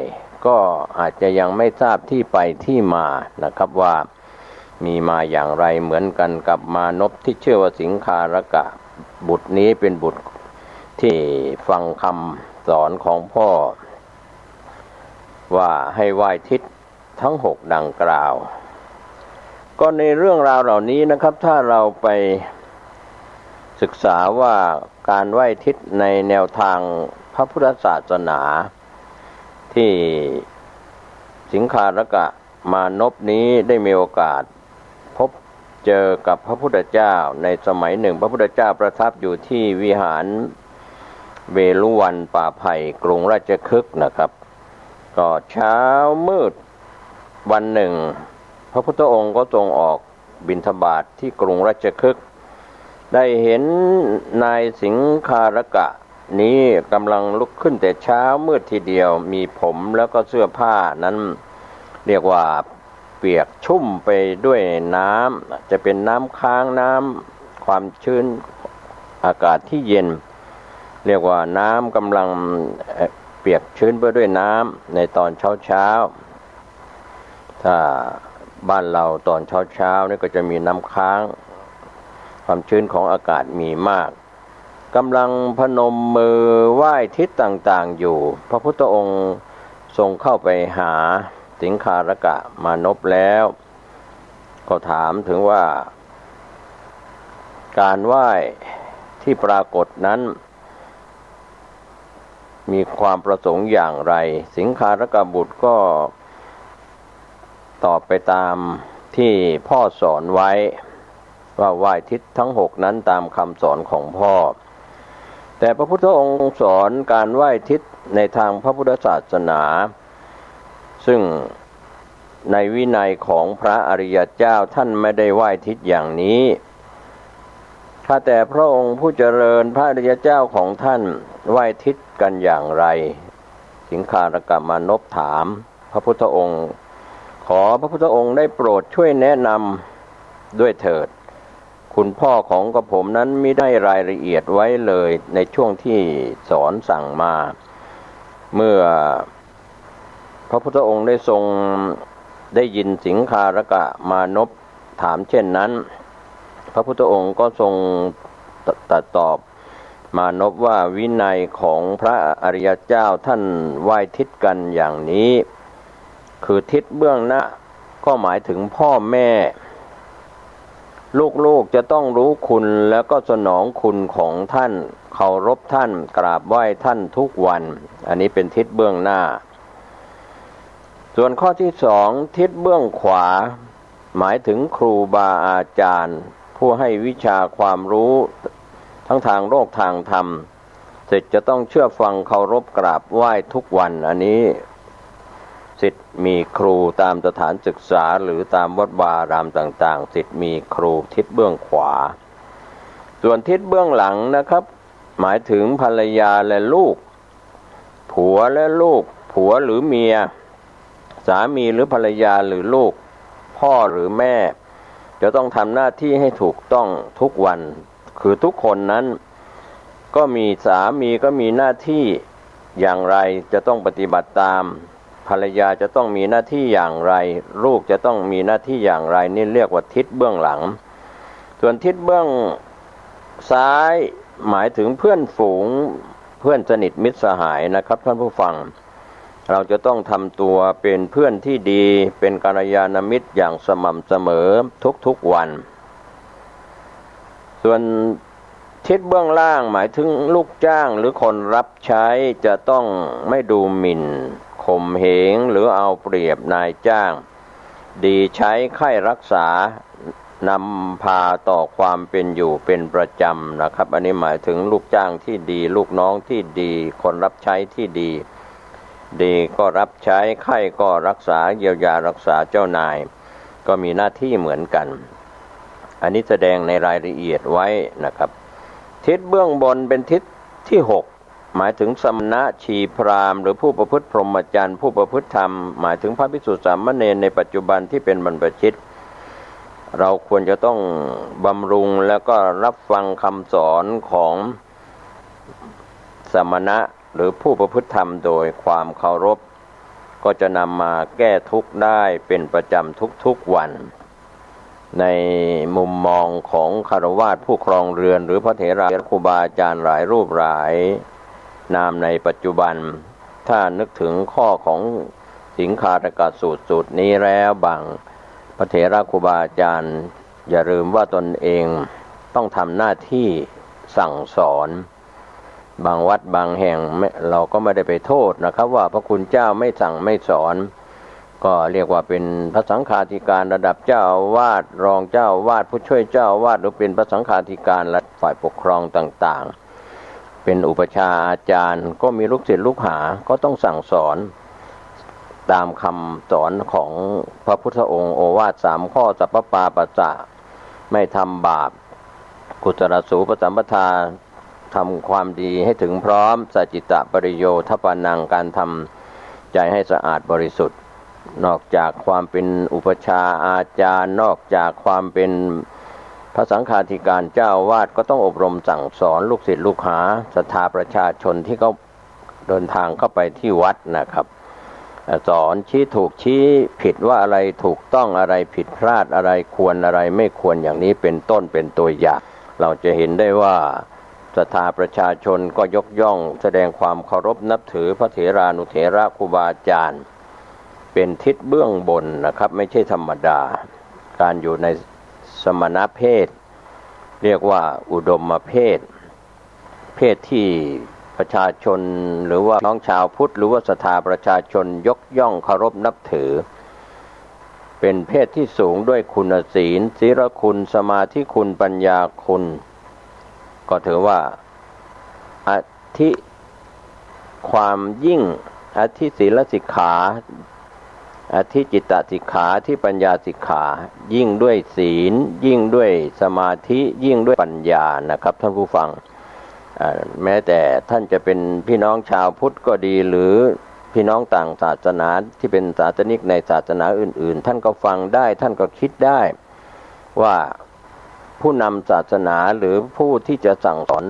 ก็อาจจะยังไม่ทราบที่ไปที่มานะครับว่ามีมาอย่างไรเหมือนกันกับมานพที่เชื่อว่าสิงคารกะบุตรนี้เป็นบุตรที่ฟังคำสอนของพ่อว่าให้ไหว้ทิศทั้ง6ดังกล่าวก็ในเรื่องราวเหล่านี้นะครับถ้าเราไปศึกษาว่าการไหว้ทิศในแนวทางพระพุทธศาสนาที่สิงคารกะมานพนี้ได้มีโอกาสพบเจอกับพระพุทธเจ้าในสมัยหนึ่งพระพุทธเจ้าประทับอยู่ที่วิหารเวฬุวันป่าไผ่กรุงราชคฤห์นะครับก็เช้ามืดวันหนึ่งพระพุทธองค์ก็ทรงออกบิณฑบาตที่กรุงราชคฤห์ได้เห็นนายสิงคารกะนี้กำลังลุกขึ้นแต่เช้ามืดทีเดียวมีผมแล้วก็เสื้อผ้านั้นเรียกว่าเปียกชุ่มไปด้วยน้ำจะเป็นน้ำค้างน้ำความชื้นอากาศที่เย็นเรียกว่าน้ำกำลังเปียกชื้นไปด้วยน้ำในตอนเช้าถ้าบ้านเราตอนเช้านี่ก็จะมีน้ำค้างความชื้นของอากาศมีมากกำลังพนมมือไหว้ทิศต่างๆอยู่พระพุทธองค์ทรงเข้าไปหาสิงคารกะมานพแล้วก็ถามถึงว่าการไหว้ที่ปรากฏนั้นมีความประสงค์อย่างไรสิงคารกะบุตรก็ ตอบไปตามที่พ่อสอนไว้ว่าไหว้ทิศทั้ง6นั้นตามคำสอนของพ่อแต่พระพุทธองค์สอนการไหว้ทิศในทางพระพุทธศาสนาซึ่งในวินัยของพระอริยเจ้าท่านไม่ได้ไหว้ทิศอย่างนี้ข้าแต่พระองค์ผู้เจริญพระอริยเจ้าของท่านไหว้ทิศกันอย่างไรสิงคารกมานพถามพระพุทธองค์ขอพระพุทธองค์ได้โปรดช่วยแนะนำด้วยเถิดคุณพ่อของกระผมนั้นไม่ได้รายละเอียดไว้เลยในช่วงที่สอนสั่งมาเมื่อพระพุทธองค์ได้ทรงได้ยินสิงคารกมานพถามเช่นนั้นพระพุทธองค์ก็ทรงตรัสตอบมานพว่าวินัยของพระอริยเจ้าท่านไหว้ทิศกันอย่างนี้คือทิศเบื้องหน้าก็หมายถึงพ่อแม่ลูกๆจะต้องรู้คุณแล้วก็สนองคุณของท่านเคารพท่านกราบไหว้ท่านทุกวันอันนี้เป็นทิศเบื้องหน้าส่วนข้อที่2ทิศเบื้องขวาหมายถึงครูบาอาจารย์ผู้ให้วิชาความรู้ทั้งทางโลกทางธรรมศิษย์จะต้องเชื่อฟังเคารพกราบไหว้ทุกวันอันนี้ศิษย์มีครูตามสถานศึกษาหรือตามวัดวารามต่างๆศิษย์มีครูทิศเบื้องขวาส่วนทิศเบื้องหลังนะครับหมายถึงภรรยาและลูกผัวและลูกผัวหรือเมียสามีหรือภรรยาหรือลูกพ่อหรือแม่จะต้องทำหน้าที่ให้ถูกต้องทุกวันคือทุกคนนั้นก็มีสามีก็มีหน้าที่อย่างไรจะต้องปฏิบัติตามภรรยาจะต้องมีหน้าที่อย่างไรลูกจะต้องมีหน้าที่อย่างไรนี่เรียกว่าทิศเบื้องหลังส่วนทิศเบื้องซ้ายหมายถึงเพื่อนฝูงเพื่อนสนิทมิตรสหายนะครับท่านผู้ฟังเราจะต้องทำตัวเป็นเพื่อนที่ดีเป็นกัลยาณมิตรอย่างสม่ำเสมอทุกๆวันส่วนทิศเบื้องล่างหมายถึงลูกจ้างหรือคนรับใช้จะต้องไม่ดูหมิ่นข่มเหงหรือเอาเปรียบนายจ้างดีใช้ไข้รักษานำพาต่อความเป็นอยู่เป็นประจำนะครับอันนี้หมายถึงลูกจ้างที่ดีลูกน้องที่ดีคนรับใช้ที่ดีก็รับใช้ไข้ก็รักษาเยียวยารักษาเจ้านายก็มีหน้าที่เหมือนกันอันนี้แสดงในรายละเอียดไว้นะครับทิศเบื้องบนเป็นทิศที่6หมายถึงสมณะชีพราหมณ์หรือผู้ประพฤติพรหมจรรย์ผู้ประพฤติธรรมหมายถึงพระภิกษุสามเณรในปัจจุบันที่เป็นบรรพชิตเราควรจะต้องบำรุงแล้วก็รับฟังคำสอนของสมณะหรือผู้ประพฤติธรรมโดยความเคารพก็จะนำมาแก้ทุกข์ได้เป็นประจำทุกๆวันในมุมมองของคฤหัสถ์ผู้ครองเรือนหรือพระเถระครูบาอาจารย์หลายรูปหลายนามในปัจจุบันถ้านึกถึงข้อของสิงคารกสูตรนี้แล้วบางพระเถระครูบาอาจารย์อย่าลืมว่าตนเองต้องทำหน้าที่สั่งสอนบางวัดบางแห่งเราก็ไม่ได้ไปโทษนะครับว่าพระคุณเจ้าไม่สั่งไม่สอนก็เรียกว่าเป็นพระสังฆาธิการระดับเจ้าอาวาสรองเจ้าอาวาสผู้ช่วยเจ้าอาวาสหรือเป็นพระสังฆาธิการและฝ่ายปกครองต่างๆเป็นอุปชฌาย์อาจารย์ก็มีลูกศิษย์ลูกหาก็ต้องสั่งสอนตามคำสอนของพระพุทธองค์โอวาท3ข้อสัพพปาปัสสะไม่ทำบาปกุศลสูปสัมปทาทำความดีให้ถึงพร้อมสัจจิตะปริโยทัปปานังการทำใจให้สะอาดบริสุทธิ์นอกจากความเป็นอุปชฌาย์อาจารย์นอกจากความเป็นพระสังฆาธิการเจ้าอาวาสก็ต้องอบรมสั่งสอนลูกศิษย์ลูกหาศรัทธาประชาชนที่เขาเดินทางเข้าไปที่วัดนะครับสอนชี้ถูกชี้ผิดว่าอะไรถูกต้องอะไรผิดพลาดอะไรควรอะไรไม่ควรอย่างนี้เป็นต้นเป็นตัวอย่างเราจะเห็นได้ว่าศรัทธาประชาชนก็ยกย่องแสดงความเคารพนับถือพระเถรานุเถระครูบาอาจารย์เป็นทิศเบื้องบนนะครับไม่ใช่ธรรมดาการอยู่ในสมณเพศเรียกว่าอุดมเพศที่ประชาชนหรือว่าน้องชาวพุทธหรือว่าศรัทธาประชาชนยกย่องเคารพนับถือ เป็นเพศที่สูงด้วยคุณศีลศีลคุณสมาธิคุณปัญญาคุณก็ถือว่าอธิความยิ่งอธิศีลสิกขาอธิจิตตสิกขาที่ปัญญาสิกขายิ่งด้วยศีลยิ่งด้วยสมาธิยิ่งด้วยปัญญานะครับท่านผู้ฟังแม้แต่ท่านจะเป็นพี่น้องชาวพุทธก็ดีหรือพี่น้องต่างศาสนาที่เป็นศาสนิกในศาสนาอื่นๆท่านก็ฟังได้ท่านก็คิดได้ว่าผู้นำศาสนาหรือผู้ที่จะสั่งสอน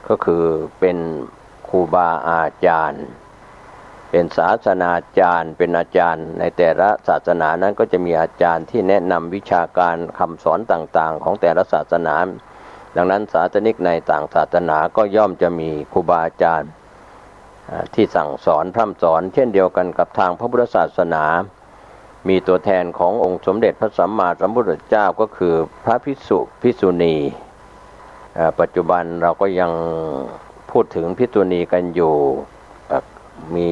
ก็คือเป็นครูบาอาจารย์เป็นศาสนาจารย์เป็นอาจารย์ในแต่ละศาสนานั้นก็จะมีอาจารย์ที่แนะนำวิชาการคำสอนต่างๆของแต่ละศาสนาดังนั้นศาสนิกในต่างศาสนาก็ย่อมจะมีครูบาอาจารย์ที่สั่งสอนพร่ำสอนเช่นเดียวกันกับทางพระพุทธศาสนามีตัวแทนขององค์สมเด็จพระสัมมาสัมพุทธเจ้าก็คือพระภิกษุภิกษุณีปัจจุบันเราก็ยังพูดถึงภิกษุณีกันอยู่มี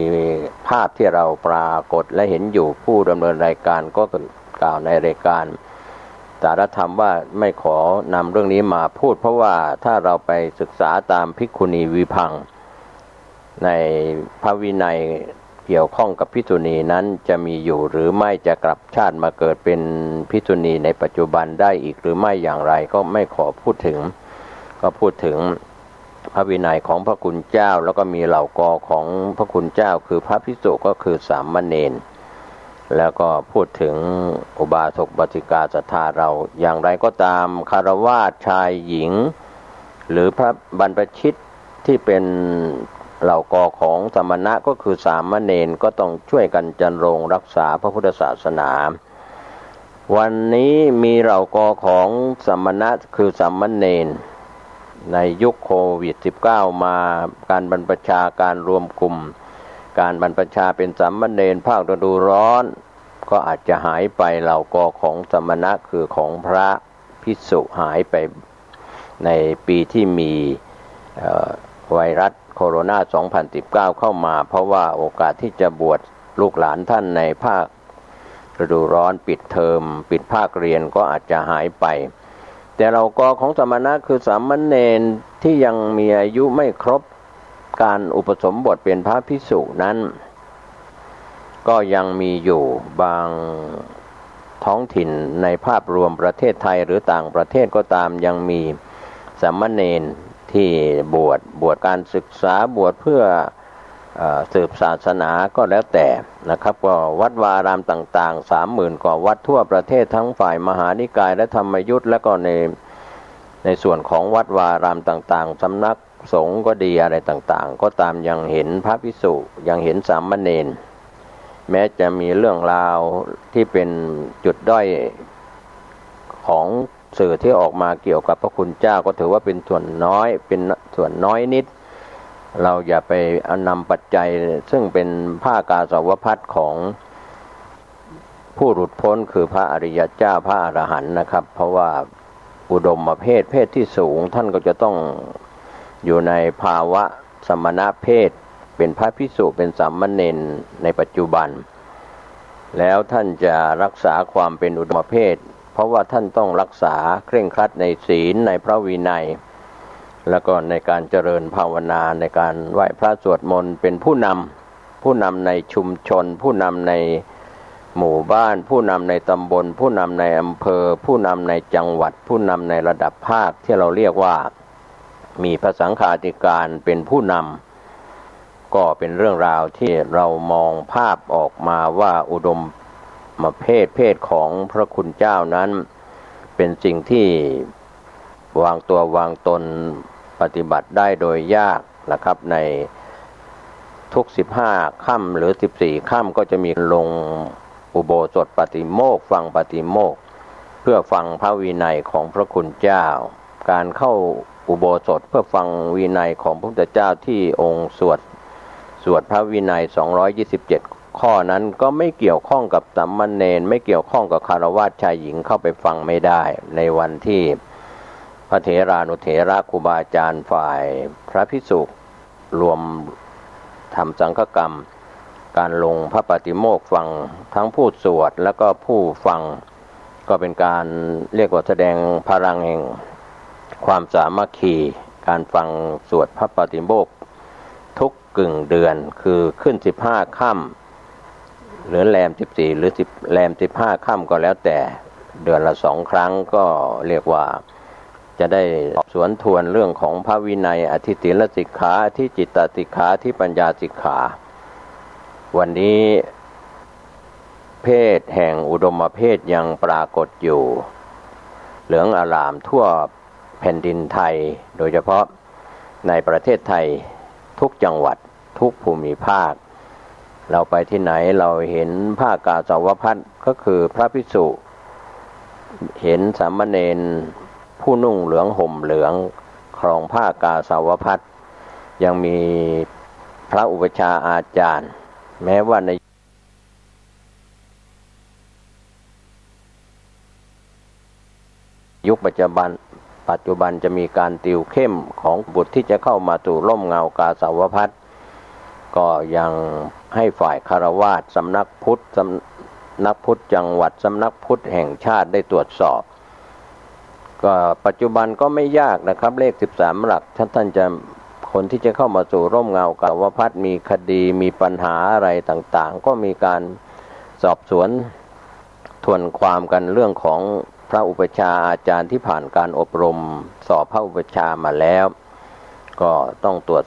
ภาพที่เราปรากฏและเห็นอยู่ผู้ดำเนินรายการก็กล่าวในรายการสารธรรมว่าไม่ขอนำเรื่องนี้มาพูดเพราะว่าถ้าเราไปศึกษาตามภิกขุณีวิภังค์ในพระวินัยเกี่ยวข้องกับภิกษุณีนั้นจะมีอยู่หรือไม่จะกลับชาติมาเกิดเป็นภิกษุณีในปัจจุบันได้อีกหรือไม่อย่างไรก็ไม่ขอพูดถึงก็พูดถึงพระวินัยของพระคุณเจ้าแล้วก็มีเหล่ากอของพระคุณเจ้าคือพระภิกษุก็คือสามเณรแล้วก็พูดถึงอุบาสกอุบาสิกาศรัทธาเราอย่างไรก็ตามคฤหัสถ์ชายหญิงหรือพระบรรพชิตที่เป็นเหล่ากอของสมณะก็คือสามเณรก็ต้องช่วยกันจันโรงรักษาพระพุทธศาสนาวันนี้มีเหล่ากอของสมณะคือสามเณรในยุคโควิด -19 มาการบรรพชาการรวมกลุ่มการบรรพชาเป็นสามเณรภาคฤดูร้อนก็อาจจะหายไปเหล่ากอของสมณะคือของพระภิกษุหายไปในปีที่มีไวรัสโคโรนา2019เข้ามาเพราะว่าโอกาสที่จะบวชลูกหลานท่านในภาคฤดูร้อนปิดเทอมปิดภาคเรียนก็อาจจะหายไปแต่เหล่ากอของสมณะคือสามเณรที่ยังมีอายุไม่ครบการอุปสมบทเป็นพระภิกษุนั้นก็ยังมีอยู่บางท้องถิ่นในภาพรวมประเทศไทยหรือต่างประเทศก็ตามยังมีสามเณรที่บวชการศึกษาบวชเพื่อสืบศาสนาก็แล้วแต่นะครับก็วัดวารามต่างๆ 30,000 กว่าวัดทั่วประเทศทั้งฝ่ายมหานิกายและธรรมยุทธ์และก็ในส่วนของวัดวารามต่างๆสำนักสงฆ์ก็ดีอะไรต่างๆก็ตามยังเห็นพระภิกษุยังเห็นสามเณรแม้จะมีเรื่องราวที่เป็นจุดด้อยของสื่อที่ออกมาเกี่ยวกับพระคุณเจ้าก็ถือว่าเป็นส่วนน้อยนิดเราอย่าไปนำปัจจัยซึ่งเป็นผ้ากาสาวพัสของผู้หลุดพ้นคือพระอริยเจ้าพระอรหันต์นะครับเพราะว่าอุดมเพศที่สูงท่านก็จะต้องอยู่ในภาวะสมณเพศเป็นพระภิกษุเป็นสามเณรในปัจจุบันแล้วท่านจะรักษาความเป็นอุดมเพศเพราะว่าท่านต้องรักษาเคร่งครัดในศีลในพระวินัยแล้วก็ในการเจริญภาวนาในการไหว้พระสวดมนต์เป็นผู้นำในชุมชนผู้นำในหมู่บ้านผู้นำในตำบลผู้นำในอำเภอผู้นำในจังหวัดผู้นำในระดับภาคที่เราเรียกว่ามีพระสังฆาธิการเป็นผู้นำก็เป็นเรื่องราวที่เรามองภาพออกมาว่าอุดมเพศของพระคุณเจ้านั้นเป็นสิ่งที่วางตัววางตนปฏิบัติได้โดยยากนะครับในทุก15ค่ำหรือ14ค่ำก็จะมีลงอุโบสถปฏิโมกข์ฟังปฏิโมกข์เพื่อฟังพระวินัยของพระคุณเจ้าการเข้าอุโบสถเพื่อฟังวินัยของพระพุทธเจ้าที่องค์สวดพระวินัย227ข้อนั้นก็ไม่เกี่ยวข้องกับสามเณรไม่เกี่ยวข้องกับคฤหัสถ์ชายหญิงเข้าไปฟังไม่ได้ในวันที่พระเถรานุเถระครูบาอาจารย์ฝ่ายพระภิกษุรวมทำสังฆกรรม การลงพระปฏิโมกข์ฟังทั้งผู้สวดแล้วก็ผู้ฟังก็เป็นการเรียกว่าแสดงพลังแห่งความสามัคคีการฟังสวดพระปฏิโมกข์ทุกกึ่งเดือนคือขึ้น15ค่ำหรือแรม14หรือแรม15ค่ำก็แล้วแต่เดือนละ2ครั้งก็เรียกว่าจะได้สอบสวนทวนเรื่องของพระวินัยอธิศีลสิกขาอธิจิตตสิกขาอธิปัญญาสิกขาวันนี้เพศแห่งอุดมเพศยังปรากฏอยู่เหลืองอารามทั่วแผ่นดินไทยโดยเฉพาะในประเทศไทยทุกจังหวัดทุกภูมิภาคเราไปที่ไหนเราเห็นผ้ากาสาวพัสก็คือพระภิกษุเห็นสามเณรผู้นุ่งเหลืองห่มเหลืองครองผ้ากาสาวพัสยังมีพระอุปัชฌาย์อาจารย์แม้ว่าในยุคปัจจุบันจะมีการติวเข้มของบุตรที่จะเข้ามาสู่ร่มเงากาสาวพัสก็ยังให้ฝ่ายคฤหัสถ์สำนักพุทธจังหวัดสำนักพุทธแห่งชาติได้ตรวจสอบก็ปัจจุบันก็ไม่ยากนะครับเลข13หลักท่านจะคนที่จะเข้ามาสู่ร่มเงากาสาวพัสมีคดีมีปัญหาอะไรต่างๆก็มีการสอบสวนทวนความกันเรื่องของพระอุปัชฌาย์อาจารย์ที่ผ่านการอบรมสอบพระอุปัชฌาย์มาแล้วก็ต้องตรวจ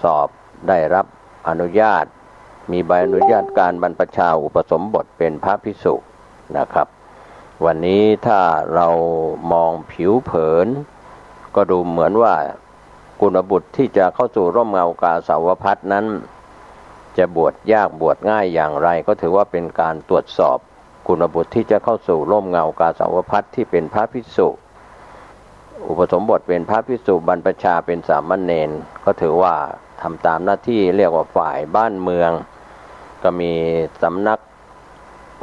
สอบได้รับอนุญาตมีใบอนุญาตการบรรพชาอุปสมบทเป็นพระภิกษุนะครับวันนี้ถ้าเรามองผิวเผินก็ดูเหมือนว่ากุลบุตรที่จะเข้าสู่ร่มเงากาสาวพัสนั้นจะบวชยากบวชง่ายอย่างไรก็ถือว่าเป็นการตรวจสอบกุลบุตรที่จะเข้าสู่ร่มเงากาสาวพัสที่เป็นพระภิกษุอุปสมบทเป็นพระภิกษุบรรพชาเป็นสามเณรก็ถือว่าทำตามหน้าที่เรียกว่าฝ่ายบ้านเมืองก็มีสำนัก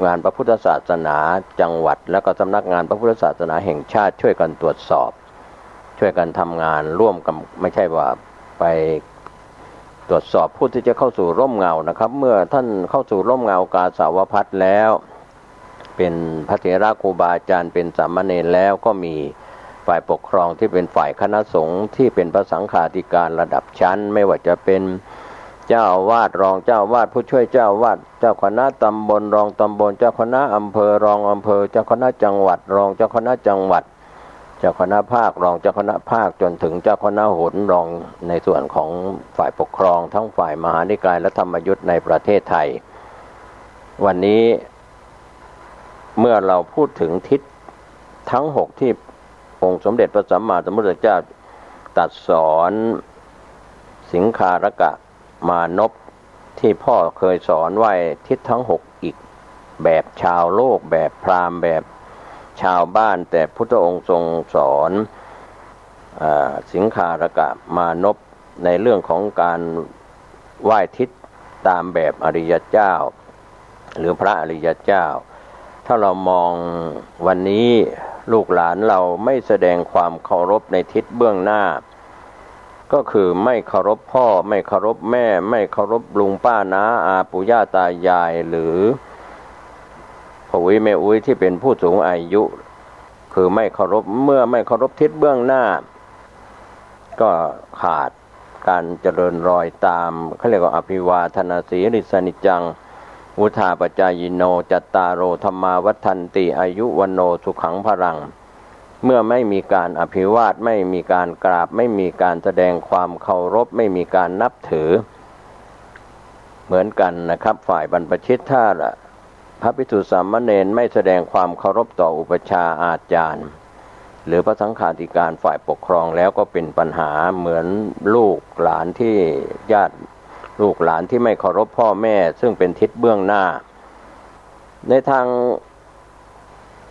งานพระพุทธศาสนาจังหวัดแล้วก็สำนักงานพระพุทธศาสนาแห่งชาติช่วยกันตรวจสอบช่วยกันทำงานร่วมกันไม่ใช่ว่าไปตรวจสอบผู้ที่จะเข้าสู่ร่มเงานะครับเมื่อท่านเข้าสู่ร่มเงากาสาวพัสแล้วเป็นพระเถระครูบาอาจารย์เป็นสามเณรแล้วก็มีฝ่ายปกครองที่เป็นฝ่ายคณะสงฆ์ที่เป็นพระสังฆาธิการระดับชั้นไม่ว่าจะเป็นเจ้าอาวาสรองเจ้าอาวาสผู้ช่วยเจ้าอาวาสเจ้าคณะตำบลรองตำบลเจ้าคณะอำเภอรองอำเภอเจ้าคณะจังหวัดรองเจ้าคณะจังหวัดเจ้าคณะภาครองเจ้าคณะภาคจนถึงเจ้าคณะหนรองในส่วนของฝ่ายปกครองทั้งฝ่ายมหานิกายและธรรมยุทธในประเทศไทยวันนี้เมื่อเราพูดถึงทิศทั้ง6ที่องค์สมเด็จพระสัมมาสัมพุทธเจ้าตรัสสอนสิงคารกะมานพที่พ่อเคยสอนไว้ทิศทั้ง6อีกแบบชาวโลกแบบพราหมณ์แบบชาวบ้านแต่พุทธองค์ทรงสอนสิงคารกะมานพในเรื่องของการไหว้ทิศตามแบบอริยเจ้าหรือพระอริยเจ้าถ้าเรามองวันนี้ลูกหลานเราไม่แสดงความเคารพในทิศเบื้องหน้าก็คือไม่เคารพพ่อไม่เคารพแม่ไม่เคารพลุงป้าน้าอาปู่ย่าตายายหรือพ่ออุ้ยแม่อุ้ยที่เป็นผู้สูงอายุคือไม่เคารพเมื่อไม่เคารพทิศเบื้องหน้าก็ขาดการเจริญรอยตามเขาเรียกว่าอภิวาทนาสีริสนิจังวุธาปจายโนจัตตารโอธรรมาวัฏันติอายุวันโนสุขังพลังเมื่อไม่มีการอภิวาทไม่มีการกราบไม่มีการแสดงความเคารพไม่มีการนับถือเหมือนกันนะครับฝ่ายบรรพชิตถ้าพระภิกษุสามเณรไม่แสดงความเคารพต่ออุปัชฌาย์อาจารย์หรือพระสังฆาธิการฝ่ายปกครองแล้วก็เป็นปัญหาเหมือนลูกหลานที่ญาติลูกหลานที่ไม่เคารพพ่อแม่ซึ่งเป็นทิศเบื้องหน้าในทาง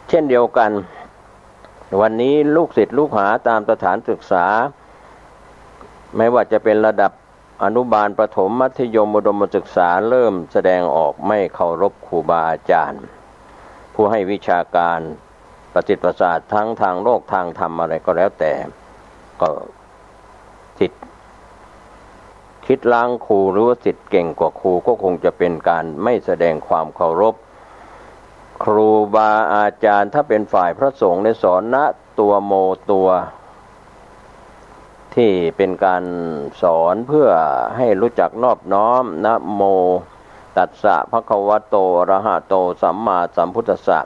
เช่นเดียวกันวันนี้ลูกศิษย์ลูกหาตามสถานศึกษาไม่ว่าจะเป็นระดับอนุบาลประถมมัธยมอุดมศึกษาเริ่มแสดงออกไม่เคารพครูบาอาจารย์ผู้ให้วิชาการประสิทธิประสาททั้งทางโลกทางธรรมอะไรก็แล้วแต่ก็จิต คิดล้างครูหรือว่าศิษย์เก่งกว่าครูก็คงจะเป็นการไม่แสดงความเคารพครูบาอาจารย์ถ้าเป็นฝ่ายพระสงฆ์ในสอนนะตัวโมตัวที่เป็นการสอนเพื่อให้รู้จักนอบน้อมนะโมตัสสะภะคะวะโตอะระหะโตสัมมาสัมพุทธัสสะ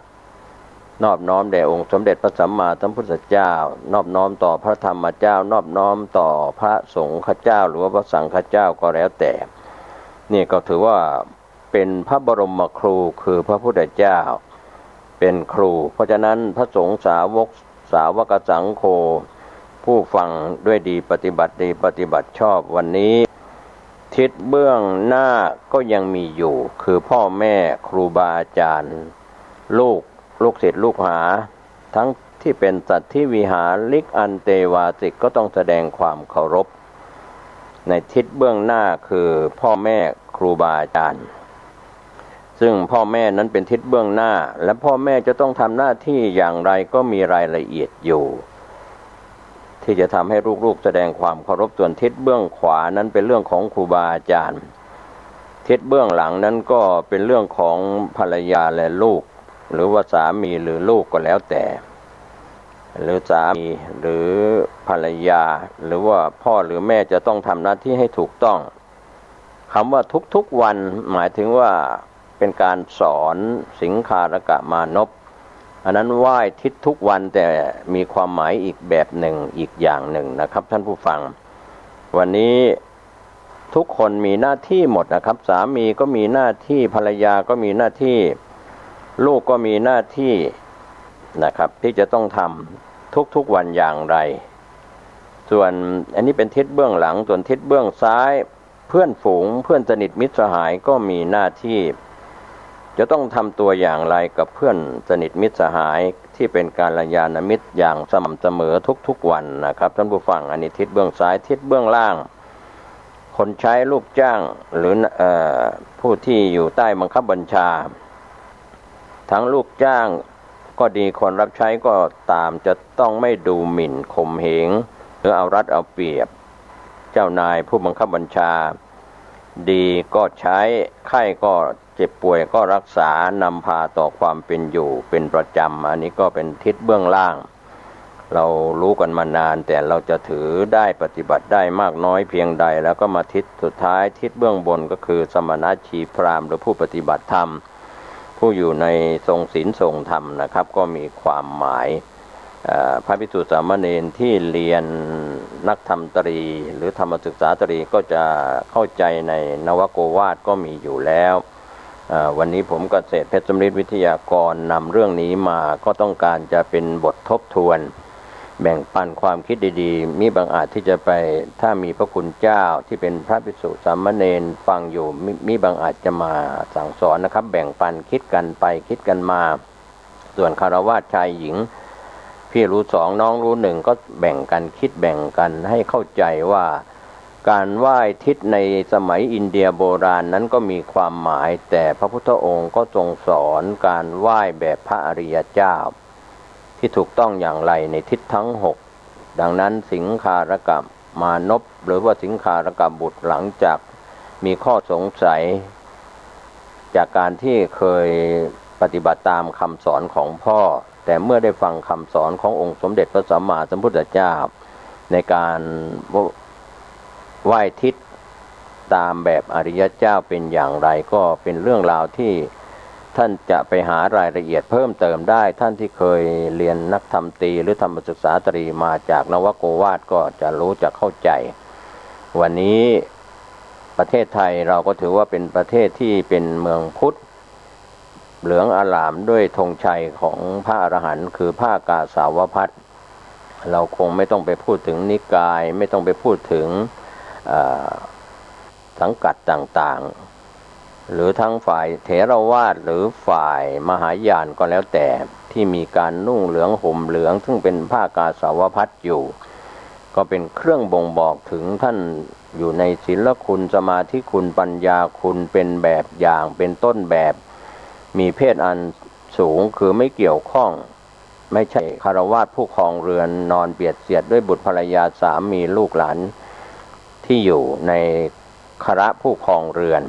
นอบน้อมแด่องค์สมเด็จพระสัมมาสัมพุทธเจ้านอบน้อมต่อพระธรรมเจ้านอบน้อมต่อพระสงฆ์เจ้าหรือว่าพระสังฆเจ้าก็แล้วแต่นี่ก็ถือว่าเป็นพระบรมครูคือพระพุทธเจ้าเป็นครูเพราะฉะนั้นพระสงฆ์สาวกสังโฆผู้ฟังด้วยดีปฏิบัติดีปฏิบัติชอบวันนี้ทิศเบื้องหน้าก็ยังมีอยู่คือพ่อแม่ครูบาอาจารย์ลูกศิษย์ลูกหาทั้งที่เป็นสัตว์ที่วิหาริกอันเตวาสิกก็ต้องแสดงความเคารพในทิศเบื้องหน้าคือพ่อแม่ครูบาอาจารย์ซึ่งพ่อแม่นั้นเป็นทิศเบื้องหน้าและพ่อแม่จะต้องทำหน้าที่อย่างไรก็มีรายละเอียดอยู่ที่จะทำให้ลูกๆแสดงความเคารพส่วนทิศเบื้องขวานั้นเป็นเรื่องของครูบาอาจารย์ทิศเบื้องหลังนั้นก็เป็นเรื่องของภรรยาและลูกหรือว่าสามีหรือลูกก็แล้วแต่หรือสามีหรือภรรยาหรือว่าพ่อหรือแม่จะต้องทำหน้าที่ให้ถูกต้องคำว่าทุกๆวันหมายถึงว่าเป็นการสอนสิงคารกะมานพอันนั้นไหว้ทิศทุกวันแต่มีความหมายอีกแบบหนึ่งอีกอย่างหนึ่งนะครับท่านผู้ฟังวันนี้ทุกคนมีหน้าที่หมดนะครับสามีก็มีหน้าที่ภรรยาก็มีหน้าที่ลูกก็มีหน้าที่นะครับที่จะต้องทำทุกวันอย่างไรส่วนอันนี้เป็นทิศเบื้องหลังส่วนทิศเบื้องซ้ายเพื่อนฝูงเพื่อนสนิทมิตรสหายก็มีหน้าที่จะต้องทำตัวอย่างไรกับเพื่อนสนิทมิตรสหายที่เป็นกัลยาณมิตรอย่างสม่ำเสมอทุกวันนะครับท่านผู้ฟังอันนี้ทิศเบื้องซ้ายทิศเบื้องล่างคนใช้ลูกจ้างหรือผู้ที่อยู่ใต้บังคับบัญชาทั้งลูกจ้างก็ดีคนรับใช้ก็ตามจะต้องไม่ดูหมิ่นข่มเหงหรือเอารัดเอาเปรียบเจ้านายผู้บังคับบัญชาดีก็ใช้ไข้ก็เจ็บป่วยก็รักษานำพาต่อความเป็นอยู่เป็นประจำอันนี้ก็เป็นทิศเบื้องล่างเรารู้กันมานานแต่เราจะถือได้ปฏิบัติได้มากน้อยเพียงใดแล้วก็มาทิศสุดท้ายทิศเบื้องบนก็คือสมณชีพราหมณ์หรือผู้ปฏิบัติธรรมผู้อยู่ในทรงศีลทรงธรรมนะครับก็มีความหมายพระภิกษุสามเณรที่เรียนนักธรรมตรีหรือธรรมศึกษาตรีก็จะเข้าใจในนวโกวาทก็มีอยู่แล้ววันนี้ผมเกษตรเพชรสมฤทธิ์วิทยากรนำเรื่องนี้มาก็ต้องการจะเป็นบททบทวนแบ่งปันความคิดดีๆมีบางอาจที่จะไปถ้ามีพระคุณเจ้าที่เป็นพระภิกษุสามเณรฟังอยู่มีบางอาจจะมาสั่งสอนนะครับแบ่งปันคิดกันไปคิดกันมาส่วนคฤหัสถ์ชายหญิงพี่รู้สองน้องรู้หนึ่งก็แบ่งกันคิดแบ่งกันให้เข้าใจว่าการไหว้ทิศในสมัยอินเดียโบราณนั้นก็มีความหมายแต่พระพุทธองค์ก็ทรงสอนการไหว้แบบพระอริยเจ้าที่ถูกต้องอย่างไรในทิศทั้ง6ดังนั้นสิงคารกะมานพหรือว่าสิงคารกะบุตรหลังจากมีข้อสงสัยจากการที่เคยปฏิบัติตามคำสอนของพ่อแต่เมื่อได้ฟังคำสอนขององค์สมเด็จพระสัมมาสัมพุทธเจ้าในการไหว้ทิศตามแบบอริยเจ้าเป็นอย่างไรก็เป็นเรื่องราวที่ท่านจะไปหารายละเอียดเพิ่มเติมได้ท่านที่เคยเรียนนักธรรมตรีหรือธรรมศึกษาตรีมาจากนวโกวาทก็จะรู้จะเข้าใจวันนี้ประเทศไทยเราก็ถือว่าเป็นประเทศที่เป็นเมืองพุทธเหลืองอลามด้วยธงชัยของพระอรหันต์คือผ้ากาสาวพัสเราคงไม่ต้องไปพูดถึงนิกายไม่ต้องไปพูดถึงสังกัดต่างๆหรือทั้งฝ่ายเถรวาทหรือฝ่ายมหายานก็แล้วแต่ที่มีการนุ่งเหลืองห่มเหลืองซึ่งเป็นผ้ากาสาวพัสอยู่ก็เป็นเครื่องบ่งบอกถึงท่านอยู่ในศีลคุณสมาธิคุณปัญญาคุณเป็นแบบอย่างเป็นต้นแบบมีเพศอันสูงคือไม่เกี่ยวข้องไม่ใช่คฤหัสถ์ผู้ครองเรือนนอนเบียดเสียดด้วยบุตรภรรยาสามีลูกหลานที่อยู่ใน คฤผู้ครองเรือน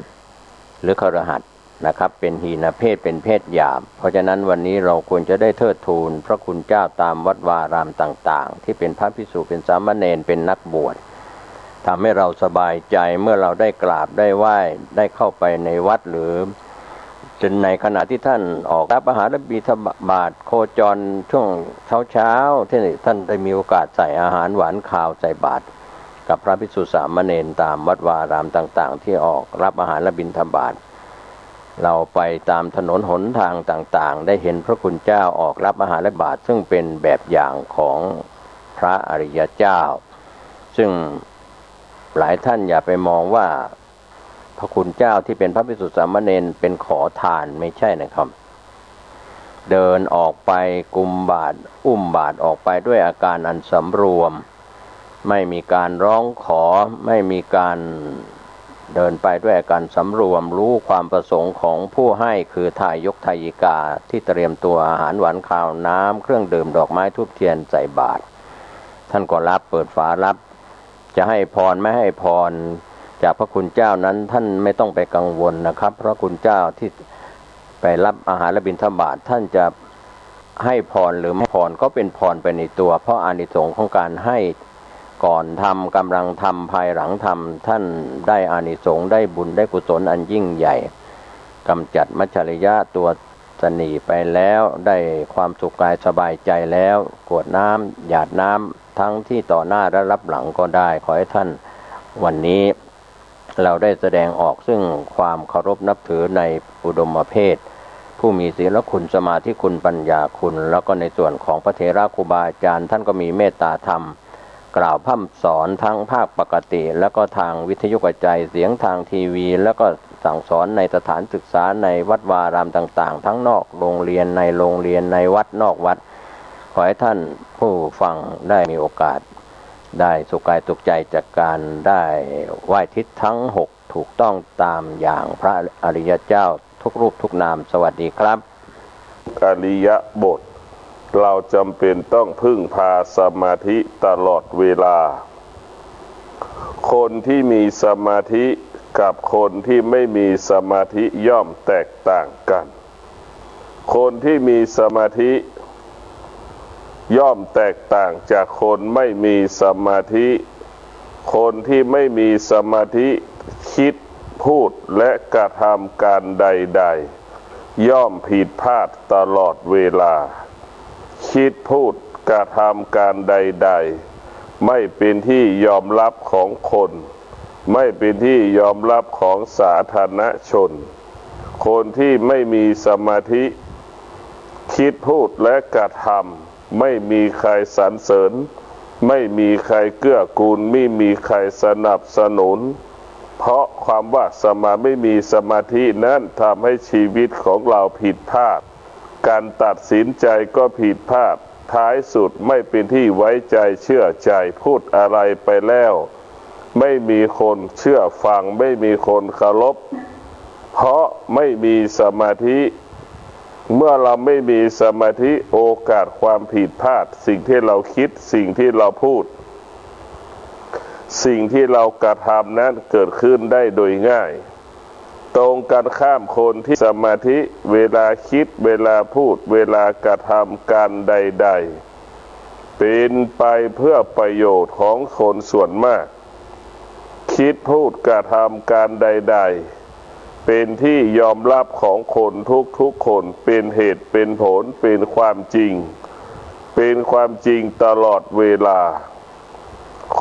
หรือคฤหัสถ์นะครับเป็นหีนเพศเป็นเพศหยาบเพราะฉะนั้นวันนี้เราควรจะได้เทิดทูนพระคุณเจ้าตามวัดวารามต่างๆที่เป็นพระภิกษุเป็นสามเณรเป็นนักบวชทำให้เราสบายใจเมื่อเราได้กราบได้ไหว้ได้เข้าไปในวัดหรือจนในขณะที่ท่านออกรับอาหารและบิณฑบาตโคจรช่วงเช้าที่ท่านได้มีโอกาสใส่อาหารหวานข้าวใส่บาตรกับพระภิกษุสามเณรตามวัดวารามต่างๆที่ออกรับอาหารและบิณฑบาตเราไปตามถนนหนทางต่างๆได้เห็นพระคุณเจ้าออกรับอาหารและบาตรซึ่งเป็นแบบอย่างของพระอริยเจ้าซึ่งหลายท่านอย่าไปมองว่าพระคุณเจ้าที่เป็นพระภิกษุสามเณรเป็นขอทานไม่ใช่นะครับเดินออกไปกุมบาตรอุ้มบาตรออกไปด้วยอาการอันสำรวมไม่มีการร้องขอไม่มีการเดินไปด้วยอาการสำรวมรู้ความประสงค์ของผู้ให้คือทายกทายิกาที่เตรียมตัวอาหารหวานข้าวน้ำเครื่องดื่มดอกไม้ธูปเทียนใส่บาตรท่านก็รับเปิดฝารับจะให้พรไม่ให้พรจากพระคุณเจ้านั้นท่านไม่ต้องไปกังวลนะครับเพราะคุณเจ้าที่ไปรับอาหารและบิณฑบาตท่านจะให้พรหรือไม่พรก็เป็นพรไปในตัวเพราะอานิสงส์ของการให้ก่อนทำกำลังทำภายหลังทำท่านได้อานิสงส์ได้บุญได้กุศลอันยิ่งใหญ่กำจัดมัจฉริยะตัวสนีไปแล้วได้ความสุขกายสบายใจแล้วกรวดน้ำหยาดน้ำทั้งที่ต่อหน้าและรับหลังก็ได้ขอให้ท่านวันนี้เราได้แสดงออกซึ่งความเคารพนับถือในอุดมเพศผู้มีศีลคุณสมาธิคุณปัญญาคุณแล้วก็ในส่วนของพระเถระครูบาอาจารย์ท่านก็มีเมตตาธรรมกล่าวพร่ำสอนทั้งภาคปกติแล้วก็ทางวิทยุกระจายเสียงทางทีวีแล้วก็สั่งสอนในสถานศึกษาในวัดวารามต่างๆทั้งนอกโรงเรียนในโรงเรียนในวัดนอกวัดขอให้ท่านผู้ฟังได้มีโอกาสได้สุขกายสุขใจจากการได้ไหว้ทิศทั้ง6ถูกต้องตามอย่างพระอริยเจ้าทุกรูปทุกนามสวัสดีครับอริยบทเราจำเป็นต้องพึ่งพาสมาธิตลอดเวลาคนที่มีสมาธิกับคนที่ไม่มีสมาธิย่อมแตกต่างกันคนที่มีสมาธิย่อมแตกต่างจากคนไม่มีสมาธิคนที่ไม่มีสมาธิคิดพูดและกระทำการใดๆย่อมผิดพลาดตลอดเวลาคิดพูดกระทำการใดๆไม่เป็นที่ยอมรับของคนไม่เป็นที่ยอมรับของสาธารณชนคนที่ไม่มีสมาธิคิดพูดและกระทำไม่มีใครสรรเสริญไม่มีใครเกื้อกูลไม่มีใครสนับสนุนเพราะความว่าไม่มีสมาธินั้นทำให้ชีวิตของเราผิดพลาดการตัดสินใจก็ผิดพลาดท้ายสุดไม่เป็นที่ไว้ใจเชื่อใจพูดอะไรไปแล้วไม่มีคนเชื่อฟังไม่มีคนเคารพเพราะไม่มีสมาธิเมื่อเราไม่มีสมาธิโอกาสความผิดพลาดสิ่งที่เราคิดสิ่งที่เราพูดสิ่งที่เรากระทำนั้นเกิดขึ้นได้โดยง่ายตรงกันข้ามคนที่สมาธิเวลาคิดเวลาพูดเวลากระทำการใดๆเป็นไปเพื่อประโยชน์ของคนส่วนมากคิดพูดกระทำการใดๆเป็นที่ยอมรับของคนทุกๆคนเป็นเหตุเป็นผลเป็นความจริงเป็นความจริงตลอดเวลา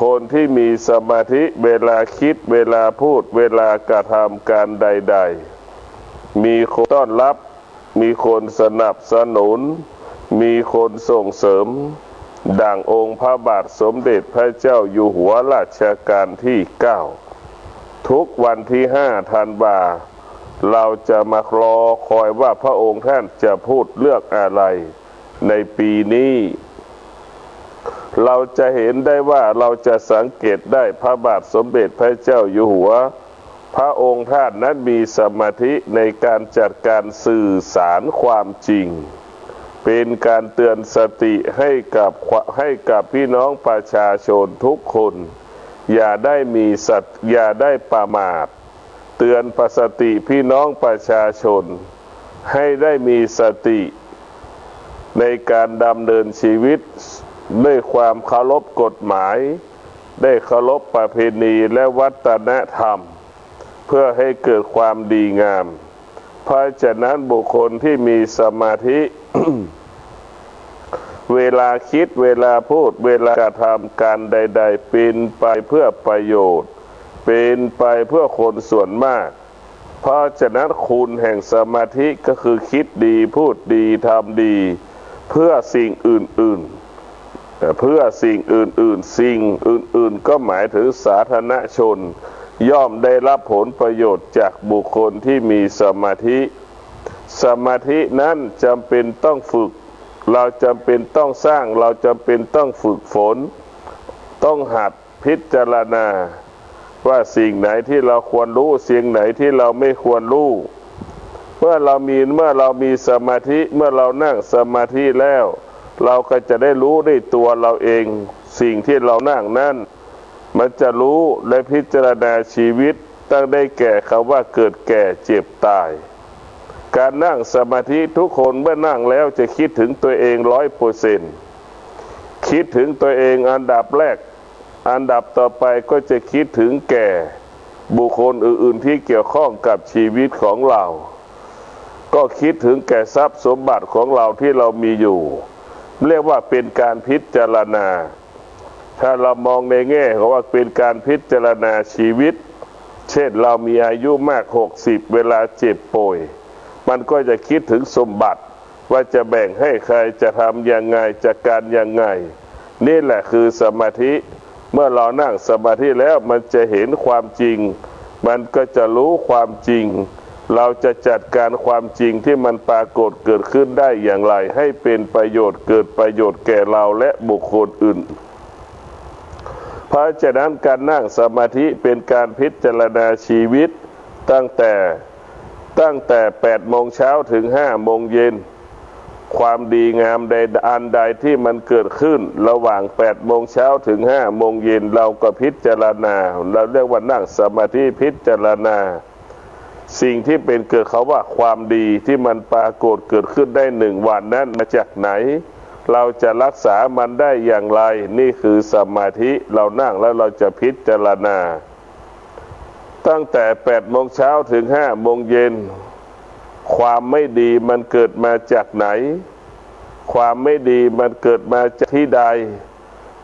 คนที่มีสมาธิเวลาคิดเวลาพูดเวลากระทำการใดๆมีคนต้อนรับมีคนสนับสนุนมีคนส่งเสริมดั่งองค์พระบาทสมเด็จพระเจ้าอยู่หัวรัชกาลที่9ทุกวันที่5 ธันวาเราจะมารอคอยว่าพระองค์ท่านจะพูดเรื่องอะไรในปีนี้เราจะเห็นได้ว่าเราจะสังเกตได้พระบาทสมเด็จพระเจ้าอยู่หัวพระองค์ท่านนั้นมีสมาธิในการจัดการสื่อสารความจริงเป็นการเตือนสติให้กับพี่น้องประชาชนทุกคน อย่าได้ประมาทเตือนสติพี่น้องประชาชนให้ได้มีสติในการดำเนินชีวิตด้วยความเคารพกฎหมายได้เคารพประเพณีและวัฒนธรรมเพื่อให้เกิดความดีงามเพราะฉะนั้นบุคคลที่มีสมาธิ เวลาคิดเวลาพูดเวลากระทำการใดๆเป็นไปเพื่อประโยชน์เป็นไปเพื่อคนส่วนมากเพราะฉะนั้นคุณแห่งสมาธิก็คือคิดดีพูดดีทำดีเพื่อสิ่งอื่นๆเพื่อสิ่งอื่นๆสิ่งอื่นๆก็หมายถึงสาธารณชนย่อมได้รับผลประโยชน์จากบุคคลที่มีสมาธิสมาธินั้นจำเป็นต้องฝึกเราจำเป็นต้องสร้างเราจำเป็นต้องฝึกฝนต้องหัดพิจารณาว่าสิ่งไหนที่เราควรรู้สิ่งไหนที่เราไม่ควรรู้เมื่อเรามีสมาธิเมื่อเรานั่งสมาธิแล้วเราก็จะได้รู้ในตัวเราเองสิ่งที่เรานั่งนั่นมันจะรู้และพิจารณาชีวิตตั้งได้แก่คำว่าเกิดแก่เจ็บตายการนั่งสมาธิทุกคนเมื่อนั่งแล้วจะคิดถึงตัวเอง100%คิดถึงตัวเองอันดับแรกอันดับต่อไปก็จะคิดถึงแก่บุคคลอื่นๆที่เกี่ยวข้องกับชีวิตของเราก็คิดถึงแก่ทรัพย์สมบัติของเราที่เรามีอยู่เรียกว่าเป็นการพิจารณาถ้าเรามองในแง่ของว่าเป็นการพิจารณาชีวิตเช่นเรามีอายุมาก60เวลาเจ็บป่วยมันก็จะคิดถึงสมบัติว่าจะแบ่งให้ใครจะทำยังไงจัดการยังไงนี่แหละคือสมาธิเมื่อเรานั่งสมาธิแล้วมันจะเห็นความจริงมันก็จะรู้ความจริงเราจะจัดการความจริงที่มันปรากฏเกิดขึ้นได้อย่างไรให้เป็นประโยชน์เกิดประโยชน์แก่เราและบุคคลอื่นเพราะฉะนั้นการนั่งสมาธิเป็นการพิจารณาชีวิตตั้งแต่8 โมงเช้าถึง5 โมงเย็นความดีงามใดอันใดที่มันเกิดขึ้นระหว่าง8 โมงเช้าถึง5 โมงเย็นเราก็พิจารณาเราเรียกว่านั่งสมาธิพิจารณาสิ่งที่เป็นเกิดเขาว่าความดีที่มันปรากฏเกิดขึ้นได้1 วันนั้นมาจากไหนเราจะรักษามันได้อย่างไรนี่คือสมาธิเรานั่งแล้วเราจะพิจารณาตั้งแต่8 โมงเช้าถึง5 โมงเย็นความไม่ดีมันเกิดมาจากไหนความไม่ดีมันเกิดมาจากที่ใด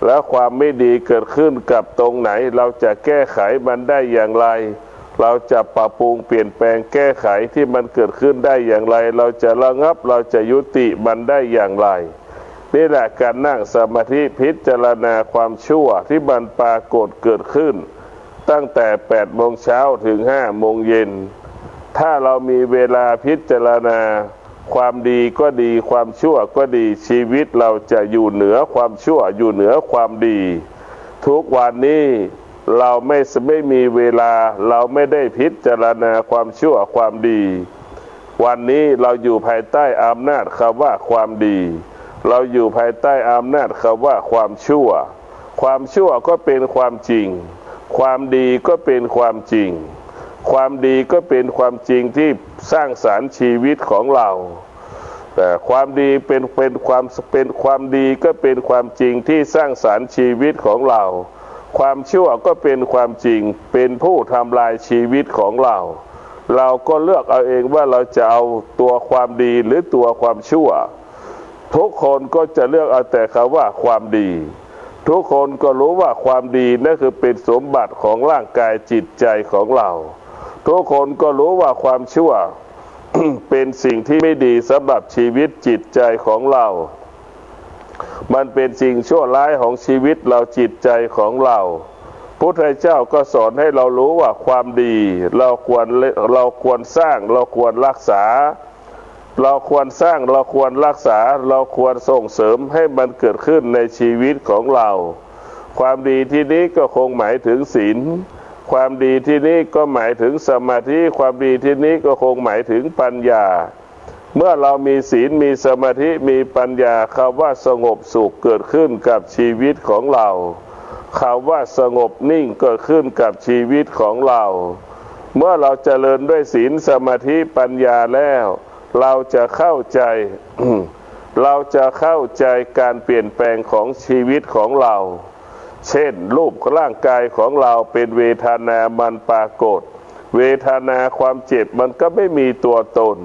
แล้วความไม่ดีเกิดขึ้นกับตรงไหนเราจะแก้ไขมันได้อย่างไรเราจะปรับปรุงเปลี่ยนแปลงแก้ไขที่มันเกิดขึ้นได้อย่างไรเราจะระงับเราจะยุติมันได้อย่างไรนี่แหละการนั่งสมาธิพิจารณาความชั่วที่มันปรากฏเกิดขึ้นตั้งแต่8 โมงเช้าถึง5 โมงเย็นถ้าเรามีเวลาพิจารณาความดีก็ดีความชั่วก็ดีชีวิตเราจะอยู่เหนือความชั่วอยู่เหนือความดีทุกวันนี้เราไม่มีเวลาเราไม่ได้พิจารณาความชั่วความดีวันนี้เราอยู่ภายใต้อำนาจคำว่าความดีเราอยู่ภายใต้อำนาจคำว่าความชั่วความชั่วก็เป็นความจริงความดีก็เป็นความจริงความดีก็เป็นความจริงที่สร้างสรรค์ชีวิตของเราแต่ความดีเป็นความดีก็เป็นความจริงที่สร้างสรรค์ชีวิตของเราความชั่วก็เป็นความจริงเป็นผู้ทำลายชีวิตของเราเราก็เลือกเอาเองว่าเราจะเอาตัวความดีหรือตัวความชั่วทุกคนก็จะเลือกเอาแต่คำว่าความดีทุกคนก็รู้ว่าความดีนั่นคือเป็นสมบัติของร่างกายจิตใจของเราทุกคนก็รู้ว่าความชั่ว เป็นสิ่งที่ไม่ดีสำหรับชีวิตจิตใจของเรามันเป็นสิ่งชั่วร้ายของชีวิตเราจิตใจของเราพุทธเจ้าก็สอนให้เรารู้ว่าความดีเราควรสร้างเราควรรักษาเราควรสร้างเราควรรักษาเราควรส่งเสริมให้มันเกิดขึ้นในชีวิตของเราความดีที่นี้ก็คงหมายถึงศีลความดีที่นี้ก็หมายถึงสมาธิความดีที่นี้ก็คงหมายถึงปัญญาเมื่อเรามีศีลมีสมาธิมีปัญญาคำว่าสงบสุขเกิดขึ้นกับชีวิตของเราค คำว่าสงบนิ่งเกิดขึ้นกับชีวิตของเรา เมื่อเราเจริญด้วยศีลสมาธิปัญญาแล้วเราจะเข้าใจ เราจะเข้าใจการเปลี่ยนแปลงของชีวิตของเรา เช่นรูปร่างกายของเราเป็นเวทนามันปรากฏเวทนาความเจ็บมันก็ไม่มีตัวตน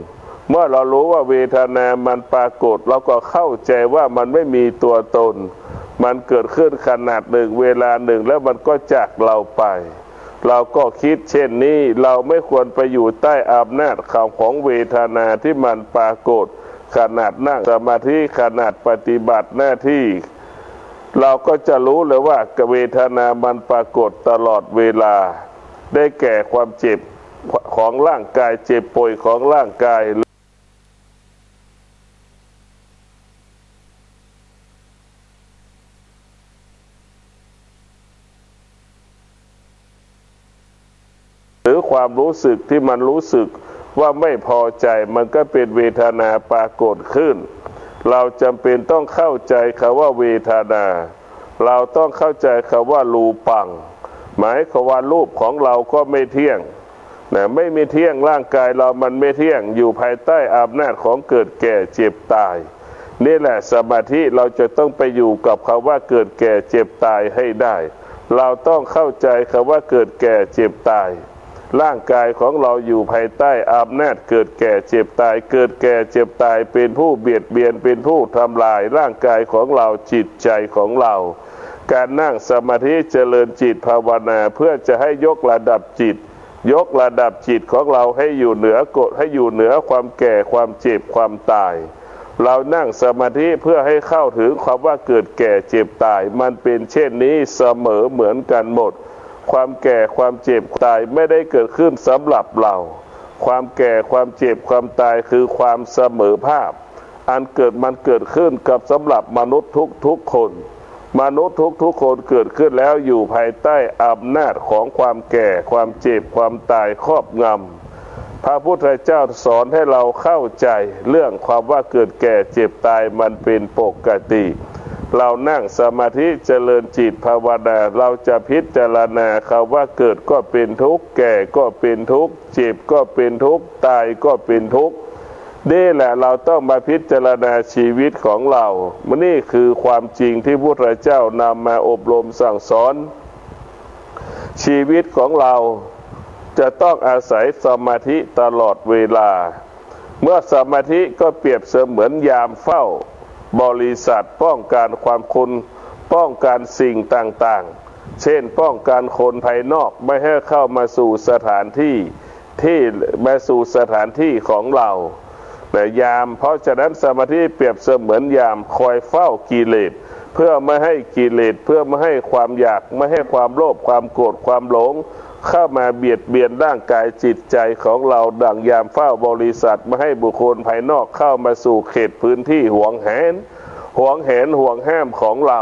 เมื่อเรารู้ว่าเวทนามันปรากฏเราก็เข้าใจว่ามันไม่มีตัวตนมันเกิดขึ้นขนาดหนึ่งเวลาหนึ่งแล้วมันก็จากเราไปเราก็คิดเช่นนี้เราไม่ควรไปอยู่ใต้อำนาจของเวทนาที่มันปรากฏขนาดนั่งสมาธิขนาดปฏิบัติหน้าที่เราก็จะรู้เลยว่าเวทนามันปรากฏตลอดเวลาได้แก่ความเจ็บของร่างกายเจ็บป่วยของร่างกายหรือความรู้สึกที่มันรู้สึกว่าไม่พอใจมันก็เป็นเวทนาปรากฏขึ้นเราจำเป็นต้องเข้าใจคำว่าเวทนาเราต้องเข้าใจคำว่ารูปังหมายความว่ารูปของเราก็ไม่เที่ยงนะไม่มีเที่ยงร่างกายเรามันไม่เที่ยงอยู่ภายใต้อำนาจของเกิดแก่เจ็บตายนี่แหละสมาธิเราจะต้องไปอยู่กับคำว่าเกิดแก่เจ็บตายให้ได้เราต้องเข้าใจคำว่าเกิดแก่เจ็บตายร่างกายของเราอยู่ภายใต้อำนาจเกิดแก่เจ็บตายเกิดแก่เจ็บตายเป็นผู้เบียดเบียนเป็นผู้ทำลายร่างกายของเราจิตใจของเราการนั่งสมาธิเจริญจิตภาวนาเพื่อจะให้ยกระดับจิตยกระดับจิตของเราให้อยู่เหนือกฎให้อยู่เหนือความแก่ความเจ็บความตายเรานั่งสมาธิเพื่อให้เข้าถึงความว่าเกิดแก่เจ็บตายมันเป็นเช่นนี้เสมอเหมือนกันหมดความแก่ความเจ็บตายไม่ได้เกิดขึ้นสำหรับเราความแก่ความเจ็บความตายคือความเสมอภาพอันมันเกิดขึ้นกับสำหรับมนุษย์ทุกคนมนุษย์ทุกคนเกิดขึ้นแล้วอยู่ภายใต้อำนาจของความแก่ความเจ็บความตายครอบงำพระพุทธเจ้าสอนให้เราเข้าใจเรื่องความว่าเกิดแก่เจ็บตายมันเป็นปกติเรานั่งสมาธิเจริญจิตภาวนาเราจะพิจารณาคำว่าเกิดก็เป็นทุกข์แก่ก็เป็นทุกข์เจ็บก็เป็นทุกข์ตายก็เป็นทุกข์นี่แหละเราต้องมาพิจารณาชีวิตของเรานี่คือความจริงที่พระพุทธเจ้านำมาอบรมสั่งสอนชีวิตของเราจะต้องอาศัยสมาธิตลอดเวลาเมื่อสมาธิก็เปรียบเสมือนยามเฝ้าบริษัทป้องกันความคนป้องกันสิ่งต่างๆเช่นป้องกันคนภายนอกไม่ให้เข้ามาสู่สถานที่ของเราแต่ยามเพราะฉะนั้นสมาธิเปรียบเสมือนยามคอยเฝ้ากิเลสเพื่อไม่ให้กิเลสเพื่อไม่ให้ความอยากไม่ให้ความโลภความโกรธความหลงเข้ามาเบียดเบียนร่างกายจิตใจของเราดั่งยามเฝ้าบริษัทไม่ให้บุคคลภายนอกเข้ามาสู่เขตพื้นที่ห่วงแหนห่วงห้ามของเรา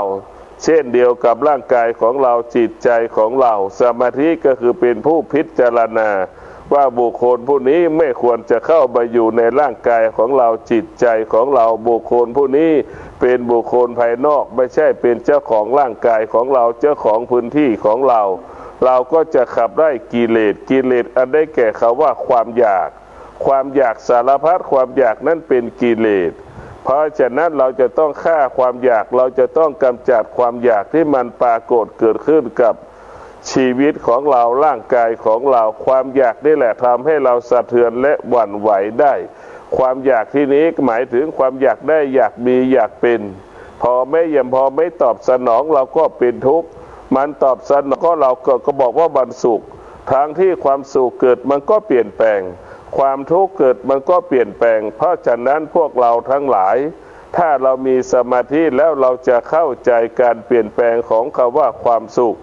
เช่นเดียวกับร่างกายของเราจิตใจของเราสมาธิก็คือเป็นผู้พิจารณาว่าบุคคลผู้นี้ไม่ควรจะเข้าไปอยู่ในร่างกายของเราจิตใจของเราบุคคลผู้นี้เป็นบุคคลภายนอกไม่ใช่เป็นเจ้าของร่างกายของเราเจ้าของพื้นที่ของเราก็จะขับไล่กิเลสอันได้แก่คำว่าความอยากสารพัดความอยากนั้นเป็นกิเลสเพราะฉะนั้นเราจะต้องฆ่าความอยากเราจะต้องกำจัดความอยากที่มันปรากฏเกิดขึ้นกับชีวิตของเราร่างกายของเราความอยากนี่แหละทำให้เราสะเทือนและหวั่นไหวได้ความอยากที่นี้หมายถึงความอยากได้อยากมีอยากเป็นพอไม่ตอบสนองเราก็เป็นทุกข์มันตอบสนองก็เราก็บอกว่ามันสุขทั้งที่ความสุขเกิดมันก็เปลี่ยนแปลงความทุกข์เกิดมันก็เปลี่ยนแปลงเพราะฉะนั้นพวกเราทั้งหลายถ้าเรามีสมาธิแล้วเราจะเข้าใจการเปลี่ยนแปลงของคำว่าความสุข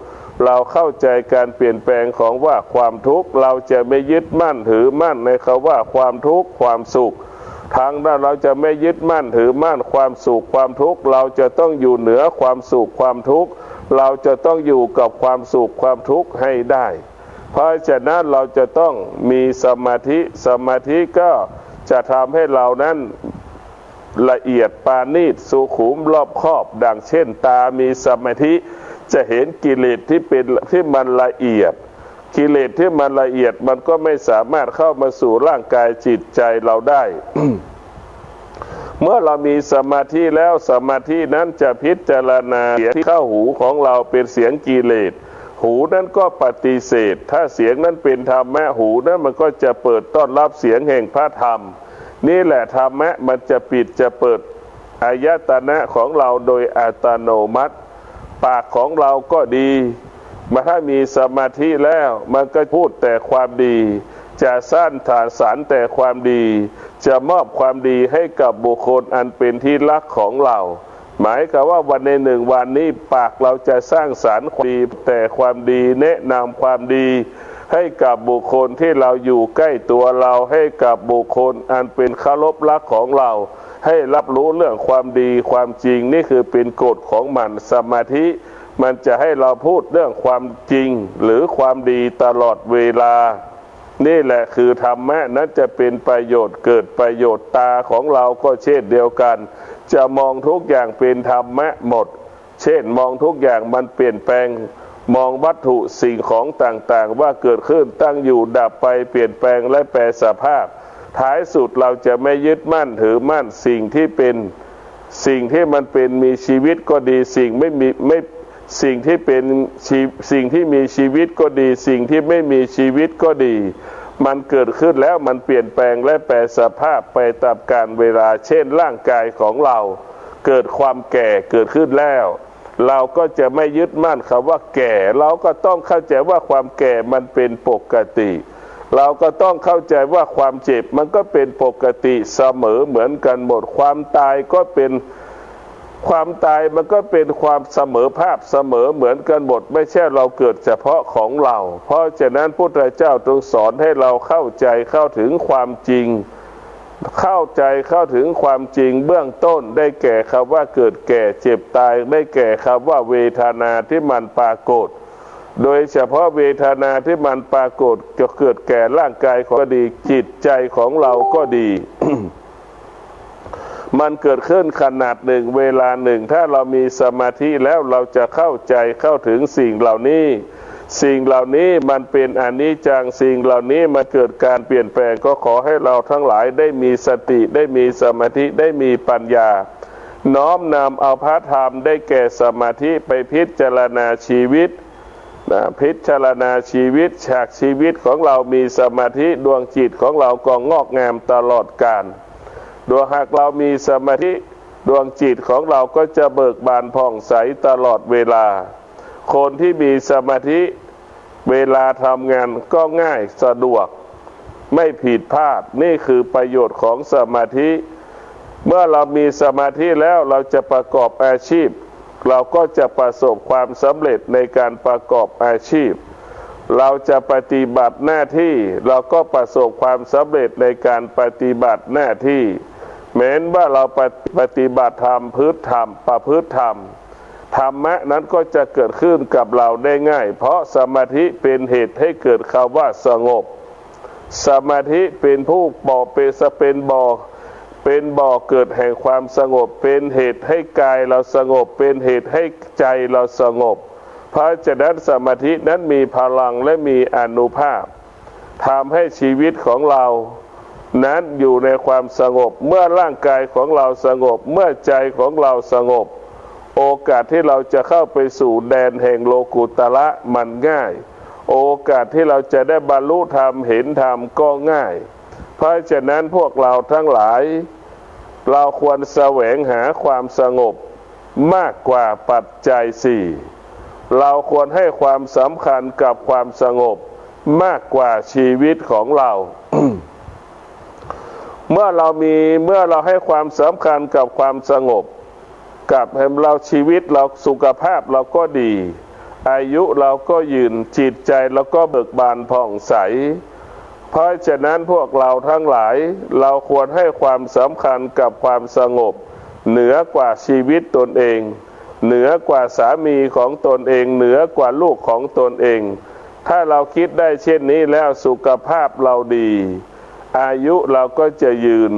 เราเข้าใจการเปลี่ยนแปลงของว่าความทุกข์เราจะไม่ยึดมั่นถือมั่นในคำว่าความทุกข์ความสุขทางนั้นเราจะไม่ยึดมั่นถือมั่นความสุขความทุกข์เราจะต้องอยู่เหนือความสุขความทุกข์เราจะต้องอยู่กับความสุขความทุกข์ให้ได้เพราะฉะนั้นเราจะต้องมีสมาธิก็จะทำให้เรานั้นละเอียดปราณีตสุขุมรอบคอบดังเช่นตามีสมาธิ จะเห็นกิเลสที่มันละเอียดกิเลสที่มันละเอียดมันก็ไม่สามารถเข้ามาสู่ร่างกายจิตใจเราได้ เมื่อเรามีสมาธิแล้วสมาธินั้นจะพิจารณาเสียงที่เข้าหูของเราเป็นเสียงกิเลสหูนั้นก็ปฏิเสธถ้าเสียงนั้นเป็นธรรมะหูนั้นมันก็จะเปิดต้อนรับเสียงแห่งพระธรรมนี่แหละธรรมะมันจะปิดจะเปิดอายตนะของเราโดยอัตโนมัติปากของเราก็ดีมาถ้ามีสมาธิแล้วมันก็พูดแต่ความดีจะสร้างฐานสารแต่ความดีจะมอบความดีให้กับบุคคลอันเป็นที่รักของเราหมายความว่าวันในหนึ่งวันนี้ปากเราจะสร้างสรรค์ความดีแต่ความดีแนะนำความดีให้กับบุคคลที่เราอยู่ใกล้ตัวเราให้กับบุคคลอันเป็นเคารพรักของเราให้รับรู้เรื่องความดีความจริงนี่คือเป็นกฎของมันสมาธิมันจะให้เราพูดเรื่องความจริงหรือความดีตลอดเวลานี่แหละคือธรรมะนั้นจะเป็นประโยชน์เกิดประโยชน์ตาของเราก็เช่นเดียวกันจะมองทุกอย่างเป็นธรรมะหมดเช่นมองทุกอย่างมันเปลี่ยนแปลงมองวัตถุสิ่งของต่างๆว่าเกิดขึ้นตั้งอยู่ดับไปเปลี่ยนแปลงและแปรสภาพท้ายสุดเราจะไม่ยึดมั่นถือมั่นสิ่งที่เป็นสิ่งที่มันเป็นมีชีวิตก็ดีสิ่งที่เป็นสิ่งที่มีชีวิตก็ดีสิ่งที่ไม่มีชีวิตก็ดีมันเกิดขึ้นแล้วมันเปลี่ยนแปลงและแปรสภาพไปตามกาลเวลาเช่นร่างกายของเราเกิดความแก่เกิดขึ้นแล้วเราก็จะไม่ยึดมั่นคำว่าแก่เราก็ต้องเข้าใจว่าความแก่มันเป็นปกติเราก็ต้องเข้าใจว่าความเจ็บมันก็เป็นปกติเสมอเหมือนกันหมดความตายก็เป็นความตายมันก็เป็นความเสมอภาพเสมอเหมือนกันหมดไม่ใช่เราเกิดเฉพาะของเราเพราะฉะนั้นพุทธเจ้าทรงสอนให้เราเข้าใจเข้าถึงความจริงเข้าใจเข้าถึงความจริงเบื้องต้นได้แก่คำว่าเกิดแก่เจ็บตายได้แก่คำว่าเวทนาที่มันปรากฏโดยเฉพาะเวทนาที่มันปรากฏจะเกิดแก่ร่างกายของดีจิตใจของเราก็ดี มันเกิดขึ้นขนาดหนึ่งเวลาหนึ่งถ้าเรามีสมาธิแล้วเราจะเข้าใจเข้าถึงสิ่งเหล่านี้มันเป็นอนิจจังสิ่งเหล่านี้มาเกิดการเปลี่ยนแปลงก็ขอให้เราทั้งหลายได้มีสติได้มีสมาธิได้มีปัญญาน้อมนำเอาพระธรรมได้แก่สมาธิไปพิจารณาชีวิตพิจารณาชีวิตฉากชีวิตของเรามีสมาธิดวงจิตของเราก็งอกงามตลอดกาลโดยหากเรามีสมาธิดวงจิตของเราก็จะเบิกบานผ่องใสตลอดเวลาคนที่มีสมาธิเวลาทำงานก็ง่ายสะดวกไม่ผิดพลาดนี่คือประโยชน์ของสมาธิเมื่อเรามีสมาธิแล้วเราจะประกอบอาชีพเราก็จะประสบความสำเร็จในการประกอบอาชีพเราจะปฏิบัติหน้าที่เราก็ประสบความสำเร็จในการปฏิบัติหน้าที่แม้ว่าเราปฏิบัติธรรมพฤติธรรมประพฤติธรรมธรรมะนั้นก็จะเกิดขึ้นกับเราได้ง่ายเพราะสมาธิเป็นเหตุให้เกิดคำว่าสงบสมาธิเป็นผู้เป็นบ่อเกิดแห่งความสงบเป็นเหตุให้กายเราสงบเป็นเหตุให้ใจเราสงบเพราะฉะนั้นสมาธินั้นมีพลังและมีอานุภาพทำให้ชีวิตของเรานั้นอยู่ในความสงบเมื่อร่างกายของเราสงบเมื่อใจของเราสงบโอกาสที่เราจะเข้าไปสู่แดนแห่งโลกุตระมันง่ายโอกาสที่เราจะได้บรรลุธรรมเห็นธรรมก็ง่ายเพราะฉะนั้นพวกเราทั้งหลายเราควรแสวงหาความสงบมากกว่าปัจจัยสี่เราควรให้ความสำคัญกับความสงบมากกว่าชีวิตของเรา เมื่อเราให้ความสำคัญกับความสงบกับเราชีวิตเราสุขภาพเราก็ดีอายุเราก็ยืนจิตใจเราก็เบิกบานผ่องใสเพราะฉะนั้นพวกเราทั้งหลายเราควรให้ความสำคัญกับความสงบเหนือกว่าชีวิตตนเองเหนือกว่าสามีของตนเองเหนือกว่าลูกของตนเองถ้าเราคิดได้เช่นนี้แล้วสุขภาพเราดีอายุเราก็จะยืน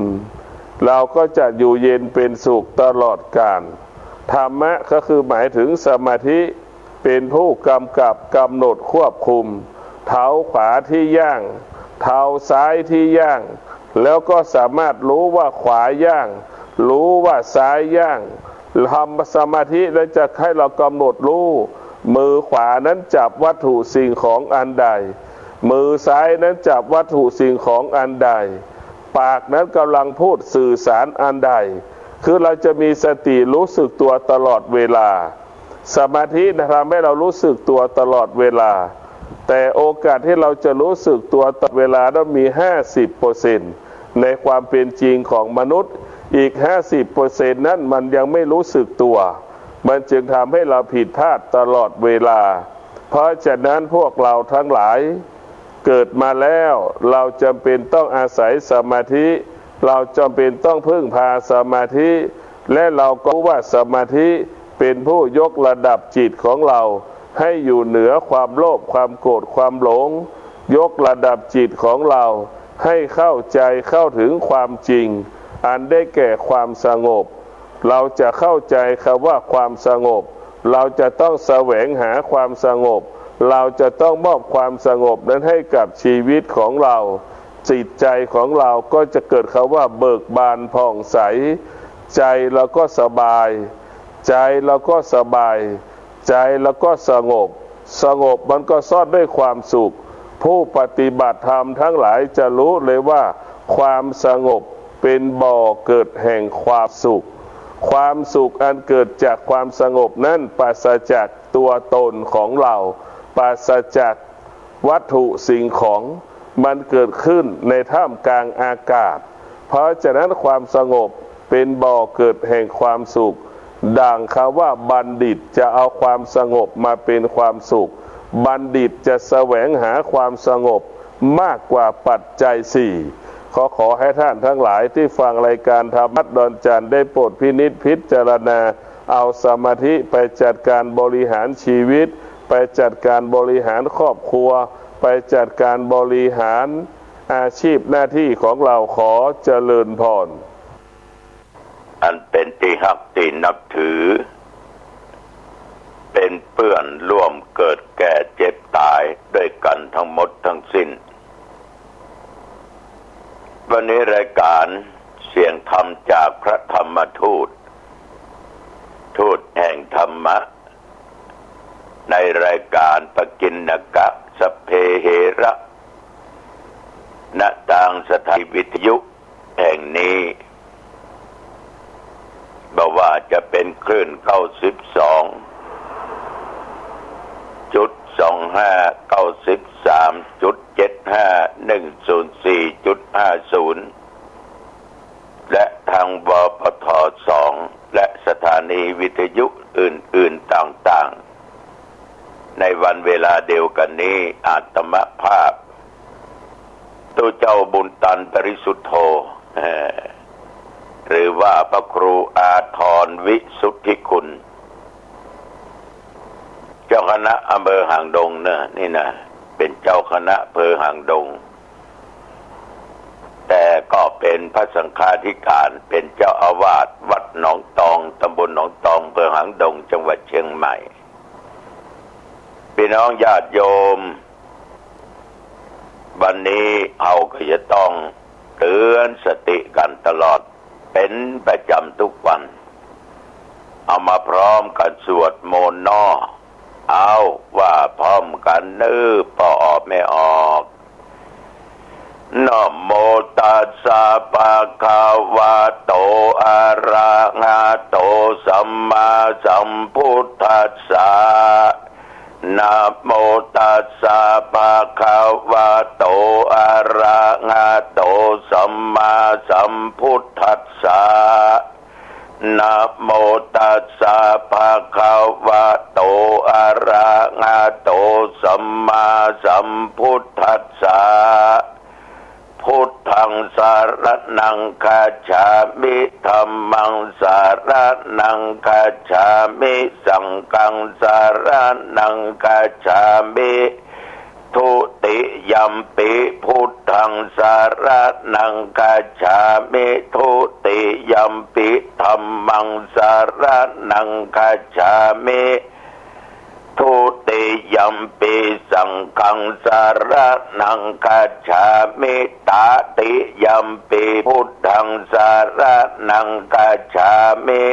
เราก็จะอยู่เย็นเป็นสุขตลอดกาลธรรมะก็คือหมายถึงสมาธิ เป็นผู้กำกับกำหนดควบคุมเท้าขวาที่ย่างเท้าซ้ายที่ย่างแล้วก็สามารถรู้ว่าขวาย่างรู้ว่าซ้ายย่างทำสมาธิแล้วจะให้เรากำหนดรู้มือขวานั้นจับวัตถุสิ่งของอันใดมือซ้ายนั้นจับวัตถุสิ่งของอันใดปากนั้นกำลังพูดสื่อสารอันใดคือเราจะมีสติรู้สึกตัวตลอดเวลาสมาธิทำให้เรารู้สึกตัวตลอดเวลาแต่โอกาสที่เราจะรู้สึกตัวตลอดเวลาต้องมี 50% ในความเป็นจริงของมนุษย์อีก 50% นั้นมันยังไม่รู้สึกตัวมันจึงทำให้เราผิดพลาดตลอดเวลาเพราะฉะนั้นพวกเราทั้งหลายเกิดมาแล้วเราจำเป็นต้องอาศัยสมาธิเราจำเป็นต้องพึ่งพาสมาธิและเราก็รู้ว่าสมาธิเป็นผู้ยกระดับจิตของเราให้อยู่เหนือความโลภความโกรธความหลงยกระดับจิตของเราให้เข้าใจเข้าถึงความจริงอันได้แก่ความสงบเราจะเข้าใจคำว่าความสงบเราจะต้องแสวงหาความสงบเราจะต้องมอบความสงบนั้นให้กับชีวิตของเราจิตใจของเราก็จะเกิดคำว่าเบิกบานผ่องใสใจเราก็สบายใจเราก็สบายใจเราก็สงบสงบมันก็ซ่อนด้วยความสุขผู้ปฏิบัติธรรมทั้งหลายจะรู้เลยว่าความสงบเป็นบ่อเกิดแห่งความสุขความสุขอันเกิดจากความสงบนั้นปราศจากตัวตนของเราปราศจากวัตถุสิ่งของมันเกิดขึ้นในท่ามกลางอากาศเพราะฉะนั้นความสงบเป็นบ่อเกิดแห่งความสุขดังคำว่าบัณฑิตจะเอาความสงบมาเป็นความสุขบัณฑิตจะแสวงหาความสงบมากกว่าปัจจัยสี่ขอให้ท่านทั้งหลายที่ฟังรายการธรรมะดอนจันทร์ได้โปรดพินิจพิจารณาเอาสมาธิไปจัดการบริหารชีวิตไปจัดการบริหารครอบครัวไปจัดการบริหารอาชีพหน้าที่ของเราขอเจริญพรอันเป็นที่ฮักที่นับถือเป็นเพื่อนร่วมเกิดแก่เจ็บตายด้วยกันทั้งหมดทั้งสิ้นวันนี้รายการเสียงธรรมจากพระธรรมทูตทูตแห่งธรรมะในรายการปกิณณกะสพเพเหระณทางสถานีวิทยุแห่งนี้บอกว่าจะเป็นคลื่น92.25 93.75 104.50 และทางวปท2และสถานีวิทยุอื่นๆต่างๆในวันเวลาเดียวกันนี้อาตมภาพตัวเจ้าบุญตันปริสุทธโธหรือว่าพระครูอาทรวิสุทธิคุณเจ้าคณะอำเภอหางดงนี่นะเป็นเจ้าคณะอำเภอหางดงแต่ก็เป็นพระสังฆาธิการเป็นเจ้าอาวาสวัดหนองตองตำบลหนองตองอำเภอหางดงจังหวัดเชียงใหม่พี่น้องญาติโยมวันนี้เราก็จะต้องเตือนสติกันตลอดเป็นประจำทุกวันเอามาพร้อมกันสวดมนต์เอาว่าพร้อมกันพอออกไม่ออกนะโมตัสสะภะคะวะโตอะระหะโตสัมมาสัมพุทธัสสะนะโมตัสสะภะคะวะโตอะระหะโตสัมมาสัมพุทธัสสะนะโมตัสสะภะคะวะโตอะระหะโตสัมมาสัมพุทธัสสะพุทธังสารนังคัจฉามิธัมมังสารนังคัจฉามิสังฆังสารนังคัจฉามิทุติยัมปิพุทธังสารนังคัจฉามิทุติยัมปิธัมมังสารนังคัจฉามิท ทุติยัมปิสังฆังสารนังคัจฉามิตาติยัมปิพุทธังสารนังคัจฉามิ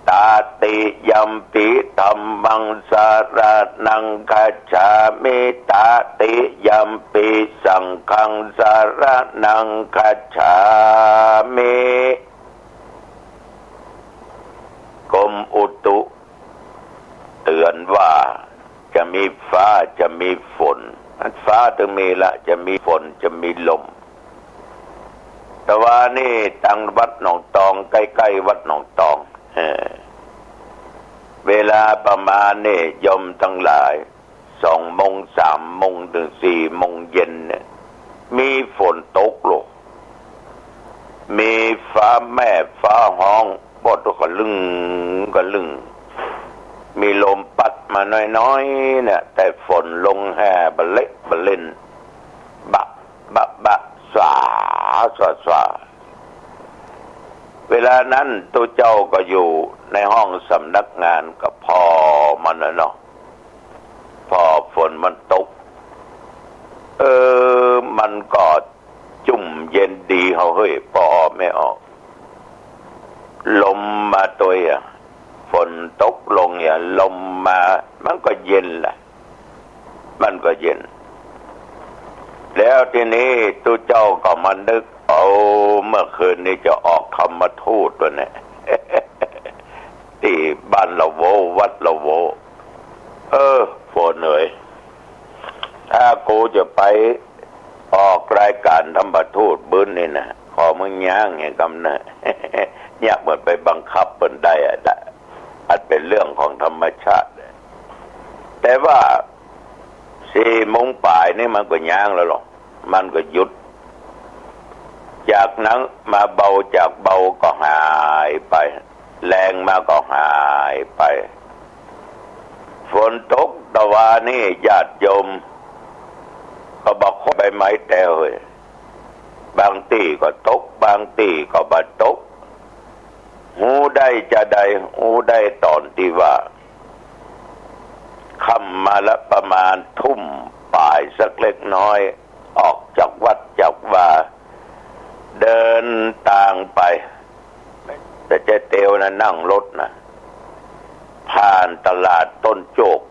ตาติยัมปิธัมมังสารนังคัจฉามิตาติยัมปิสังฆังสารนังคัจฉามิกรมอุตุเตือนว่าจะมีฟ้าจะมีฝนฟ้าถึงมีละจะมีฝนจะมีลมแต่ว่านี่ตังวัดหนองตองใกล้ๆวัดหนองตองเวลาประมาณนี่ยมทั้งหลาย2 โมง 3 โมงถึง 4 โมงเย็นเนี่ยมีฝนตกลงมีฟ้าแม่ฟ้าห้องบดก็ลึงก็ลึงมีลมปัดมาน้อยๆเนี่ยแต่ฝนลงแห่บะเล็กบะเล่นบะบะบะสาสาสาเวลานั้นตัวเจ้าก็อยู่ในห้องสำนักงานกับพ่อมันนะเนาะพอฝนมันตกมันก็จุ่มเย็นดีเขาเฮ้ยพอไม่ออกลมมาตัวอ่ะฝนตกลงอย่าลมมามันก็เย็นแหละมันก็เย็นแล้วทีนี้ตัวเจ้าก็มานึกเอาเมื่อคืนนี้จะออกธรรมทูตตัวเนี่ย ที่บ้านละโววัดละโวฝนเอ๋ยถ้ากูจะไปออกรายการธรรมทูตบื้นนี่นะขอมึงย่างอย่างกำนะ อยากเหมือนไปบังคับเปิ้นได้อาจเป็นเรื่องของธรรมชาติแต่ว่า4 โมงป่ายนี่มันก็ย่างแล้วหรอกมันก็หยุดจากนั้นมาเบาจากเบาก็หายไปแรงมาก็หายไปฝนตกตะวันนี่ญาติโยมก็บอกใบไม้แตวบางตีก็ตกบางตีก็บ่ตกหูได้จะได้หูได้ตอนที่ว่าค่ำมาละประมาณทุ่มป่ายสักเล็กน้อยออกจากวัดจากว่าเดินทางไปแต่เจ๊เตียวนะนั่งรถนะผ่านตลาดต้นโจก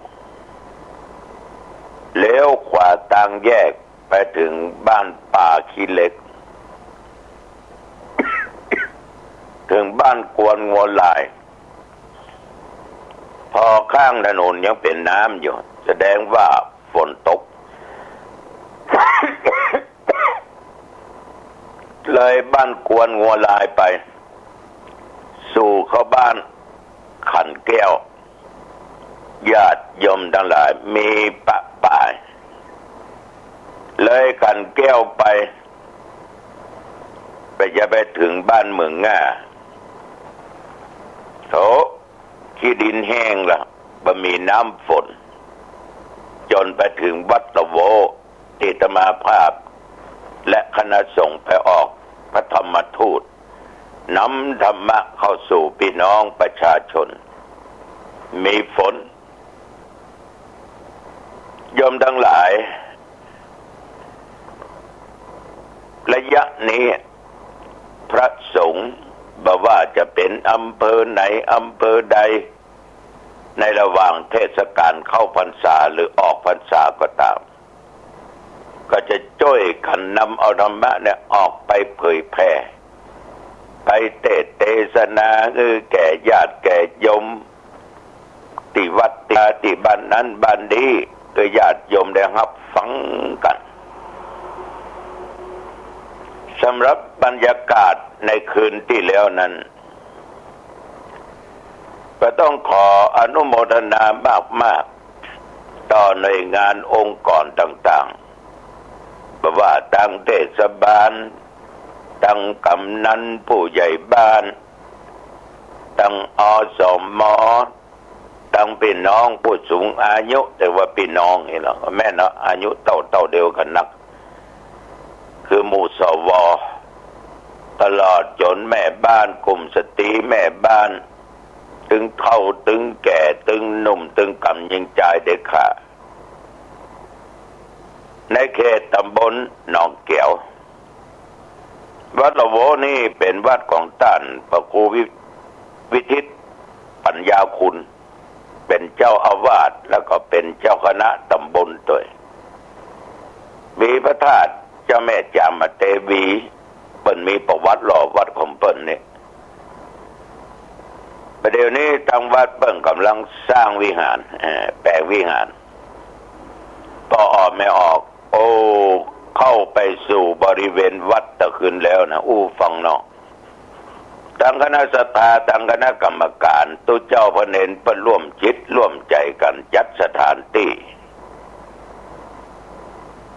เลี้ยวขวาทางแยกไปถึงบ้านป่าขี้เหล็ก ถึงบ้านกวนงัวลายพอข้างถนนยังเป็นน้ำอยู่แสดงว่าฝนตก เลยบ้านกวนงัวลายไปสู่เข้าบ้านขันแก้วญาติโยมทั้งหลายมีปะป่ายเลยขันแก้วไปจะไปถึงบ้านเมืองง่าโถขี้ดินแห้งละบ่มีน้ำฝนจนไปถึงวัดตะโวที่อาตมาภาพและคณะสงฆ์ไปออกพระธรรมทูตนำธรรมะเข้าสู่พี่น้องประชาชนมีฝนโยมทั้งหลายระยะนี้พระสงฆ์บ่ว่าจะเป็นอำเภอไหนอำเภอใดในระหว่างเทศกาลเข้าพรรษาหรือออกพรรษาก็ตามก็จะช่วยกันนำเอาธรรมะเนี่ยออกไปเผยแพร่ไปเทศนาแก่ญาติแก่โยมที่วัดที่บ้านนั้นบ้านนี้ก็ญาติโยมได้รับฟังกันสำหรับบรรยากาศในคืนที่แล้วนั้นก็ต้องขออนุโมทนามากๆต่อหน่วยงานองค์กรต่างๆบ่ว่าทั้งเทศบาลทั้งกำนันผู้ใหญ่บ้านทั้งอสม.ทั้งพี่น้องผู้สูงอายุแต่ว่าพี่น้องนี่หรอแม่เนาะอายุเท่าเดียวกันนักคือหมู่สว.ตลอดจนแม่บ้านกลุ่มสตรีแม่บ้าน ตึงเฒ่าตึงแก่ตึงหนุ่มตึงกำยิงใจเด็กขาในเขตตำบลหนองแก้ววัดละโวนี่เป็นวัดของท่านพระครูวิทิตปัญญาคุณเป็นเจ้าอาวาสแล้วก็เป็นเจ้าคณะตำบลด้วยมีพระธาตุเจ้าแม่จามเทวีเปิ้นมีประวัติหล่อวัดของเปิ้นนี่ประเดี๋ยวนี้ทางวัดเปิ้นกำลังสร้างวิหารแปลงวิหารก็ออกไม่ออกโอ้เข้าไปสู่บริเวณวัดตะคืนแล้วนะฟังเนาะทางคณะศรัทธาทางคณะกรรมการตุเจ้าพระเนรเปิ้นร่วมจิตร่วมใจกันจัดสถานที่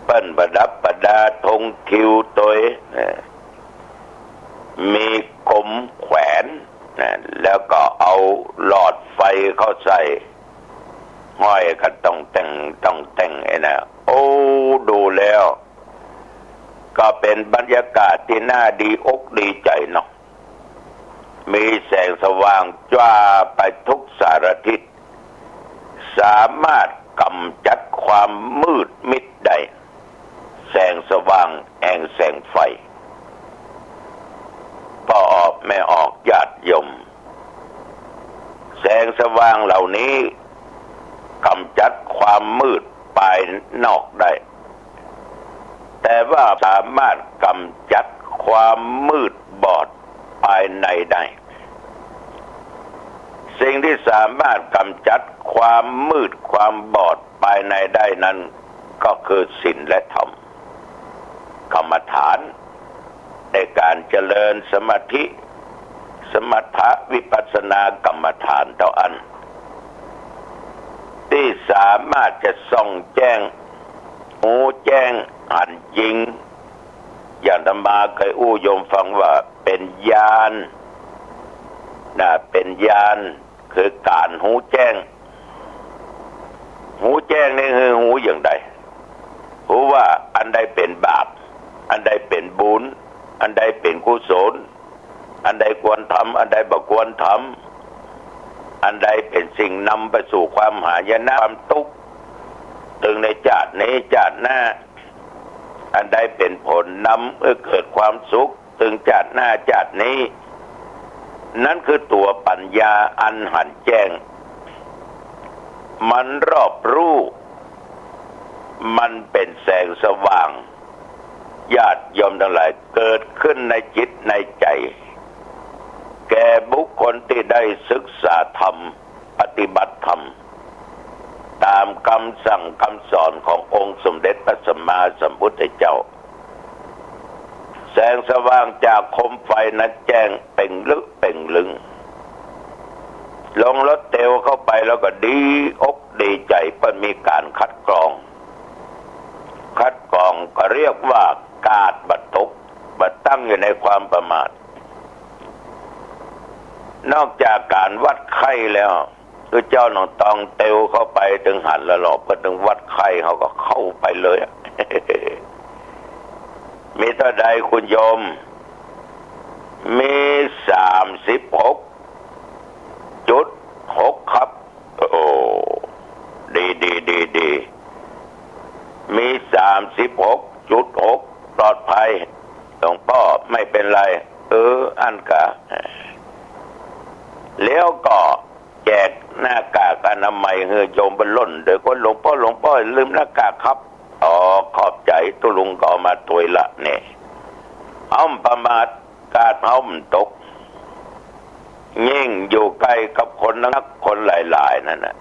เปิ้นประดับประดาธงคิวตัวมีกลมแขวนแล้วก็เอาหลอดไฟเข้าใส่ห้อยกันต้องแต่งไอ้นะโอ้ดูแล้วก็เป็นบรรยากาศที่น่าดีอกดีใจเนาะมีแสงสว่างจ้าไปทุกสารทิศสามารถกำจัดความมืดมิดได้แสงสว่างแห่งแสงไฟพ่อออกแม่ออกญาติโยมแสงสว่างเหล่านี้กำจัดความมืดภายนอกได้แต่ว่าสามารถกำจัดความมืดบอดภายในได้สิ่งที่สามารถกำจัดความมืดความบอดภายในได้นั้นก็คือศีลและธรรมกรรมฐานในการเจริญสมาธิสมถะวิปัสสนากรรมฐานต่ออันที่สามารถจะส่องแจ้งหูแจ้งหันยิงอย่างธรรมาเคยโยมฟังว่าเป็นญาณเป็นญาณคือการหูแจ้งหูแจ้งนี่คือหูอย่างใดหูว่าอันใดเป็นบาปอันใดเป็นบุญอันใดเป็นกุศลอันใดควรทำอันใดบ่ควรทำอันใดเป็นสิ่งนำไปสู่ความหายนะความทุกข์ถึงในชาตินี้ชาติหน้าอันใดเป็นผลนำเกิดความสุขถึงชาติหน้าชาตินี้นั่นคือตัวปัญญาอันหันแจ้งมันรอบรู้มันเป็นแสงสว่างญาติโยมทั้งหลายเกิดขึ้นในจิตในใจแก่บุคคลที่ได้ศึกษาธรรมปฏิบัติธรรมตามคำสั่งคำสอนขององค์สมเด็จพระสัมมาสัมพุทธเจ้าแสงสว่างจากโคมไฟนั้นแจ้งเป่งลึกเป่งลึงลงรถเตวเข้าไปแล้วก็ดีอกดีใจเพิ่นมีการคัดกรองก็เรียกว่ากาดบัดตกบัดตั้งอยู่ในความประมาทนอกจากการวัดไข้แล้วคือเจ้าหนองตองเตวเข้าไปถึงหันละหลอกพอถึงวัดไข้เขาก็เข้าไปเลย มีเท่าใดคุณโยมมี36.6ครับโอ้ดีมี36.6ปลอดภัยหลวงพ่อไม่เป็นไรอันกะแล้วก็แจกหน้ากากอนามัยให้โยมบรรลุนโดยคนหลวงพ่อลืมหน้ากากครับขอบใจตุลุงก็มาถวยละเนี่ยอ้อมประมาทกาดอ้อมตกยิ่งอยู่ใกล้กับคนนักคนหลายๆนั่นน่ะ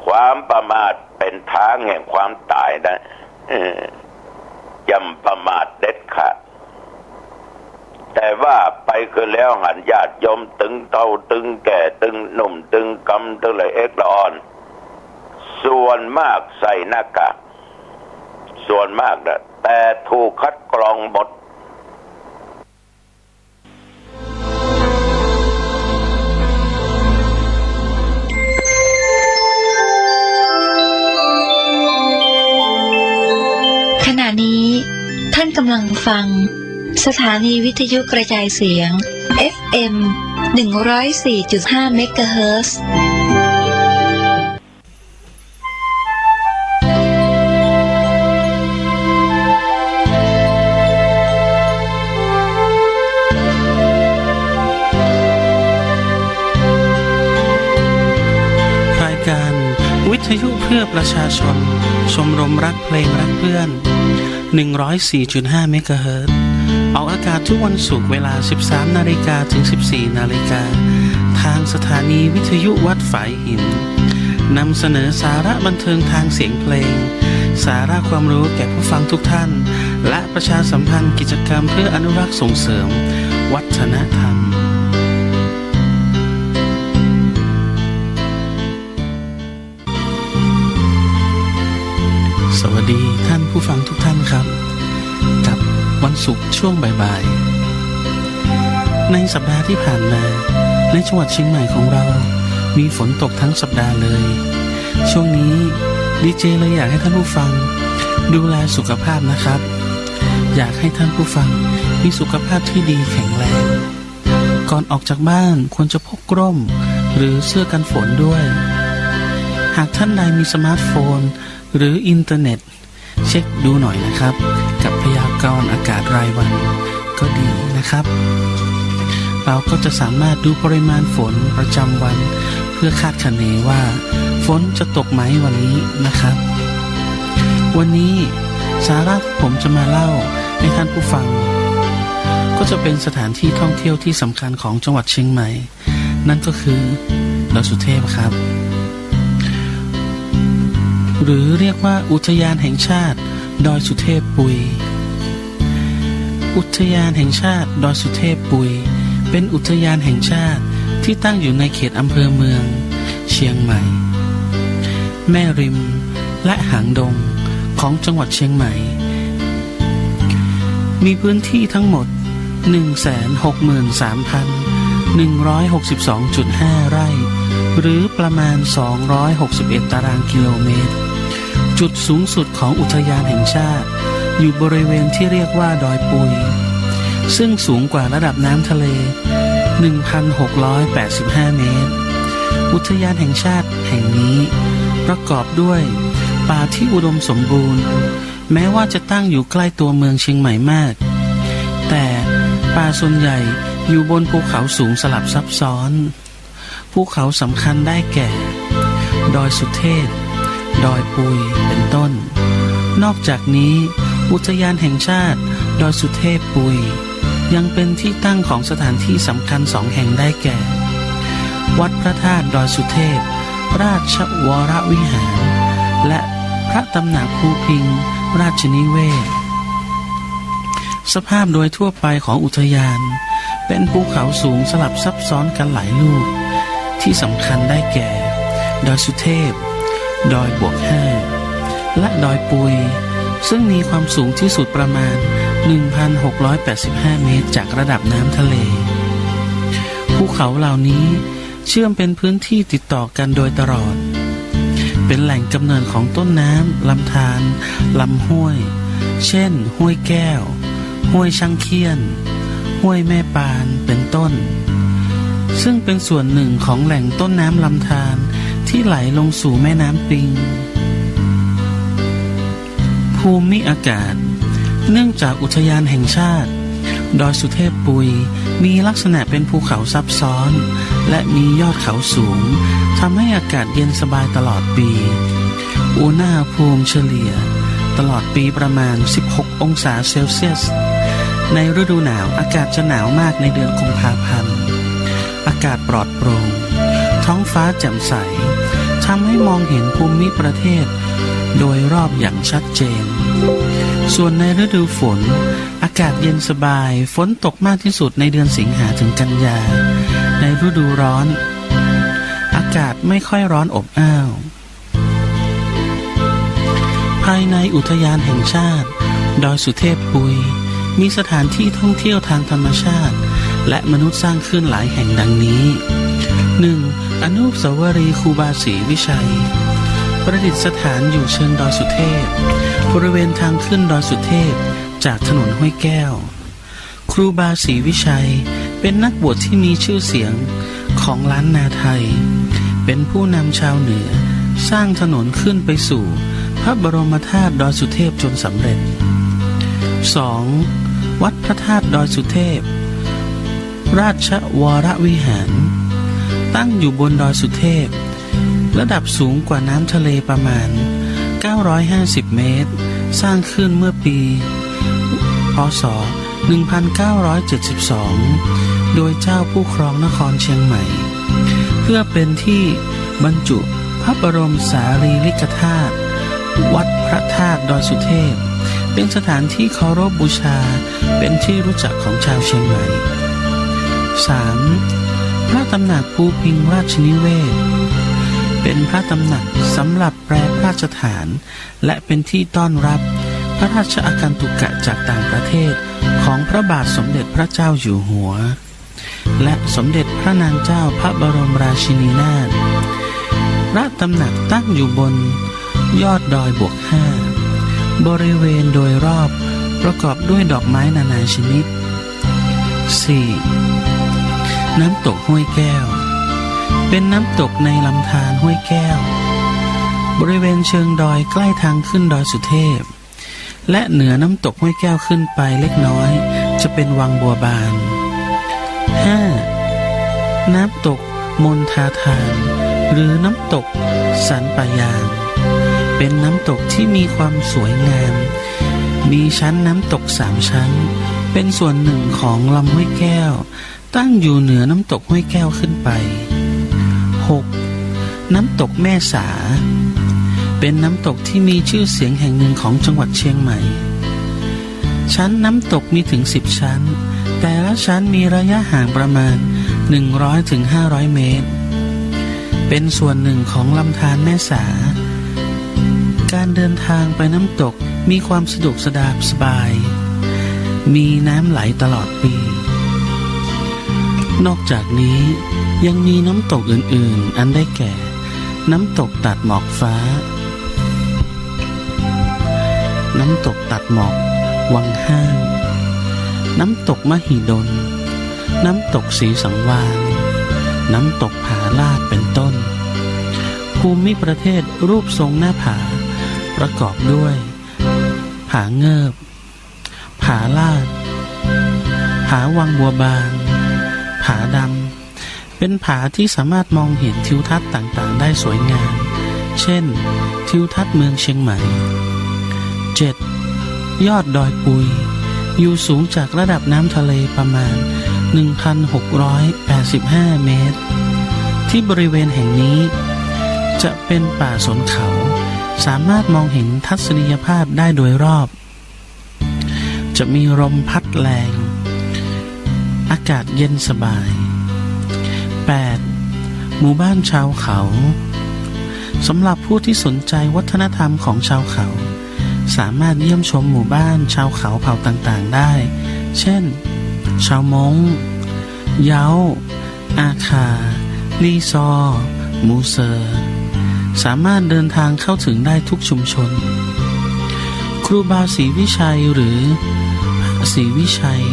ความประมาทเป็นทางแห่งความตายนะจำประมาทเด็ดขาดแต่ว่าไปคือแล้วหันญาติโยมตึงเฒ่าตึงแก่ตึงหนุ่มตึงกำตึงละเอ็กละอ่อนส่วนมากใส่หน้ากากส่วนมากนะแต่ถูกคัดกรองหมดขณะนี้ท่านกำลังฟังสถานีวิทยุกระจายเสียง FM 104.5 เมกะเฮิรตซ์รายการวิทยุเพื่อประชาชนชมรมรักเพลงรักเพื่อน 104.5 เมกะเฮิรตซ์ออกอากาศทุกวันศุกร์เวลา 13 นาฬิกาถึง 14 นาฬิกาทางสถานีวิทยุวัดฝายหินนำเสนอสาระบันเทิงทางเสียงเพลงสาระความรู้แก่ผู้ฟังทุกท่านและประชาสัมพันธ์กิจกรรมเพื่ออนุรักษ์ส่งเสริมวัฒนธรรมสวัสดีท่านผู้ฟังทุกท่านครับกับวันศุกร์ช่วงบ่ายๆในสัปดาห์ที่ผ่านมาในจังหวัดเชียงใหม่ของเรามีฝนตกทั้งสัปดาห์เลยช่วงนี้ดีเจเลยอยากให้ท่านผู้ฟังดูแลสุขภาพนะครับอยากให้ท่านผู้ฟังมีสุขภาพที่ดีแข็งแรงก่อนออกจากบ้านควรจะพกร่มหรือเสื้อกันฝนด้วยหากท่านใดมีสมาร์ทโฟนหรืออินเทอร์เน็ตเช็คดูหน่อยนะครับกับพยากรณ์อากาศรายวันก็ดีนะครับเราก็จะสามารถดูปริมาณฝนประจำวันเพื่อคาดคะเนว่าฝนจะตกไหมวันนี้นะครับวันนี้สาระผมจะมาเล่าให้ท่านผู้ฟังก็จะเป็นสถานที่ท่องเที่ยวที่สำคัญของจังหวัดเชียงใหม่นั่นก็คือดอยสุเทพครับหรือเรียกว่าอุทยานแห่งชาติดอยสุเทพปุยอุทยานแห่งชาติดอยสุเทพปุยเป็นอุทยานแห่งชาติที่ตั้งอยู่ในเขตอำเภอเมืองเชียงใหม่แม่ริมและหางดงของจังหวัดเชียงใหม่มีพื้นที่ทั้งหมด 163,162.5 ไร่หรือประมาณ261ตารางกิโลเมตรจุดสูงสุดของอุทยานแห่งชาติอยู่บริเวณที่เรียกว่าดอยปุยซึ่งสูงกว่าระดับน้ำทะเล 1,685 เมตรอุทยานแห่งชาติแห่งนี้ประกอบด้วยป่าที่อุดมสมบูรณ์แม้ว่าจะตั้งอยู่ใกล้ตัวเมืองเชียงใหม่มากแต่ป่าส่วนใหญ่อยู่บนภูเขาสูงสลับซับซ้อนภูเขาสำคัญได้แก่ดอยสุเทพดอยปุยเป็นต้นนอกจากนี้อุทยานแห่งชาติดอยสุเทพปุยยังเป็นที่ตั้งของสถานที่สำคัญ2 แห่งได้แก่วัดพระธาตุดอยสุเทพราชวรวิหารและพระตำหนักภูพิงราชนิเวศสภาพโดยทั่วไปของอุทยานเป็นภูเขาสูงสลับซับซ้อนกันหลายลูกที่สำคัญได้แก่ดอยสุเทพดอยบวก5และดอยปุยซึ่งมีความสูงที่สุดประมาณ 1,685 เมตรจากระดับน้ำทะเลภูเขาเหล่านี้เชื่อมเป็นพื้นที่ติดต่อกันโดยตลอดเป็นแหล่งกำเนิดของต้นน้ำลำธารลำห้วยเช่นห้วยแก้วห้วยช่างเคียนห้วยแม่ปานเป็นต้นซึ่งเป็นส่วนหนึ่งของแหล่งต้นน้ำลำธารที่ไหลลงสู่แม่น้ำปิงภูมิอากาศเนื่องจากอุทยานแห่งชาติดอยสุเทพปุยมีลักษณะเป็นภูเขาซับซ้อนและมียอดเขาสูงทำให้อากาศเย็นสบายตลอดปีอุณหภูมิเฉลี่ยตลอดปีประมาณ16องศาเซลเซียสในฤดูหนาวอากาศจะหนาวมากในเดือนกุมภาพันธ์อากาศปลอดโปร่งท้องฟ้าแจ่มใสทำให้มองเห็นภูมิประเทศโดยรอบอย่างชัดเจนส่วนในฤดูฝนอากาศเย็นสบายฝนตกมากที่สุดในเดือนสิงหาถึงกันยาในฤดูร้อนอากาศไม่ค่อยร้อนอบอ้าวภายในอุทยานแห่งชาติดอยสุเทพปุยมีสถานที่ท่องเที่ยวทางธรรมชาติและมนุษย์สร้างขึ้นหลายแห่งดังนี้ 1. อนุสาวรีย์ครูบาศรีวิชัยประดิษฐานอยู่เชิงดอยสุเทพบริเวณทางขึ้นดอยสุเทพจากถนนห้วยแก้ว ครูบาศรีวิชัยเป็นนักบวชที่มีชื่อเสียงของล้านนาไทยเป็นผู้นำชาวเหนือสร้างถนนขึ้นไปสู่พระบรมธาตุดอยสุเทพจนสำเร็จ 2. วัดพระธาตุดอยสุเทพราชวรวิหารตั้งอยู่บนดอยสุเทพระดับสูงกว่าน้ำทะเลประมาณ950 เมตรสร้างขึ้นเมื่อปีพ.ศ. 1972 โดยเจ้าผู้ครองนครเชียงใหม่เพื่อเป็นที่บรรจุพระบรมสารีริกธาตุวัดพระธาตุดอยสุเทพเป็นสถานที่เคารพบูชาเป็นที่รู้จักของชาวเชียงใหม่ 3. พระตำหนักภูพิงราชนิเวศเป็นพระตำหนักสำหรับแปรพระราชฐานและเป็นที่ต้อนรับพระราชอาคันตุกะจากต่างประเทศของพระบาทสมเด็จพระเจ้าอยู่หัวและสมเด็จพระนางเจ้าพระบรมราชินีนาถพระตำหนักตั้งอยู่บนยอดดอยบวก 5บริเวณโดยรอบประกอบด้วยดอกไม้นานาชนิด 4. น้ำตกห้วยแก้วเป็นน้ำตกในลำธารห้วยแก้วบริเวณเชิงดอยใกล้ทางขึ้นดอยสุเทพและเหนือน้ำตกห้วยแก้วขึ้นไปเล็กน้อยจะเป็นวังบัวบาน 5. น้ำตกมนทาทานหรือน้ำตกสันปะยางเป็นน้ำตกที่มีความสวยงามมีชั้นน้ำตก3 ชั้นเป็นส่วนหนึ่งของลำห้วยแก้วตั้งอยู่เหนือน้ำตกห้วยแก้วขึ้นไป 6. น้ำตกแม่สาเป็นน้ำตกที่มีชื่อเสียงแห่งหนึ่งของจังหวัดเชียงใหม่ชั้นน้ำตกมีถึง10 ชั้นแต่ละชั้นมีระยะห่างประมาณ100-500 เมตรเป็นส่วนหนึ่งของลำธารแม่สาการเดินทางไปน้ำตกมีความสะดวกสบายมีน้ำไหลตลอดปีนอกจากนี้ยังมีน้ำตกอื่นๆอันได้แก่น้ำตกตัดหมอกฟ้าน้ำตกตัดหมอกวังห้างน้ำตกมหิดลน้ำตกศรีสังวาลน้ำตกผาลาดเป็นต้นภูมิประเทศรูปทรงหน้าผาประกอบด้วยผาเงิบผาลาดผาวังบัวบานผาดำเป็นผาที่สามารถมองเห็นทิวทัศน์ต่างๆได้สวยงามเช่นทิวทัศน์เมืองเชียงใหม่ 7. ยอดดอยปุยอยู่สูงจากระดับน้ำทะเลประมาณ 1,685 เมตรที่บริเวณแห่งนี้จะเป็นป่าสนเขาสามารถมองเห็นทัศนียภาพได้โดยรอบจะมีลมพัดแรงอากาศเย็นสบาย 8. หมู่บ้านชาวเขาสำหรับผู้ที่สนใจวัฒนธรรมของชาวเขาสามารถเยี่ยมชมหมู่บ้านชาวเขาเผ่าต่างๆได้เช่นชาวม้งเย้าอาคาลีซอมูเซอร์สามารถเดินทางเข้าถึงได้ทุกชุมชนครูบาศรีวิชัยหรือศรีวิชัย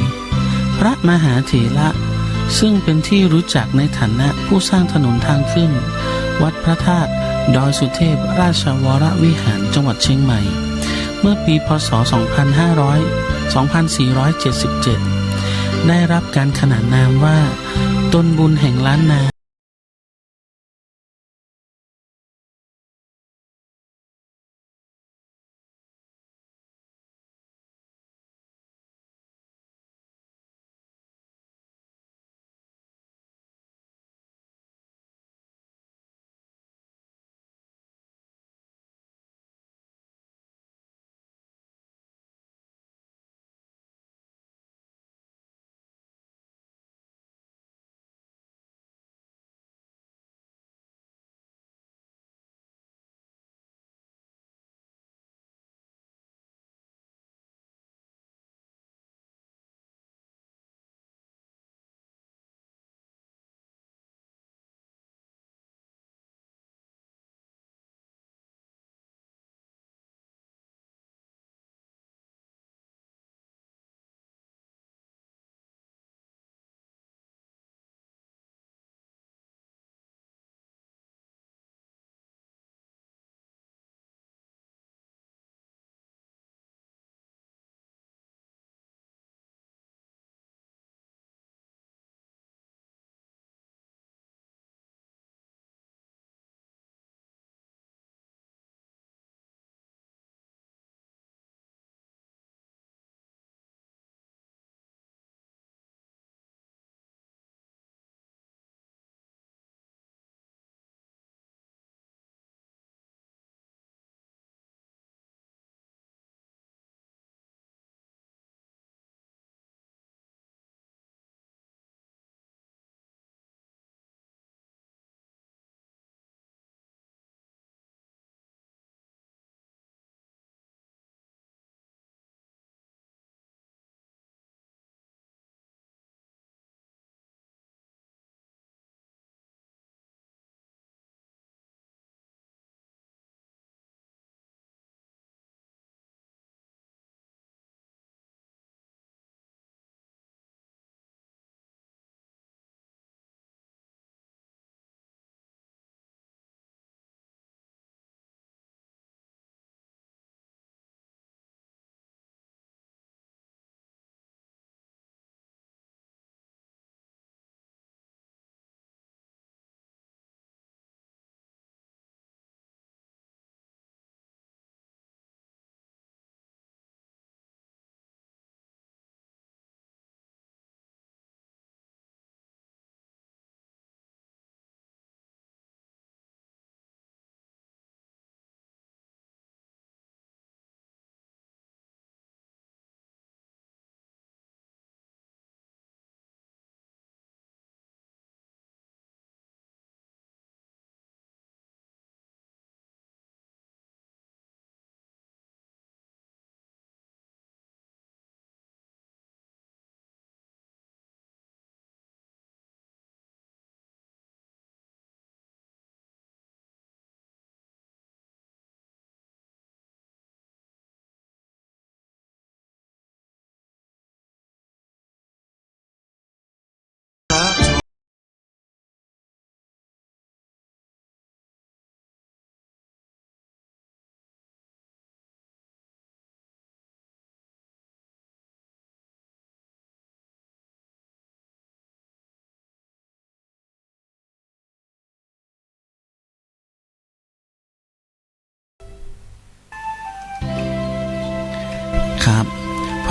พระมหาเถระซึ่งเป็นที่รู้จักในฐานะผู้สร้างถนนทางขึ้นวัดพระธาตุดอยสุเทพราชวรวิหารจังหวัดเชียงใหม่เมื่อปีพ.ศ. 2477ได้รับการขนานนามว่าต้นบุญแห่งล้านนา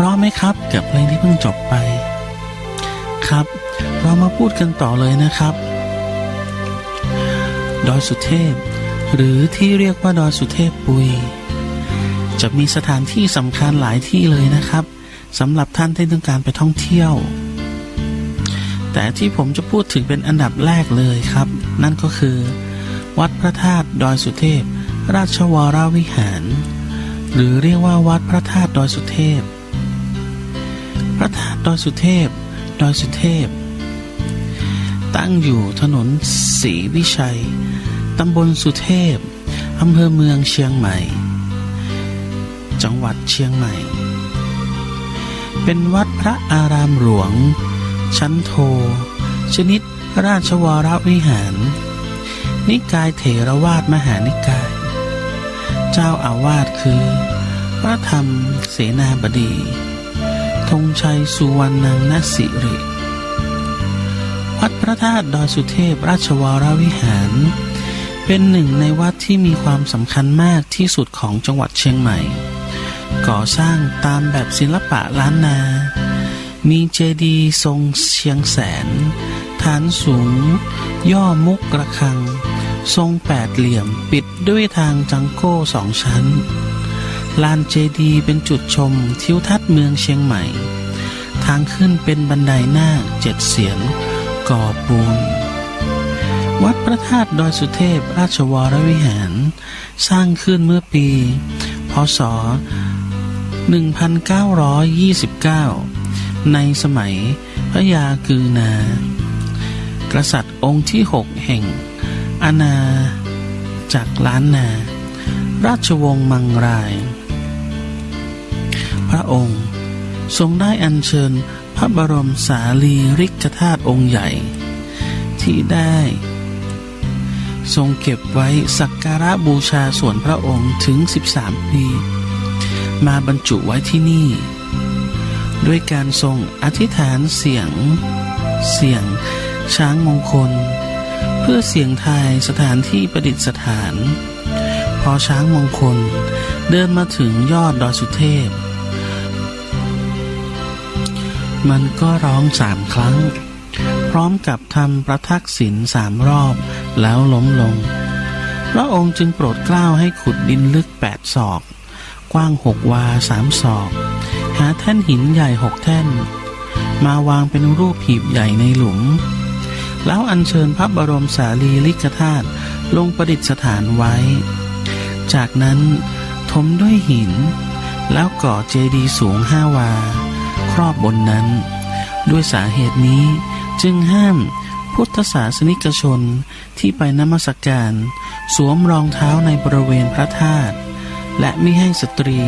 เพราะไหมครับกับเพลงที่เพิ่งจบไปครับเรามาพูดกันต่อเลยนะครับดอยสุเทพหรือที่เรียกว่าดอยสุเทพปุยจะมีสถานที่สำคัญหลายที่เลยนะครับสำหรับท่านที่ต้องการไปท่องเที่ยวแต่ที่ผมจะพูดถึงเป็นอันดับแรกเลยครับนั่นก็คือวัดพระธาตุดอยสุเทพราชวรวิหารหรือเรียกว่าวัดพระธาตุดอยสุเทพพระธาตุดอยสุเทพดอยสุเทพตั้งอยู่ถนนศรีวิชัยตำบลสุเทพอำเภอเมืองเชียงใหม่จังหวัดเชียงใหม่เป็นวัดพระอารามหลวงชั้นโทชนิดราชวรวิหารนิกายเถรวาทมหานิกายเจ้าอาวาสคือพระธรรมเสนาบดีธงชัยสุวรรณังนสิริวัดพระธาตุดอยสุเทพราชวรวิหารเป็นหนึ่งในวัดที่มีความสำคัญมากที่สุดของจังหวัดเชียงใหม่ก่อสร้างตามแบบศิลปะล้านนามีเจดีย์ทรงเชียงแสนฐานสูงย่อมุกระฆังทรงแปดเหลี่ยมปิดด้วยทางจังโก้สองชั้นลานเจดีย์เป็นจุดชมทิวทัศน์เมืองเชียงใหม่ทางขึ้นเป็นบันไดนาค7 เสียนก่อปูนวัดพระธาตุดอยสุเทพราชวรวิหารสร้างขึ้นเมื่อปีพ.ศ. 1929ในสมัยพระยากือนากษัตริย์องค์ที่6แห่งอาณาจักรล้านนาราชวงศ์มังรายพระองค์ทรงได้อัญเชิญพระบรมสารีริกธาตุองค์ใหญ่ที่ได้ทรงเก็บไว้สักการะบูชาส่วนพระองค์ถึง13 ปีมาบรรจุไว้ที่นี่ด้วยการทรงอธิษฐานเสียงช้างมงคลเพื่อเสี่ยงทายสถานที่ประดิษฐานพอช้างมงคลเดินมาถึงยอดดอยสุเทพมันก็ร้อง3 ครั้งพร้อมกับทำประทักษิณ3 รอบแล้วล้มลงพระองค์จึงโปรดเกล้าให้ขุดดินลึก8 ศอกกว้าง6 วา3 ศอกหาแท่นหินใหญ่6 แท่นมาวางเป็นรูปหีบใหญ่ในหลุมแล้วอัญเชิญพระบรมสารีริกธาตุลงประดิษฐานไว้จากนั้นถมด้วยหินแล้วก่อเจดีย์สูง5 วาครอบบนนั้นด้วยสาเหตุนี้จึงห้ามพุทธศาสนิกชนที่ไปนมัสการสวมรองเท้าในบริเวณพระธาตุและมิให้สตรี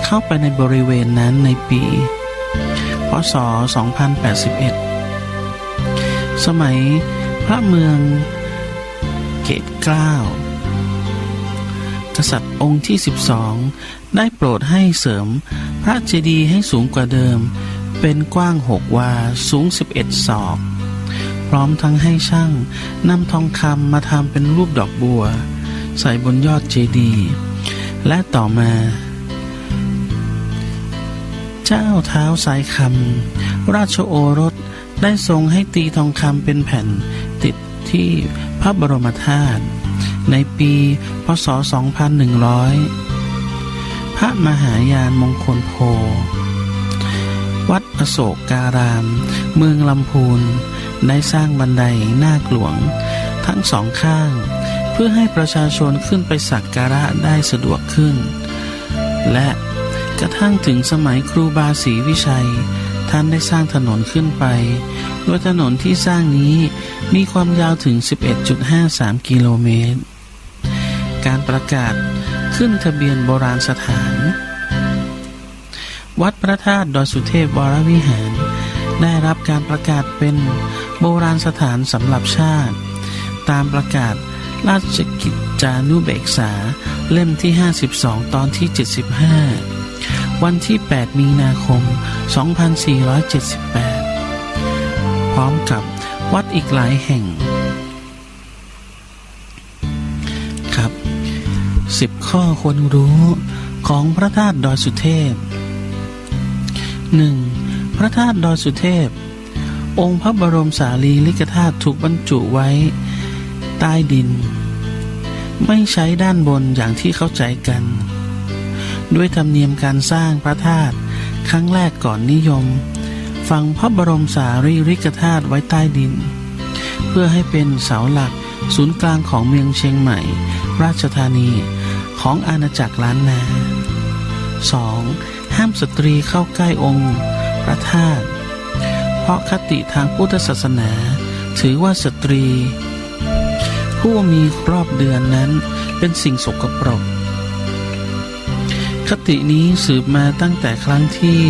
เข้าไปในบริเวณนั้นในปีพ.ศ. 2081สมัยพระเมืองเกตเกล้ากษัตริย์องค์ที่12ได้โปรดให้เสริมพระเจดีย์ให้สูงกว่าเดิมเป็นกว้าง6 วาสูง11 ศอกพร้อมทั้งให้ช่างนำทองคำมาทำเป็นรูปดอกบัวใส่บนยอดเจดีย์และต่อมาเจ้าเท้าสายคำราชโอรสได้ทรงให้ตีทองคำเป็นแผ่นติดที่พระบรมธาตุในปีพ.ศ. 2100พระมหายานมงคลโพวัดอโศการามเมืองลำพูนได้สร้างบันไดนาคหลวงทั้ง2 ข้างเพื่อให้ประชาชนขึ้นไปสักการะได้สะดวกขึ้นและกระทั่งถึงสมัยครูบาศรีวิชัยท่านได้สร้างถนนขึ้นไปโดยถนนที่สร้างนี้มีความยาวถึง 11.53 กิโลเมตรการประกาศขึ้นทะเบียนโบราณสถานวัดพระธาตุดอยสุเทพวรวิหารได้รับการประกาศเป็นโบราณสถานสำหรับชาติตามประกาศราชกิจจานุเบกษาเล่มที่52ตอนที่75วันที่8 มีนาคม 2478พร้อมกับวัดอีกหลายแห่งครับ10 ข้อควรรู้ของพระธาตุดอยสุเทพ 1. พระธาตุดอยสุเทพองค์พระบรมสารีริกธาตุถูกบรรจุไว้ใต้ดินไม่ใช้ด้านบนอย่างที่เข้าใจกันด้วยธรรมเนียมการสร้างพระธาตุครั้งแรกก่อนนิยมฝังพระบรมสารีริกธาตุไว้ใต้ดินเพื่อให้เป็นเสาหลักศูนย์กลางของเมืองเชียงใหม่ราชธานีของอาณาจักรล้านนา 2. ห้ามสตรีเข้าใกล้องค์พระธาตุเพราะคติทางพุทธศาสนาถือว่าสตรีผู้มีรอบเดือนนั้นเป็นสิ่งสกปรกคตินี้สืบมาตั้งแต่ครั้งที่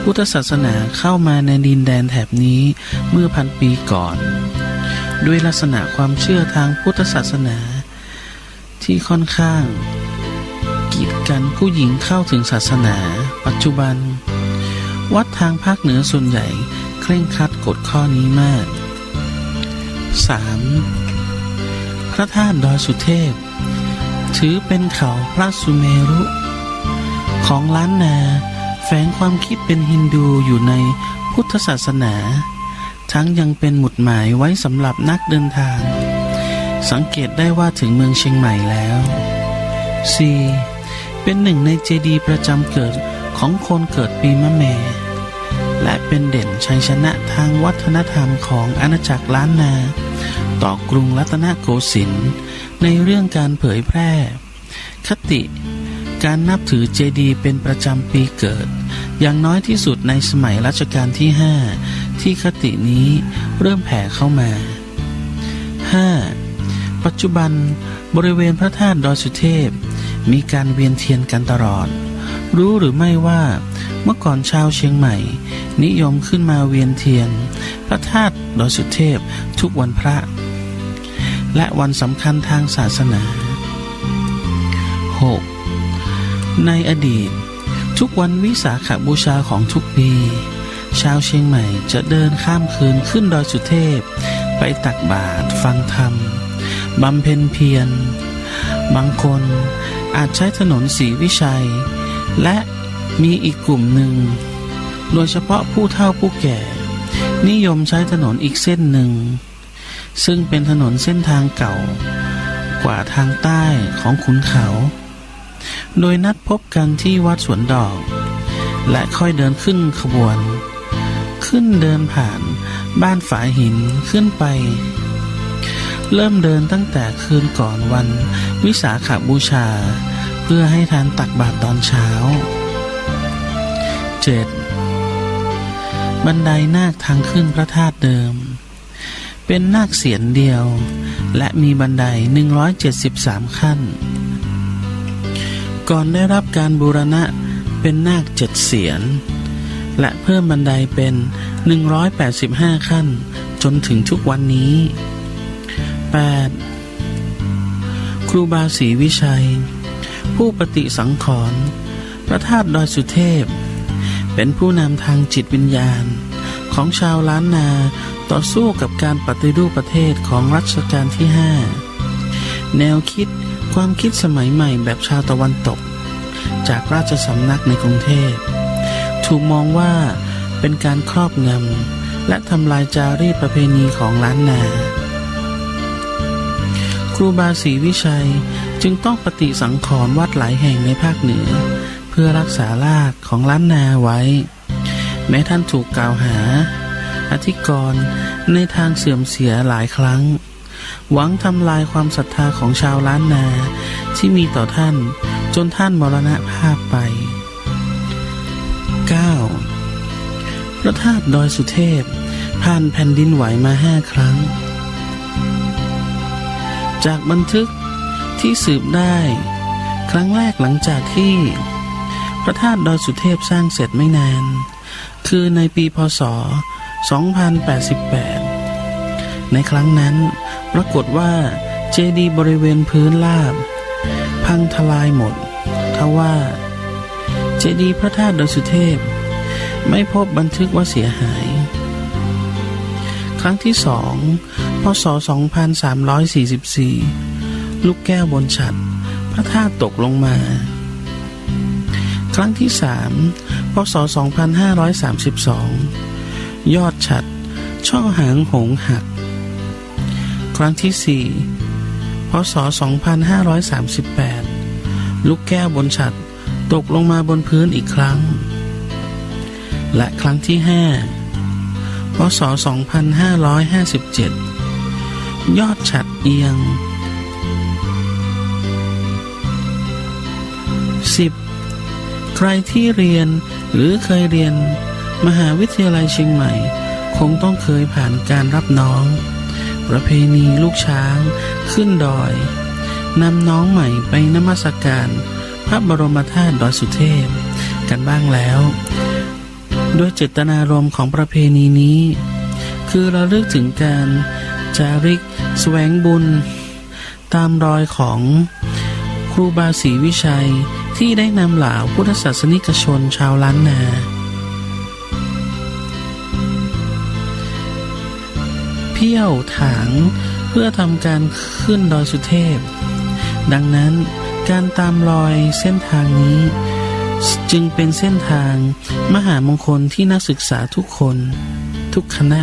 พุทธศาสนาเข้ามาในดินแดนแถบนี้เมื่อ1,000 ปีก่อนด้วยลักษณะความเชื่อทางพุทธศาสนาที่ค่อนข้างกีดกันผู้หญิงเข้าถึงศาสนาปัจจุบันวัดทางภาคเหนือส่วนใหญ่เคร่งครัดกฎข้อนี้มาก 3. พระธาตุดอยสุเทพถือเป็นเขาพระสุเมรุของล้านนาแฝงความคิดเป็นฮินดูอยู่ในพุทธศาสนาทั้งยังเป็นหมุดหมายไว้สำหรับนักเดินทางสังเกตได้ว่าถึงเมืองเชียงใหม่แล้ว 4. เป็นหนึ่งในเจดีย์ประจำเกิดของคนเกิดปีมะแม่และเป็นเด่นชัยชนะทางวัฒนธรรมของอาณาจักรล้านนาต่อกรุงรัตนโกสินทร์ในเรื่องการเผยแพร่คติการนับถือเจดีย์เป็นประจำปีเกิดอย่างน้อยที่สุดในสมัยรัชกาลที่ 5ที่คตินี้เริ่มแผ่เข้ามา 5. ปัจจุบันบริเวณพระธาตุดอยสุเทพมีการเวียนเทียนกันตลอดรู้หรือไม่ว่าเมื่อก่อนชาวเชียงใหม่นิยมขึ้นมาเวียนเทียนพระธาตุดอยสุเทพทุกวันพระและวันสำคัญทางศาสนา 6. ในอดีตทุกวันวิสาขบูชาของทุกปีชาวเชียงใหม่จะเดินข้ามคืนขึ้นดอยสุเทพไปตักบาตรฟังธรรมบำเพ็ญเพียรบางคนอาจใช้ถนนศรีวิชัยและมีอีกกลุ่มหนึ่งโดยเฉพาะผู้เฒ่าผู้แก่นิยมใช้ถนนอีกเส้นหนึ่งซึ่งเป็นถนนเส้นทางเก่ากว่าทางใต้ของขุนเขาโดยนัดพบกันที่วัดสวนดอกและค่อยเดินขึ้นขบวนขึ้นเดินผ่านบ้านฝายหินขึ้นไปเริ่มเดินตั้งแต่คืนก่อนวันวิสาขบูชาเพื่อให้ทานตักบาตรตอนเช้า 7. บันไดนาคทางขึ้นพระธาตุเดิมเป็นนาคเสียนเดียวและมีบันได173ขั้นก่อนได้รับการบูรณะเป็นนาค7เสียนและเพิ่มบันไดเป็น185ขั้นจนถึงทุกวันนี้ 8. ครูบาศรีวิชัยผู้ปฏิสังขรณ์พระธาตุดอยสุเทพเป็นผู้นำทางจิตวิญญาณของชาวล้านนาต่อสู้กับการปฏิรูปประเทศของรัชกาลที่ 5แนวคิดความคิดสมัยใหม่แบบชาวตะวันตกจากราชสำนักในกรุงเทพถูกมองว่าเป็นการครอบงำและทำลายจารีตประเพณีของล้านนาครูบาศรีวิชัยจึงต้องปฏิสังขรณ์วัดหลายแห่งในภาคเหนือเพื่อรักษารากของล้านนาไว้แม้ท่านถูกกล่าวหาอธิกรณ์ในทางเสื่อมเสียหลายครั้งหวังทำลายความศรัทธาของชาวล้านนาที่มีต่อท่านจนท่านมรณภาพไป 9. พระธาตุดอยสุเทพผ่านแผ่นดินไหวมา5ครั้งจากบันทึกที่สืบได้ครั้งแรกหลังจากที่พระธาตุดอยสุเทพสร้างเสร็จไม่นานคือในปีพ.ศ. 2088ในครั้งนั้นปรากฏว่าเจดีย์บริเวณพื้นราบพังทลายหมดทว่าเจดีย์พระธาตุดอยสุเทพไม่พบบันทึกว่าเสียหายครั้งที่2พ.ศ. 2344ลูกแก้วบนฉัตรพระธาตุตกลงมาครั้งที่3พ พศ 2532 ยอดฉัตรช่อหางหงส์หัก ครั้งที่ 4 พศ 2538 ลูกแก้วบนฉัตรตกลงมาบนพื้นอีกครั้ง และครั้งที่ 5 พศ 2557 ยอดฉัตรเอียง 10. ใครที่เรียนหรือเคยเรียนมหาวิทยาลัยเชียงใหม่คงต้องเคยผ่านการรับน้องประเพณีลูกช้างขึ้นดอยนำน้องใหม่ไปนมัสการพระบรมธาตุดอยสุเทพกันบ้างแล้วโดยเจตนารมณ์ของประเพณีนี้คือระลึกถึงการจาริกแสวงบุญตามรอยของครูบาศรีวิชัยที่ได้นำเหล่าพุทธศาสนิกชนชาวล้านนาเพี้ยวถางเพื่อทำการขึ้นดอยสุเทพดังนั้นการตามรอยเส้นทางนี้จึงเป็นเส้นทางมหามงคลที่นักศึกษาทุกคนทุกคณะ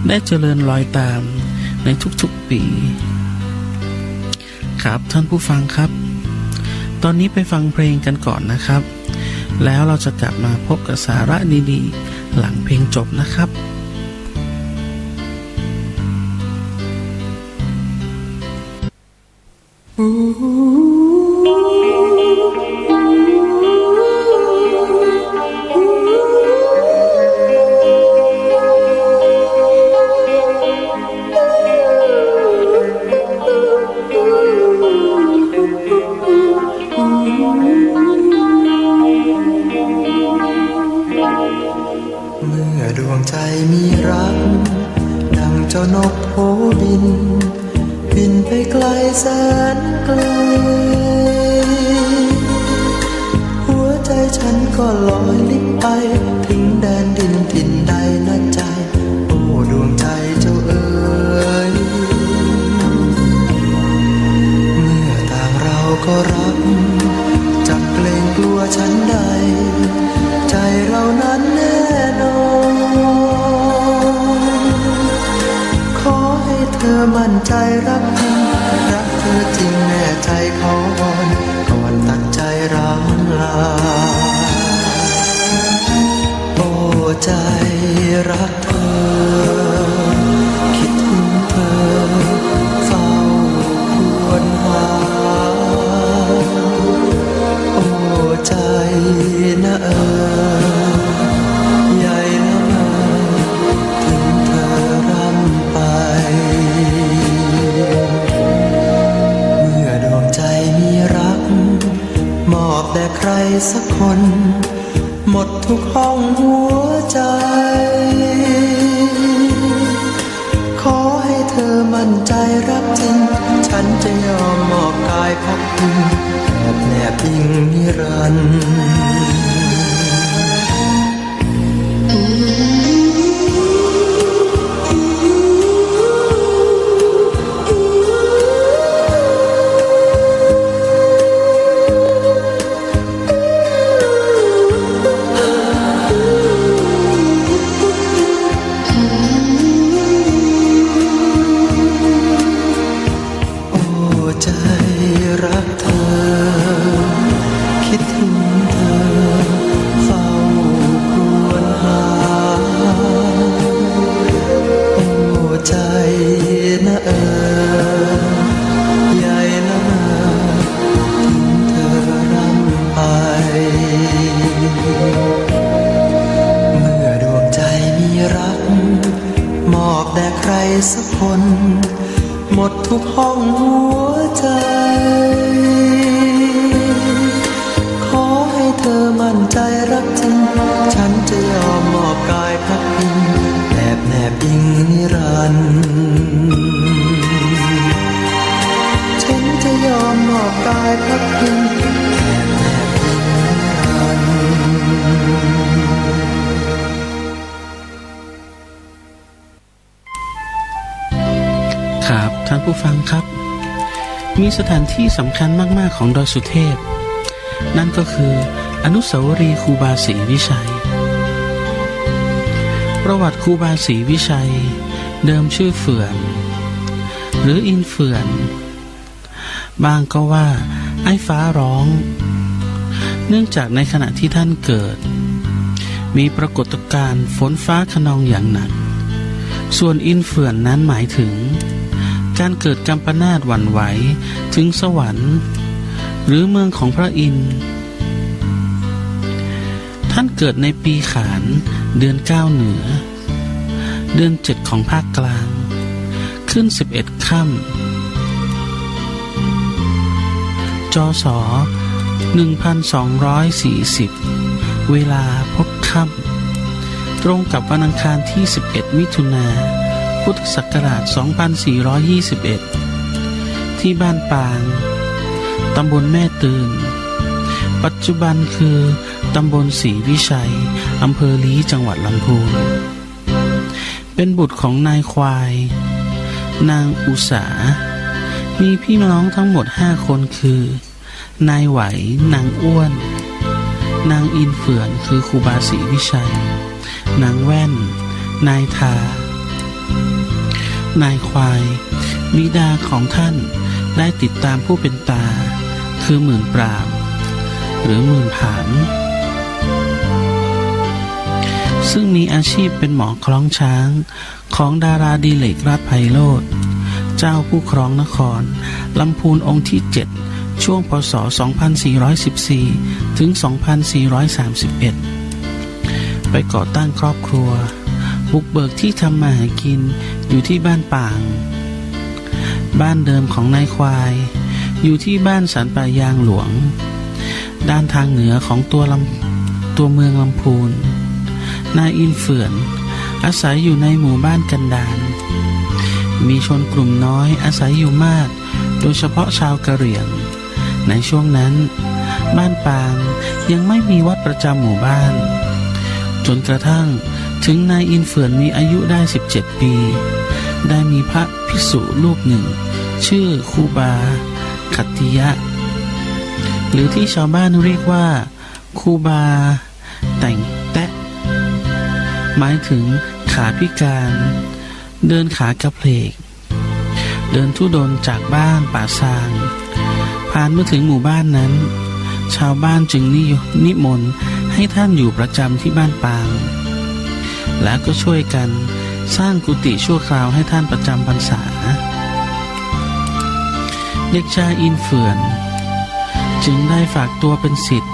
ได้เจริญรอยตามในทุกๆปีครับท่านผู้ฟังครับตอนนี้ไปฟังเพลงกันก่อนนะครับแล้วเราจะกลับมาพบกับสาระดีๆหลังเพลงจบนะครับเมื่อดวงใจมีรักดังเจ้านกโผบินบินไปไกลแสนไกลหัวใจฉันก็ลอยลิบไปถึงแดนดินถิ่นใดนะใจโอ้ดวงใจเจ้าเอ๋ยเมื่อต่างเราก็รักจักเกรงกลัวฉันใดใจเรานั้นแน่นอนขอให้เธอมั่นใจรักเธอจริงแน่ใจขอวอนก่อนตัดใจร้างลาโอ้ใจรักเธอคิดถึงเธอเฝ้าควรหาโอ้ใจนะใหญ่ละเมอถึงเธอร่ำไปเมื่อดวงใจมีรักมอบแด่ใครสักคนหมดทุกห้องหัวใจขอให้เธอมั่นใจรักจริงฉันจะยอมมอบกายพักพิงแนบอิงนิรันดร์ใจรักเธอคิดถึงเธอเฝ้าครวญหาโอ้ใจนะใหญ่ละเมอถึงเธอร่ำไปเมื่อดวงใจมีรักมอบแด่ใครสักคนหมดทุกห้องหัวใจขอให้เธอมั่นใจรักจริงฉันจะยอมมอบกายพักพิงแนบอิงนิรันดร์ฉันจะยอมมอบกายพักพิงแนบอิงนิรันดร์ครับท่านผู้ฟังครับมีสถานที่สำคัญมากๆของดอยสุเทพ นั่นก็คืออนุสาวรีย์ครูบาศรีวิชัยประวัติครูบาศรีวิชัยเดิมชื่อเฟื่อนหรืออินเฟื่อนบางก็ว่าไอ้ฟ้าร้องเนื่องจากในขณะที่ท่านเกิดมีปรากฏการณ์ฝนฟ้าคะนองอย่างหนักส่วนอินเฟื่อนนั้นหมายถึงการเกิดกัมปนาตหวั่นไหวถึงสวรรค์หรือเมืองของพระอินทร์ท่านเกิดในปีขานเดือน9เหนือเดือน7ของภาคกลางขึ้น11ค่ำจศ1240เวลาพบค่ำตรงกับวันอังคารที่11มิถุนายนพุทธศักราช2421ที่บ้านปางตำบลแม่ตื่นปัจจุบันคือตำบลศรีวิชัยอำเภอลี้จังหวัดลำพูนเป็นบุตรของนายควายนางอุสามีพี่น้องทั้งหมด5คนคือนายไหวนางอ้วนนางอินเฟื่อนคือครูบาศรีวิชัยนางแว่นนายทานายควายบิดาของท่านได้ติดตามผู้เป็นตาคือหมื่นปราบหรือหมื่นผานซึ่งมีอาชีพเป็นหมอคล้องช้างของดาราดิเลกราชไพโรจน์เจ้าผู้ครองนครลำพูนองค์ที่7ช่วงพ.ศ. 2414 ถึง 2431 ไปก่อตั้งครอบครัวบุกเบิกที่ทำมาหากินอยู่ที่บ้านป่างบ้านเดิมของนายควายอยู่ที่บ้านสันป่ายางหลวงด้านทางเหนือของตัวเมืองลำพูนนายอินเฟื่อนอาศัยอยู่ในหมู่บ้านกันดารมีชนกลุ่มน้อยอาศัยอยู่มากโดยเฉพาะชาวกะเหรี่ยงในช่วงนั้นบ้านปางยังไม่มีวัดประจำหมู่บ้านจนกระทั่งถึงนายอินเฟื่อนมีอายุได้17ปีได้มีพระภิกษุรูปหนึ่งชื่อครูบาขัตติยะหรือที่ชาวบ้านเรียกว่าครูบาแต่งแตะหมายถึงขาพิการเดินขากระเพลกเดินธุดงค์จากบ้านป่าซางผ่านเมื่อถึงหมู่บ้านนั้นชาวบ้านจึงนิมนต์ให้ท่านอยู่ประจำที่บ้านปางและก็ช่วยกันสร้างกุฏิชั่วคราวให้ท่านประจำพรรษาเด็กชายอินเฟื่อนจึงได้ฝากตัวเป็นศิษย์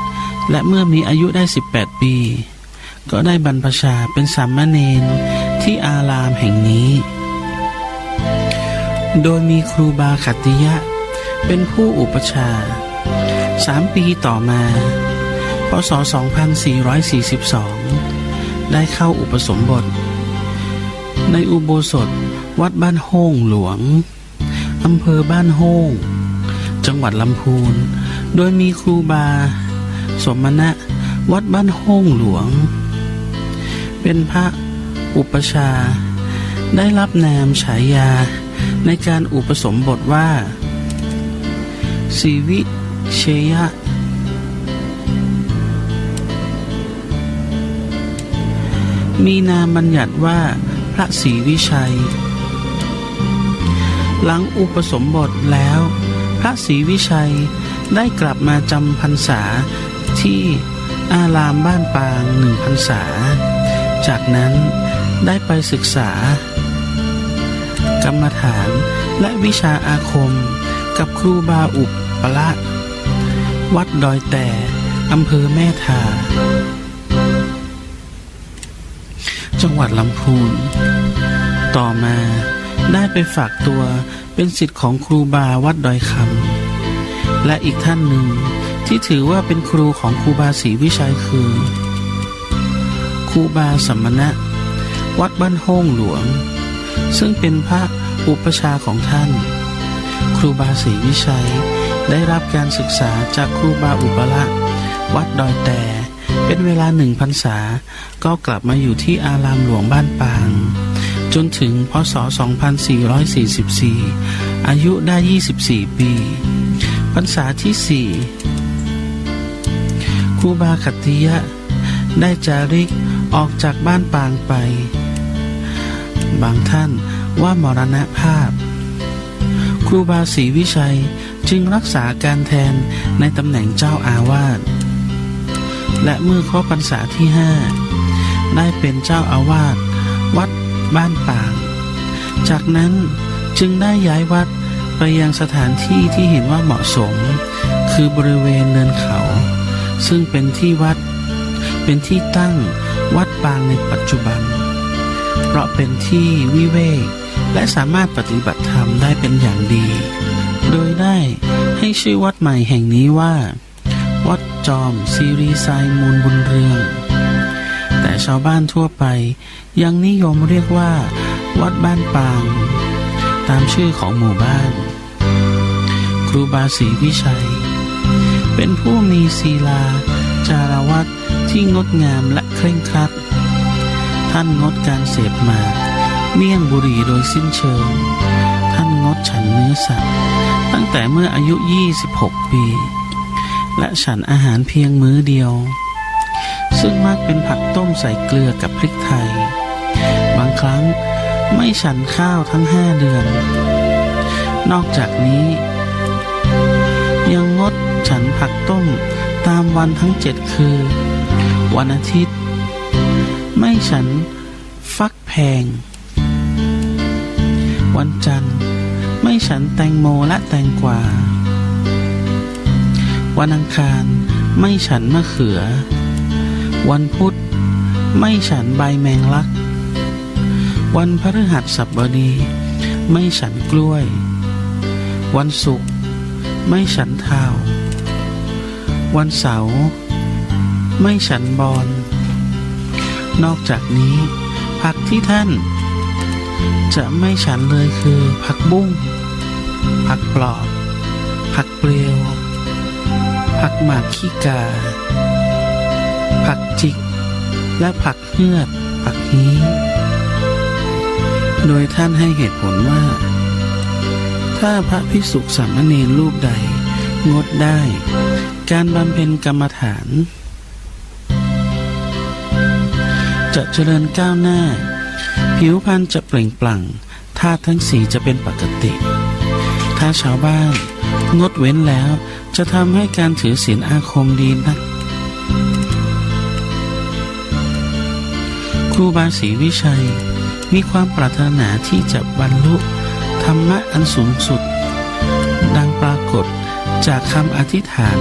และเมื่อมีอายุได้18ปีก็ได้บรรพชาเป็นสามเณรที่อารามแห่งนี้โดยมีครูบาขัตติยะเป็นผู้อุปชา3 ปีต่อมาพ.ศ. 2442ได้เข้าอุปสมบทในอุโบสถวัดบ้านโฮ่งหลวงอำเภอบ้านโฮ่งจังหวัดลำพูนโดยมีครูบาสมณะวัดบ้านโฮ่งหลวงเป็นพระอุปชาได้รับนามฉายาในการอุปสมบทว่าสีวิเชยะมีนามบัญญัติว่าพระศรีวิชัยหลังอุปสมบทแล้วพระศรีวิชัยได้กลับมาจำพรรษาที่อารามบ้านปาง1 พรรษาจากนั้นได้ไปศึกษากรรมฐานและวิชาอาคมกับครูบาอุปละวัดดอยแต่อำเภอแม่ทาจังหวัดลำพูนต่อมาได้ไปฝากตัวเป็นศิษย์ของครูบาวัดดอยคำและอีกท่านหนึ่งที่ถือว่าเป็นครูของครูบาศรีวิชัยคือครูบาสมณะวัดบ้านโฮ่งหลวงซึ่งเป็นพระอุปชาของท่านครูบาศรีวิชัยได้รับการศึกษาจากครูบาอุปละวัดดอยแต่เป็นเวลา1 พรรษาก็กลับมาอยู่ที่อารามหลวงบ้านปางจนถึงพ.ศ. 2444อายุได้24 ปีพรรษาที่4 ครูบาขัตติยะได้จาริกออกจากบ้านปางไปบางท่านว่ามรณภาพครูบาศรีวิชัยจึงรักษาการแทนในตำแหน่งเจ้าอาวาสและเมื่อครบพรรษาที่5ได้เป็นเจ้าอาวาสวัดบ้านปางจากนั้นจึงได้ย้ายวัดไปยังสถานที่ที่เห็นว่าเหมาะสมคือบริเวณเนินเขาซึ่งเป็นที่ตั้งวัดปางในปัจจุบันเพราะเป็นที่วิเวกและสามารถปฏิบัติธรรมได้เป็นอย่างดีโดยได้ให้ชื่อวัดใหม่แห่งนี้ว่าวัดจอมซีรีไซมูลบุญเรืองแต่ชาวบ้านทั่วไปยังนิยมเรียกว่าวัดบ้านปางตามชื่อของหมู่บ้านครูบาศรีวิชัยเป็นผู้มีศีลาจารวัตรที่งดงามและเคร่งครัดท่านงดการเสพหมากเมี่ยงบุหรี่โดยสิ้นเชิงท่านงดฉันเนื้อสัตว์ตั้งแต่เมื่ออายุ26 ปีและฉันอาหารเพียงมื้อเดียวซึ่งมักเป็นผักต้มใส่เกลือกับพริกไทยบางครั้งไม่ฉันข้าวทั้ง5 เดือนนอกจากนี้ยังงดฉันผักต้มตามวันทั้ง7คือวันอาทิตย์ไม่ฉันฟักแพงวันจันทร์ไม่ฉันแตงโมและแตงกวาวันอังคารไม่ฉันมะเขือวันพุธไม่ฉันใบแมงลักวันพฤหัสบดีไม่ฉันกล้วยวันศุกร์ไม่ฉันเทาวันเสาร์ไม่ฉันบอนนอกจากนี้ผักที่ท่านจะไม่ฉันเลยคือผักบุ้งผักปลอดผักเปรียวผักหมากขี้กาผักจิกและผักเหือดผักฮีโดยท่านให้เหตุผลว่าถ้าพระภิกษุสามเณรรูปใดงดได้การบำเพ็ญกรรมฐานจะเจริญก้าวหน้าผิวพรรณจะเปล่งปลั่งธาตุทั้ง4จะเป็นปกติถ้าชาวบ้านงดเว้นแล้วจะทำให้การถือศีลอาคมดีนักครูบาศรีวิชัยมีความปรารถนาที่จะบรรลุธรรมะอันสูงสุดดังปรากฏจากคำอธิษฐาน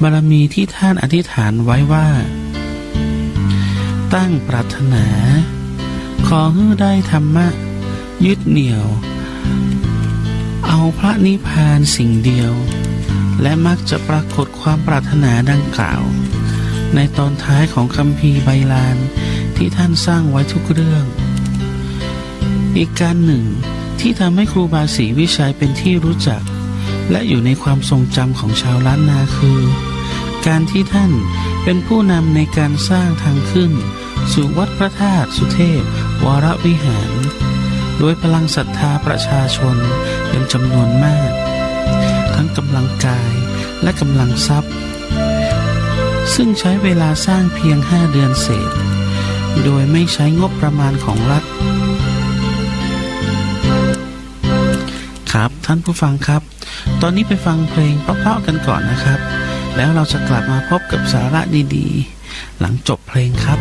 บารมีที่ท่านอธิษฐานไว้ว่าตั้งปรารถนาขอให้ได้ธรรมะยึดเหนี่ยวเอาพระนิพพานสิ่งเดียวและมักจะปรากฏความปรารถนาดังกล่าวในตอนท้ายของคัมภีร์ไบลานที่ท่านสร้างไว้ทุกเรื่องอีกการหนึ่งที่ทำให้ครูบาศรีวิชัยเป็นที่รู้จักและอยู่ในความทรงจำของชาวล้านนาคือการที่ท่านเป็นผู้นำในการสร้างทางขึ้นสู่วัดพระธาตุสุเทพวรวิหารโดยพลังศรัทธาประชาชนเป็นจำนวนมากทั้งกำลังกายและกำลังทรัพย์ซึ่งใช้เวลาสร้างเพียง5 เดือนเศษโดยไม่ใช้งบประมาณของรัฐครับท่านผู้ฟังครับตอนนี้ไปฟังเพลงเพราะๆกันก่อนนะครับแล้วเราจะกลับมาพบกับสาระดีๆหลังจบเพลงครับ